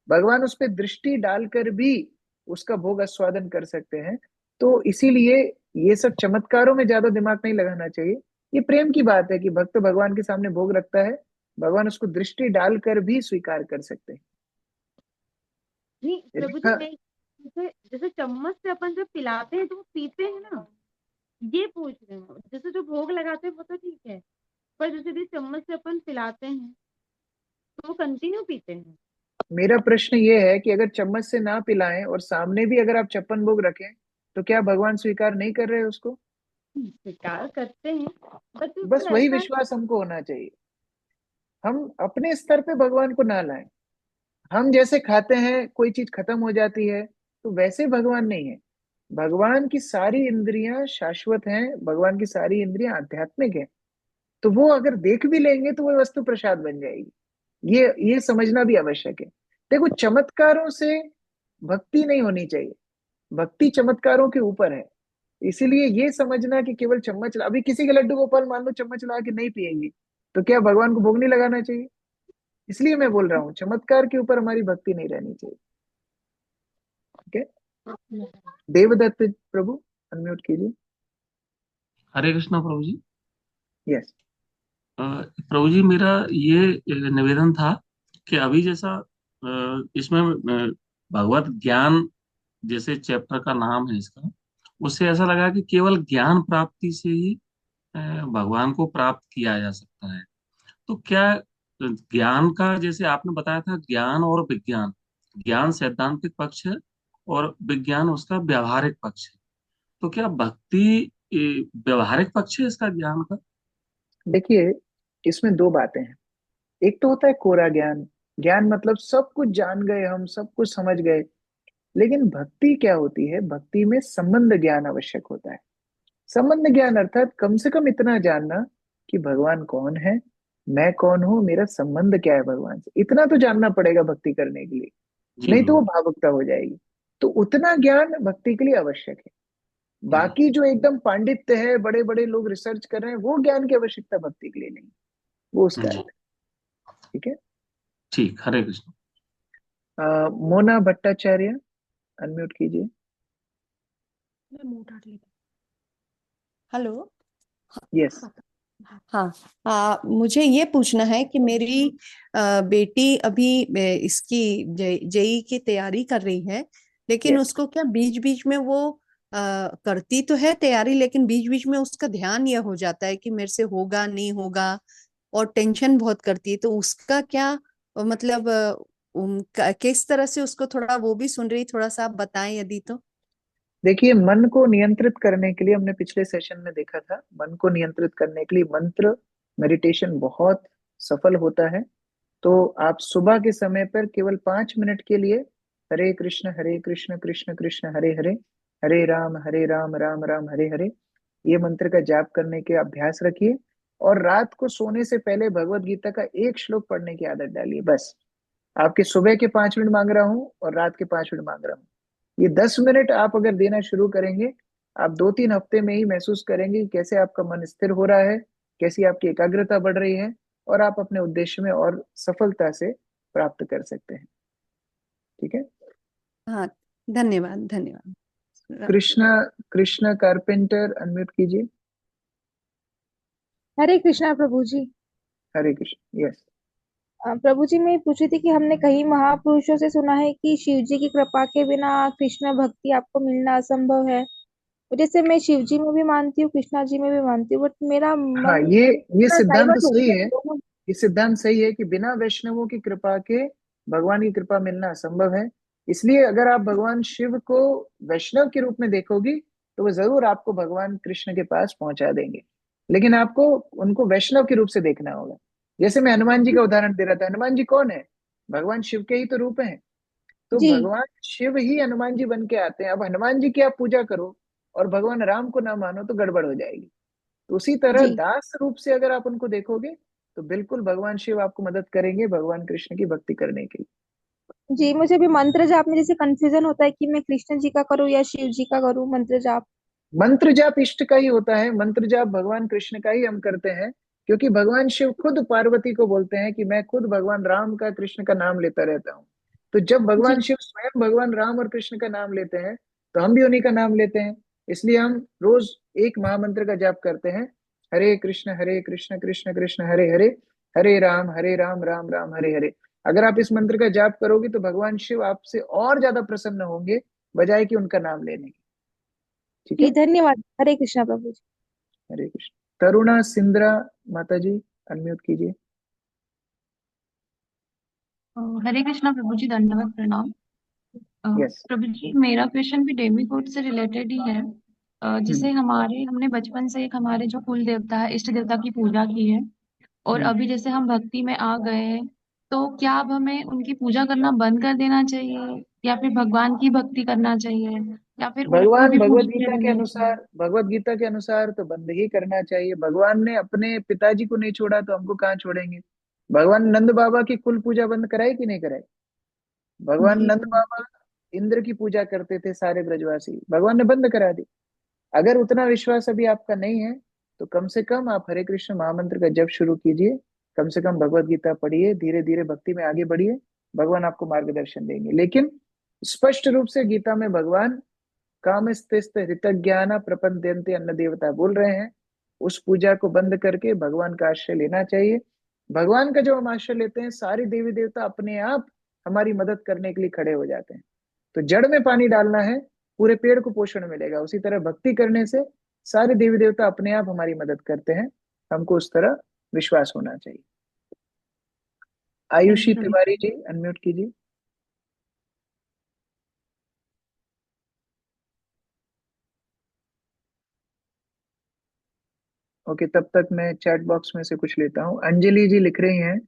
भगवान उस पर दृष्टि डालकर भी उसका भोग आस्वादन कर सकते हैं। तो इसीलिए ये सब चमत्कारों में ज्यादा दिमाग नहीं लगाना चाहिए। ये प्रेम की बात है कि भक्त भगवान के सामने भोग रखता है, भगवान उसको दृष्टि डालकर भी स्वीकार कर सकते हैं। नहीं ये प्रभु जी, देखा। मैं जैसे जैसे चम्मच से अपन जब पिलाते हैं तो वो पीते हैं ना, ये पूछ रहे हूँ। जैसे जो भोग लगाते हैं वो तो ठीक है, पर जैसे भी चम्मच से अपन पिलाते हैं तो वो कंटिन्यू पीते हैं। मेरा प्रश्न ये है कि अगर चम्मच से ना पिलाएं और सामने भी अगर आप 56 भोग रखें, तो क्या भगवान स्वीकार नहीं कर रहे उसको? स्वीकार करते हैं, बट बस फिर वही ऐसा विश्वास हमको होना चाहिए। हम अपने स्तर पे भगवान को ना लाएं। हम जैसे खाते हैं, कोई चीज खत्म हो जाती है, तो वैसे भगवान नहीं है। भगवान की सारी इंद्रियां शाश्वत हैं, भगवान की सारी इंद्रियां आध्यात्मिक हैं। तो वो अगर देख भी लेंगे तो वो वस्तु प्रसाद बन जाएगी। ये समझना भी आवश्यक है। देखो, चमत्कारों से भक्ति नहीं होनी चाहिए। भक्ति चमत्कारों के ऊपर है। इसीलिए ये समझना कि केवल चम्मच अभी किसी के लड्डू गोपाल मान लो चम्मच ला के नहीं पिएंगे, तो क्या भगवान को भोग नहीं लगाना चाहिए? इसलिए मैं बोल रहा हूँ, चमत्कार के ऊपर हमारी भक्ति नहीं रहनी चाहिए। ठीक है। देवदत्त प्रभु, अनम्यूट कीजिए। हरे कृष्णा प्रभु जी। यस। प्रभु जी, मेरा ये निवेदन था कि अभी जैसा इसमें भगवत ज्ञान जैसे चैप्टर का नाम है इसका, उससे ऐसा लगा कि केवल ज्ञान प्राप्ति से ही भगवान को प्राप्त किया जा सकता है। तो क्या ज्ञान का, जैसे आपने बताया था, ज्ञान और विज्ञान, ज्ञान सैद्धांतिक पक्ष है और विज्ञान उसका व्यवहारिक पक्ष है, तो क्या भक्ति व्यवहारिक पक्ष है इसका, ज्ञान का? देखिए, इसमें दो बातें हैं। एक तो होता है कोरा ज्ञान। ज्ञान मतलब सब कुछ जान गए, हम सब कुछ समझ गए। लेकिन भक्ति क्या होती है? भक्ति में संबंध ज्ञान आवश्यक होता है। संबंध ज्ञान अर्थात कम से कम इतना जानना कि भगवान कौन है, मैं कौन हूं, मेरा संबंध क्या है भगवान से, इतना तो जानना पड़ेगा भक्ति करने के लिए। जी नहीं तो वो प्रभु। भावुकता हो जाएगी। तो उतना ज्ञान भक्ति के लिए आवश्यक है। जी बाकी जो एकदम पांडित्य है, बड़े बड़े लोग रिसर्च कर रहे हैं, वो ज्ञान की आवश्यकता भक्ति के लिए नहीं। वो उसका जी। अर्थ है। ठीक है। ठीक, हरे कृष्ण। मोना भट्टाचार्य, अनम्यूट कीजिए। हेलो। यस। हाँ। मुझे ये पूछना है कि मेरी बेटी अभी इसकी जेई की तैयारी कर रही है, लेकिन यस। उसको क्या बीच बीच में वो करती तो है तैयारी, लेकिन बीच बीच में उसका ध्यान ये हो जाता है कि मेरे से होगा नहीं होगा, और टेंशन बहुत करती है। तो उसका क्या मतलब किस तरह से उसको, थोड़ा वो भी सुन रही, थोड़ा सा आप बताएं यदि तो। देखिए, मन को नियंत्रित करने के लिए हमने पिछले सेशन में देखा था, मन को नियंत्रित करने के लिए मंत्र मेडिटेशन बहुत सफल होता है। तो आप सुबह के समय पर केवल 5 मिनट के लिए हरे कृष्ण कृष्ण कृष्ण हरे हरे, हरे राम राम राम हरे हरे, ये मंत्र का जाप करने के अभ्यास रखिए। और रात को सोने से पहले भगवत गीता का एक श्लोक पढ़ने की आदत डालिए। बस, आपके सुबह के 5 मिनट मांग रहा हूँ और रात के 5 मिनट मांग रहा हूँ। ये 10 मिनट आप अगर देना शुरू करेंगे, आप 2-3 हफ्ते में ही महसूस करेंगे कि कैसे आपका मन स्थिर हो रहा है, कैसी आपकी एकाग्रता बढ़ रही है, और आप अपने उद्देश्य में और सफलता से प्राप्त कर सकते हैं। ठीक है। हाँ, धन्यवाद धन्यवाद। कृष्णा, कृष्णा कारपेंटर, अनम्यूट कीजिए। हरे कृष्णा प्रभु जी। हरे कृष्ण। यस। प्रभु जी, मैं पूछ रही थी कि हमने कई महापुरुषों से सुना है कि शिव जी की कृपा के बिना कृष्ण भक्ति आपको मिलना असंभव है। जैसे मैं शिव जी में भी मानती हूँ, कृष्णा जी में भी मानती हूँ, बट मेरा हाँ, मन ये थोड़ा सिद्धांत डाइवर्ट हो सही गया है। दोनों। ये सिद्धांत सही है कि बिना वैष्णवों की कृपा के भगवान की कृपा मिलना असंभव है। इसलिए अगर आप भगवान शिव को वैष्णव के रूप में देखोगी, तो वो जरूर आपको भगवान कृष्ण के पास पहुंचा देंगे। लेकिन आपको उनको वैष्णव के रूप से देखना होगा। जैसे मैं हनुमान जी का उदाहरण दे रहा था, हनुमान जी कौन है? भगवान शिव के ही तो रूप हैं। तो जी भगवान शिव ही हनुमान जी बन के आते हैं। अब हनुमान जी की आप पूजा करो और भगवान राम को ना मानो तो गड़बड़ हो जाएगी। तो उसी तरह जी दास रूप से अगर आप उनको देखोगे, तो बिल्कुल भगवान शिव आपको मदद करेंगे भगवान कृष्ण की भक्ति करने के लिए। जी, मुझे भी मंत्र जाप में जैसे कंफ्यूजन होता है कि मैं कृष्ण जी का करूँ या शिव जी का करूँ मंत्र जाप। मंत्र जाप इष्ट का ही होता है, मंत्र जाप भगवान कृष्ण का ही हम करते हैं, क्योंकि भगवान शिव खुद पार्वती को बोलते हैं कि मैं खुद भगवान राम का कृष्ण का नाम लेता रहता हूँ। तो जब भगवान जी शिव स्वयं भगवान राम और कृष्ण का नाम लेते हैं तो हम भी उन्हीं का नाम लेते हैं। इसलिए हम रोज एक महामंत्र का जाप करते हैं, हरे कृष्ण कृष्ण कृष्ण हरे हरे, हरे राम राम राम हरे हरे। अगर आप इस मंत्र का जाप करोगे तो भगवान शिव आपसे और ज्यादा प्रसन्न होंगे बजाय कि उनका नाम लेने के। ठीक जी, है, धन्यवाद। हरे कृष्णा प्रभु जी। हरे कृष्ण। तरुणा सिंद्रा माता जी, अनम्यूट कीजिए। हरे कृष्णा प्रभु जी, दंडवत प्रणाम। यस। प्रभु जी, मेरा क्वेश्चन भी डेमीगॉड से रिलेटेड ही है। जैसे हमने बचपन से एक हमारे जो कुल देवता है, इष्ट देवता की पूजा की है, और अभी जैसे हम भक्ति में आ गए हैं, तो क्या अब हमें उनकी पूजा करना बंद कर देना चाहिए, या फिर भगवान की भक्ति करना चाहिए, या फिर उनको भगवान भी भगवत पूजते गीता के रहना चाहिए? अनुसार, भगवत गीता के अनुसार तो बंद ही करना चाहिए। भगवान ने अपने पिताजी को नहीं छोड़ा तो हमको कहाँ छोड़ेंगे। भगवान नंद बाबा की कुल पूजा बंद कराई कि नहीं कराई? भगवान जी नंद बाबा इंद्र की पूजा करते थे सारे ब्रजवासी, भगवान ने बंद करा दी। अगर उतना विश्वास अभी आपका नहीं है तो कम से कम आप हरे कृष्ण महामंत्र का जप शुरू कीजिए, कम से कम भगवत गीता पढ़िए, धीरे धीरे भक्ति में आगे बढ़िए, भगवान आपको मार्गदर्शन देंगे। लेकिन स्पष्ट रूप से गीता में भगवान कामस्तेस्त हृतज्ञान प्रपद्यन्ते अन्न देवता बोल रहे हैं, उस पूजा को बंद करके भगवान का आश्रय लेना चाहिए। भगवान का जो हम आश्रय लेते हैं सारे देवी देवता अपने आप हमारी मदद करने के लिए खड़े हो जाते हैं। तो जड़ में पानी डालना है, पूरे पेड़ को पोषण मिलेगा। उसी तरह भक्ति करने से सारे देवी देवता अपने आप हमारी मदद करते हैं, हमको उस तरह विश्वास होना चाहिए। Thank Ayushi you Prabhu Tiwari ji. जी, अनम्यूट कीजिए। ओके, तब तक मैं चैट बॉक्स में से कुछ लेता हूँ। अंजलि जी लिख रही हैं,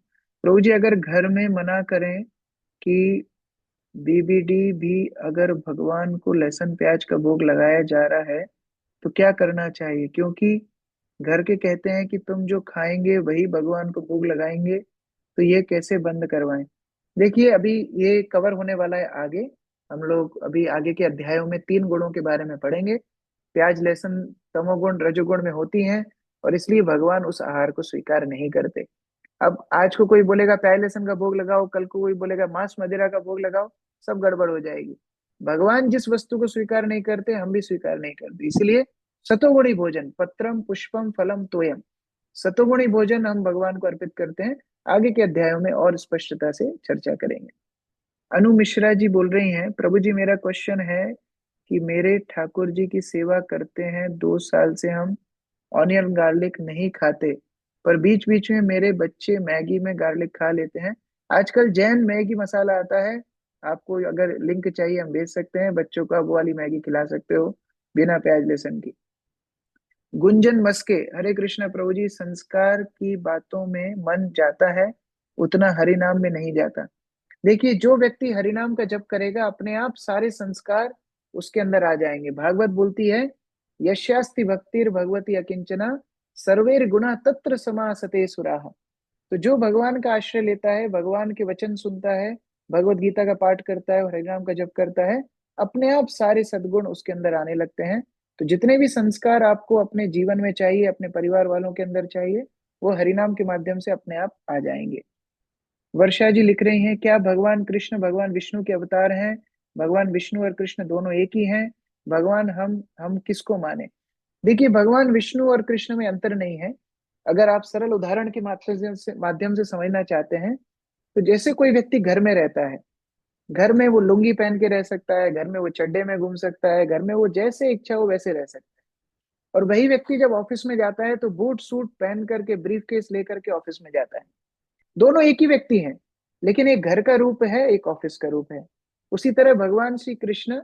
प्रभु जी अगर घर में मना करें कि बीबीडी भी अगर भगवान को लहसुन प्याज का भोग लगाया जा रहा है तो क्या करना चाहिए, क्योंकि घर के कहते हैं कि तुम जो खाएंगे वही भगवान को भोग लगाएंगे, तो ये कैसे बंद करवाएं? देखिए, अभी ये कवर होने वाला है आगे। हम लोग अभी आगे के अध्यायों में 3 गुणों के बारे में पढ़ेंगे। प्याज लहसुन तमोगुण रजोगुण में होती हैं और इसलिए भगवान उस आहार को स्वीकार नहीं करते। अब आज को कोई बोलेगा प्याज लहसुन का भोग लगाओ, कल को कोई बोलेगा मांस मदिरा का भोग लगाओ, सब गड़बड़ हो जाएगी। भगवान जिस वस्तु को स्वीकार नहीं करते हम भी स्वीकार नहीं करते। इसलिए सतोगुणी भोजन, पत्रम पुष्पम फलम तोयम, सतोगुणी भोजन हम भगवान को अर्पित करते हैं। आगे के अध्यायों में और स्पष्टता से चर्चा करेंगे। अनु मिश्रा जी बोल रही हैं, प्रभु जी मेरा क्वेश्चन है कि मेरे ठाकुर जी की सेवा करते हैं, 2 साल से हम ऑनियन गार्लिक नहीं खाते, पर बीच बीच में मेरे बच्चे मैगी में गार्लिक खा लेते हैं। आजकल जैन मैगी मसाला आता है, आपको अगर लिंक चाहिए हम भेज सकते हैं, बच्चों को आप वो वाली मैगी खिला सकते हो बिना प्याज लहसुन की। गुंजन मस्के, हरे कृष्णा प्रभु जी, संस्कार की बातों में मन जाता है, उतना हरि नाम में नहीं जाता। देखिए, जो व्यक्ति हरिनाम का जप करेगा अपने आप सारे संस्कार उसके अंदर आ जाएंगे। भागवत बोलती है, यस्यास्ति भक्तिर भगवती अकिंचना सर्वेर गुणा तत्र समासते सुराः। तो जो भगवान का आश्रय लेता है, भगवान के वचन सुनता है, भगवत गीता का पाठ करता है और हरिनाम का जप करता है, अपने आप सारे सद्गुण उसके अंदर आने लगते हैं। तो जितने भी संस्कार आपको अपने जीवन में चाहिए, अपने परिवार वालों के अंदर चाहिए, वो हरिनाम के माध्यम से अपने आप आ जाएंगे। वर्षा जी लिख रही हैं, क्या भगवान कृष्ण भगवान विष्णु के अवतार हैं? भगवान विष्णु और कृष्ण दोनों एक ही हैं। भगवान हम किसको माने? देखिए, भगवान विष्णु और कृष्ण में अंतर नहीं है। अगर आप सरल उदाहरण के माध्यम से समझना चाहते हैं, तो जैसे कोई व्यक्ति घर में रहता है, घर में वो लुंगी पहन के रह सकता है, घर में वो चड्डे में घूम सकता है, घर में वो जैसे इच्छा हो वैसे रह सकता है। और वही व्यक्ति जब ऑफिस में जाता है तो बूट सूट पहन करके ब्रीफ केस लेकर के ऑफिस में जाता है। दोनों एक ही व्यक्ति हैं, लेकिन एक घर का रूप है, एक ऑफिस का रूप है। उसी तरह भगवान श्री कृष्ण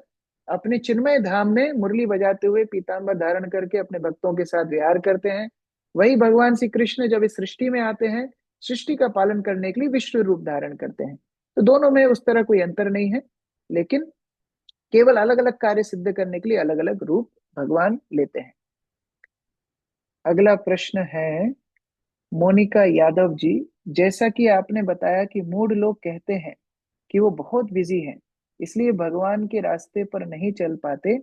अपने चिन्मय धाम में मुरली बजाते हुए पीतांबर धारण करके अपने भक्तों के साथ विहार करते हैं। वही भगवान श्री कृष्ण जब इस सृष्टि में आते हैं, सृष्टि का पालन करने के लिए विश्व रूप धारण करते हैं। तो दोनों में उस तरह कोई अंतर नहीं है, लेकिन केवल अलग अलग कार्य सिद्ध करने के लिए अलग अलग रूप भगवान लेते हैं। अगला प्रश्न है, मोनिका यादव जी, जैसा कि आपने बताया कि मूढ़ लोग कहते हैं कि वो बहुत बिजी हैं, इसलिए भगवान के रास्ते पर नहीं चल पाते।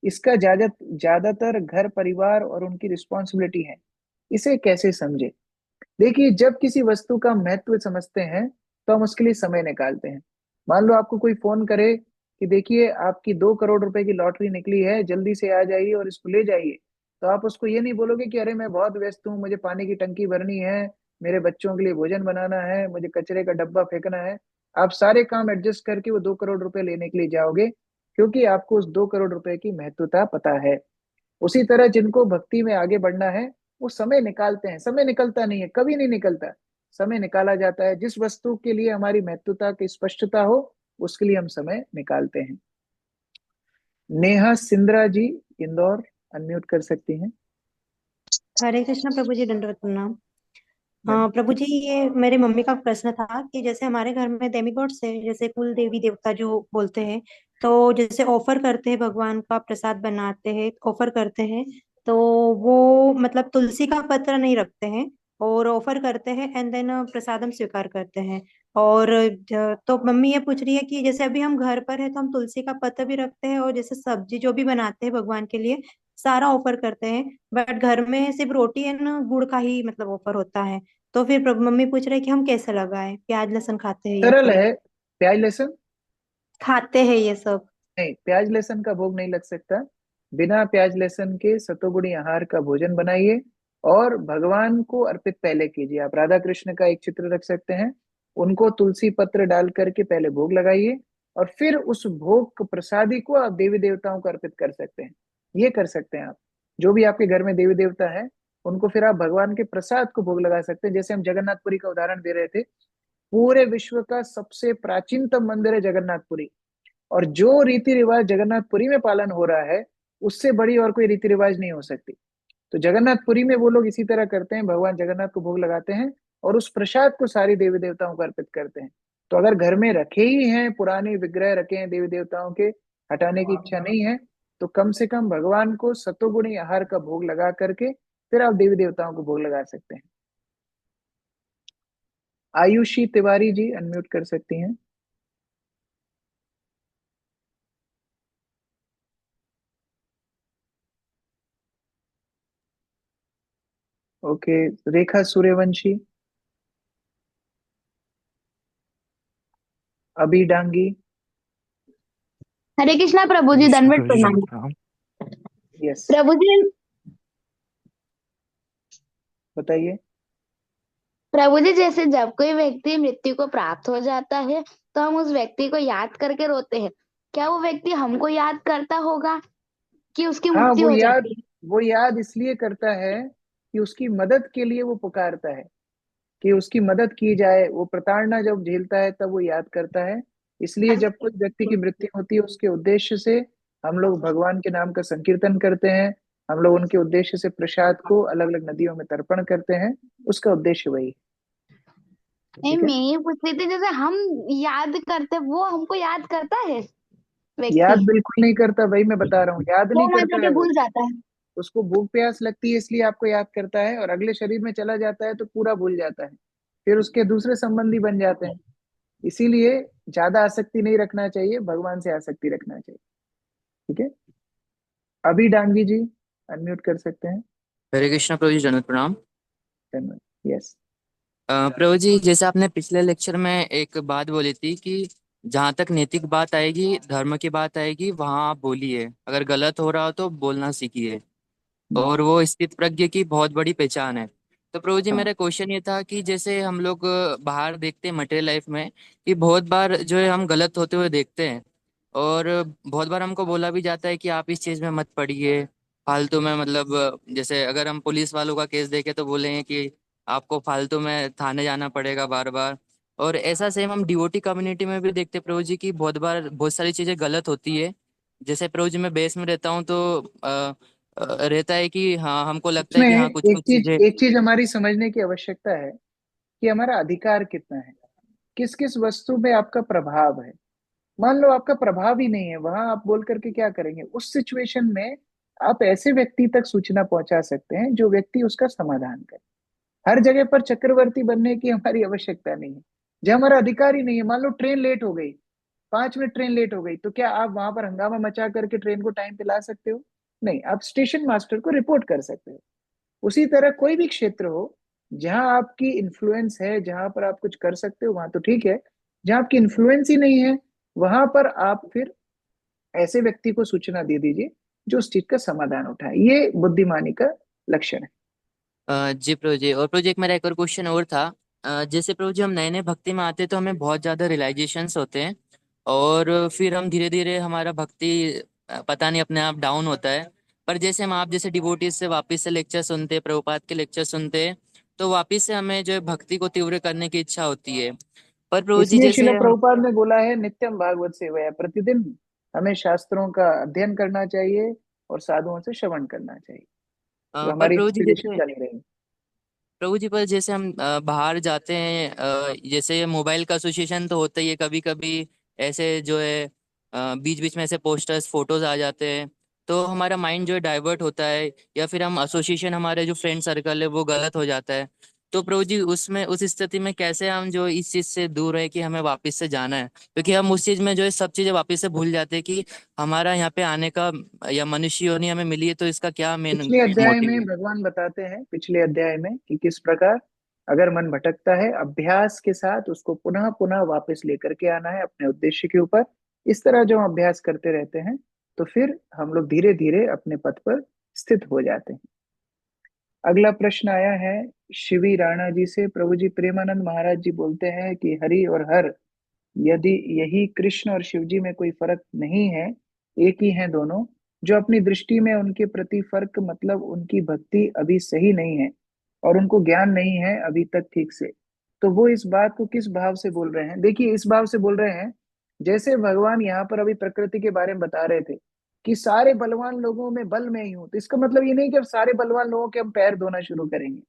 इसका ज्यादातर घर परिवार और उनकी रिस्पॉन्सिबिलिटी है। इसे कैसे समझे? देखिए, जब किसी वस्तु का महत्व समझते हैं तो हम उसके लिए समय निकालते हैं। मान लो आपको कोई फोन करे कि देखिए आपकी 2 करोड़ रुपए की लॉटरी निकली है, जल्दी से आ जाइए और इसको ले जाइए। तो आप उसको ये नहीं बोलोगे कि अरे मैं बहुत व्यस्त हूँ, मुझे पानी की टंकी भरनी है, मेरे बच्चों के लिए भोजन बनाना है, मुझे कचरे का डब्बा फेंकना है। आप सारे काम एडजस्ट करके वो 2 करोड़ रुपए लेने के लिए जाओगे, क्योंकि आपको उस 2 करोड़ रुपए की महत्वता पता है। उसी तरह जिनको भक्ति में आगे बढ़ना है, वो समय निकालते हैं। समय निकलता नहीं है, कभी नहीं निकलता। समय निकाला जाता है जिस वस्तु के लिए हमारी महत्वता की स्पष्टता हो, उसके लिए हम समय निकालते हैं। नेहा सिंद्रा जी, इंदौर, अनम्यूट कर सकती हैं। हरे कृष्णा प्रभु जी, दंडवत प्रणाम। प्रभु जी, ये मेरे मम्मी का प्रश्न था कि जैसे हमारे घर में डेमिगॉड्स है, जैसे कुल देवी देवता जो बोलते हैं, तो जैसे ऑफर करते हैं, भगवान का प्रसाद बनाते हैं, ऑफर करते हैं, तो वो मतलब तुलसी का पत्र नहीं रखते हैं और ऑफर करते हैं एंड देन प्रसादम स्वीकार करते हैं। और तो मम्मी ये पूछ रही है कि जैसे अभी हम घर पर है तो हम तुलसी का पत्र भी रखते हैं और जैसे सब्जी जो भी बनाते हैं भगवान के लिए सारा ऑफर करते हैं, बट घर में सिर्फ रोटी एंड गुड़ का ही मतलब ऑफर होता है। तो फिर मम्मी पूछ रहे कि हम कैसे लगाए, प्याज लहसुन खाते हैं ये सरल सब? है। प्याज लहसुन खाते हैं ये सब। नहीं, प्याज लहसुन का भोग नहीं लग सकता। बिना प्याज लहसुन के सतोगुणी आहार का भोजन बनाइए और भगवान को अर्पित पहले कीजिए। आप राधा कृष्ण का एक चित्र रख सकते हैं, उनको तुलसी पत्र डाल करके पहले भोग लगाइए और फिर उस भोग प्रसादी को आप देवी देवताओं को अर्पित कर सकते हैं। ये कर सकते हैं आप। जो भी आपके घर में देवी देवता है, उनको फिर आप भगवान के प्रसाद को भोग लगा सकते हैं। जैसे हम जगन्नाथपुरी का उदाहरण दे रहे थे, पूरे विश्व का सबसे प्राचीनतम मंदिर है जगन्नाथपुरी, और जो रीति रिवाज जगन्नाथपुरी में पालन हो रहा है, उससे बड़ी और कोई रीति रिवाज नहीं हो सकती। तो जगन्नाथपुरी में वो लोग इसी तरह करते हैं, भगवान जगन्नाथ को भोग लगाते हैं और उस प्रसाद को सारी देवी देवताओं को अर्पित करते हैं। तो अगर घर में रखे ही हैं, पुराने विग्रह रखे हैं देवी देवताओं के, हटाने की इच्छा नहीं है, तो कम से कम भगवान को सतोगुणी आहार का भोग लगा करके फिर आप देवी देवताओं को भोग लगा सकते हैं। आयुषी तिवारी जी, अनम्यूट कर सकती हैं। ओके, रेखा सूर्यवंशी, अभी डांगी। हरे कृष्णा प्रभु जी, कृष्ण दंडवत प्रभु जी प्रणाम। प्रणाम। यस, प्रभु जी, बताइए। प्रभु जी, जैसे जब कोई व्यक्ति मृत्यु को प्राप्त हो जाता है तो हम उस व्यक्ति को याद करके रोते हैं। क्या वो व्यक्ति हमको याद करता होगा कि उसकी हाँ, मुक्ति हो जाती है? वो याद इसलिए करता है कि उसकी मदद के लिए वो पुकारता है, कि उसकी मदद की जाए। वो प्रताड़ना जब झेलता है तब वो याद करता है। इसलिए जब कोई व्यक्ति की मृत्यु होती है, उसके उद्देश्य से हम लोग भगवान के नाम का संकीर्तन करते हैं। हम लोग उनके उद्देश्य से प्रसाद को अलग अलग नदियों में तर्पण करते हैं। उसका उद्देश्य वही है। नहीं, ठीक है। मैं ये पूछ रही थी, जैसे हम याद करते, वो हमको याद करता है याद व्यक्ति? बिल्कुल नहीं करता, वही मैं बता रहा हूँ, याद वो नहीं मतलब करता कि है वो। भूल जाता है। उसको भूख प्यास लगती है इसलिए आपको याद करता है, और अगले शरीर में चला जाता है तो पूरा भूल जाता है। फिर उसके दूसरे संबंधी बन जाते हैं। इसीलिए ज्यादा आसक्ति नहीं रखना चाहिए, भगवान से आसक्ति रखना चाहिए। ठीक है। अभी डांगी जी, अनम्यूट कर सकते हैं। हरे कृष्णा प्रभु जी, जन्नत प्रणाम। धन्यवाद। यस। प्रभु जी, जैसे आपने पिछले लेक्चर में एक बात बोली थी कि जहाँ तक नैतिक बात आएगी, धर्म की बात आएगी, वहाँ आप बोलिए, अगर गलत हो रहा हो तो बोलना सीखिए, और वो स्थित प्रज्ञ की बहुत बड़ी पहचान है। तो प्रभु जी, हाँ, मेरा क्वेश्चन ये था कि जैसे हम लोग बाहर देखते हैं मटेरियल लाइफ में कि बहुत बार जो है हम गलत होते हुए देखते हैं, और बहुत बार हमको बोला भी जाता है कि आप इस चीज में मत पड़िए फालतू में, मतलब जैसे अगर हम पुलिस वालों का केस देखें तो बोलेंगे कि आपको फालतू में थाने जाना पड़ेगा बार बार। और ऐसा सेम हम डिवोटी कम्युनिटी में भी देखते हैं प्रभु जी की बहुत बार बहुत सारी चीजें गलत होती है। जैसे प्रभु जी, मैं बेस में रहता हूँ तो रहता है कि हाँ, हमको लगता है उसमें कि हाँ कुछ कुछ चीजें। एक चीज हमारी समझने की आवश्यकता है कि हमारा अधिकार कितना है, किस किस वस्तु में आपका प्रभाव है। मान लो आपका प्रभाव ही नहीं है, वहां आप बोल करके क्या करेंगे? उस सिचुएशन में आप ऐसे व्यक्ति तक सूचना पहुंचा सकते हैं जो व्यक्ति उसका समाधान करे। हर जगह पर चक्रवर्ती बनने की हमारी आवश्यकता नहीं है, जो हमारा अधिकार ही नहीं है। मान लो ट्रेन लेट हो गई, 5 मिनट ट्रेन लेट हो गई, तो क्या आप वहां पर हंगामा मचा करके ट्रेन को टाइम पे ला सकते हो? नहीं, आप स्टेशन मास्टर को रिपोर्ट कर सकते हो। उसी तरह कोई भी क्षेत्र हो जहां आपकी इन्फ्लुएंस है, जहां पर आप कुछ कर सकते हो, वहां तो ठीक है। जहां आपकी इन्फ्लुएंस ही नहीं है, वहां पर आप फिर ऐसे व्यक्ति को सूचना दे दीजिए जो उस चीज का समाधान उठाए। ये बुद्धिमानी का लक्षण है। जी प्रभु जी। और प्रभु जी एक मेरा एक और क्वेश्चन और था। जैसे प्रभु जी हम नए नए भक्ति में आते हैं तो हमें बहुत ज्यादा रियलाइजेशंस होते हैं, और फिर हम धीरे धीरे हमारा भक्ति पता नहीं अपने आप डाउन होता है। पर जैसे हम आप जैसे डिवोटीज से वापस से लेक्चर सुनते हैं, प्रभुपाद के लेक्चर सुनते हैं, तो वापस से हमें जो है भक्ति को तीव्र करने की इच्छा होती है। पर प्रभु जी इसलिए जैसे शिला प्रभुपाद ने बोला है नित्यम भागवत सेवया, प्रतिदिन हमें शास्त्रों का अध्ययन करना चाहिए और साधुओं से श्रवण करना चाहिए, जो पर हमारी प्रभु जी इंस्पिरेशन जैसे बनी रहेगी। प्रभु जी पर जैसे हम बाहर जाते हैं, जैसे मोबाइल का एसोसिएशन तो होता ही है, कभी कभी ऐसे जो है बीच बीच में ऐसे पोस्टर्स फोटोज आ जाते हैं, तो हमारा माइंड जो है डाइवर्ट होता है, या फिर हम एसोसिएशन हमारे जो फ्रेंड सर्कल है वो गलत हो जाता है। तो प्रभु जी उसमें उस स्थिति में कैसे हम जो इस चीज से दूर है कि हमें वापस से जाना है, क्योंकि हम उस चीज में जो है सब चीजें वापस से भूल जाते हैं कि हमारा यहाँ पे आने का या मनुष्य योनि हमें मिली है, तो इसका क्या मेन पिछले अध्याय मोटिव में है। भगवान बताते हैं, पिछले अध्याय में, कि किस प्रकार अगर मन भटकता है, अभ्यास के साथ उसको पुनः पुनः वापस लेकर के आना है अपने उद्देश्य के ऊपर। इस तरह जो हम अभ्यास करते रहते हैं तो फिर हम लोग धीरे धीरे अपने पथ पर स्थित हो जाते हैं। अगला प्रश्न आया है शिवी राणा जी से। प्रभु जी, प्रेमानंद महाराज जी बोलते हैं कि हरि और हर, यदि यही कृष्ण और शिव जी में कोई फर्क नहीं है, एक ही हैं दोनों, जो अपनी दृष्टि में उनके प्रति फर्क मतलब उनकी भक्ति अभी सही नहीं है और उनको ज्ञान नहीं है अभी तक ठीक से, तो वो इस बात को किस भाव से बोल रहे हैं? देखिए, इस भाव से बोल रहे हैं जैसे भगवान यहाँ पर अभी प्रकृति के बारे में बता रहे थे कि सारे बलवान लोगों में बल में ही हूं, तो इसका मतलब ये नहीं कि अब सारे बलवान लोगों के हम पैर धोना शुरू करेंगे।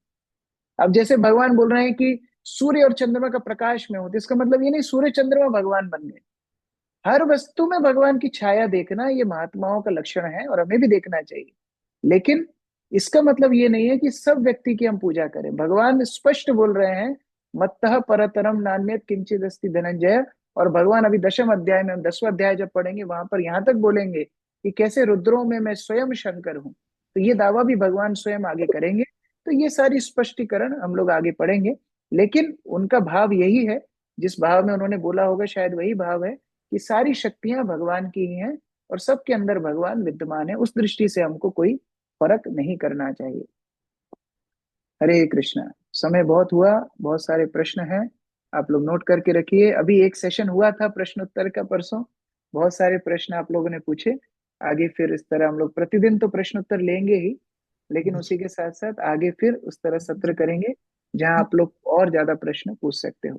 अब जैसे भगवान बोल रहे हैं कि सूर्य और चंद्रमा का प्रकाश में हो, तो इसका मतलब ये नहीं सूर्य चंद्रमा भगवान बन गए। हर वस्तु में भगवान की छाया देखना ये महात्माओं का लक्षण है और हमें भी देखना चाहिए। लेकिन इसका मतलब ये नहीं है कि सब व्यक्ति की हम पूजा करें। भगवान स्पष्ट बोल रहे हैं मत्तः परतरम नान्यत किंचित अस्ति धनंजय। और भगवान अभी 10वें अध्याय में, हम 10वां अध्याय जब पढ़ेंगे वहां पर यहाँ तक बोलेंगे कि कैसे रुद्रों में मैं स्वयं शंकर हूँ, तो ये दावा भी भगवान स्वयं आगे करेंगे। तो ये सारी स्पष्टीकरण हम लोग आगे पढ़ेंगे, लेकिन उनका भाव यही है, जिस भाव में उन्होंने बोला होगा शायद वही भाव है कि सारी शक्तियां भगवान की ही हैं और सबके अंदर भगवान विद्यमान है। उस दृष्टि से हमको कोई फर्क नहीं करना चाहिए। हरे कृष्णा। समय बहुत हुआ, बहुत सारे प्रश्न हैं, आप लोग नोट करके रखिए। अभी एक सेशन हुआ था प्रश्न उत्तर का परसों, बहुत सारे प्रश्न आप लोगों ने पूछे। आगे फिर इस तरह हम लोग प्रतिदिन तो प्रश्न उत्तर लेंगे ही, लेकिन उसी के साथ साथ आगे फिर उस तरह सत्र करेंगे जहां आप लोग और ज्यादा प्रश्न पूछ सकते हो।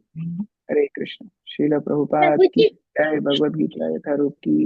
हरे कृष्ण। श्रील प्रभुपाद प्रभु की जी जय, भगवद गीता यथारूप की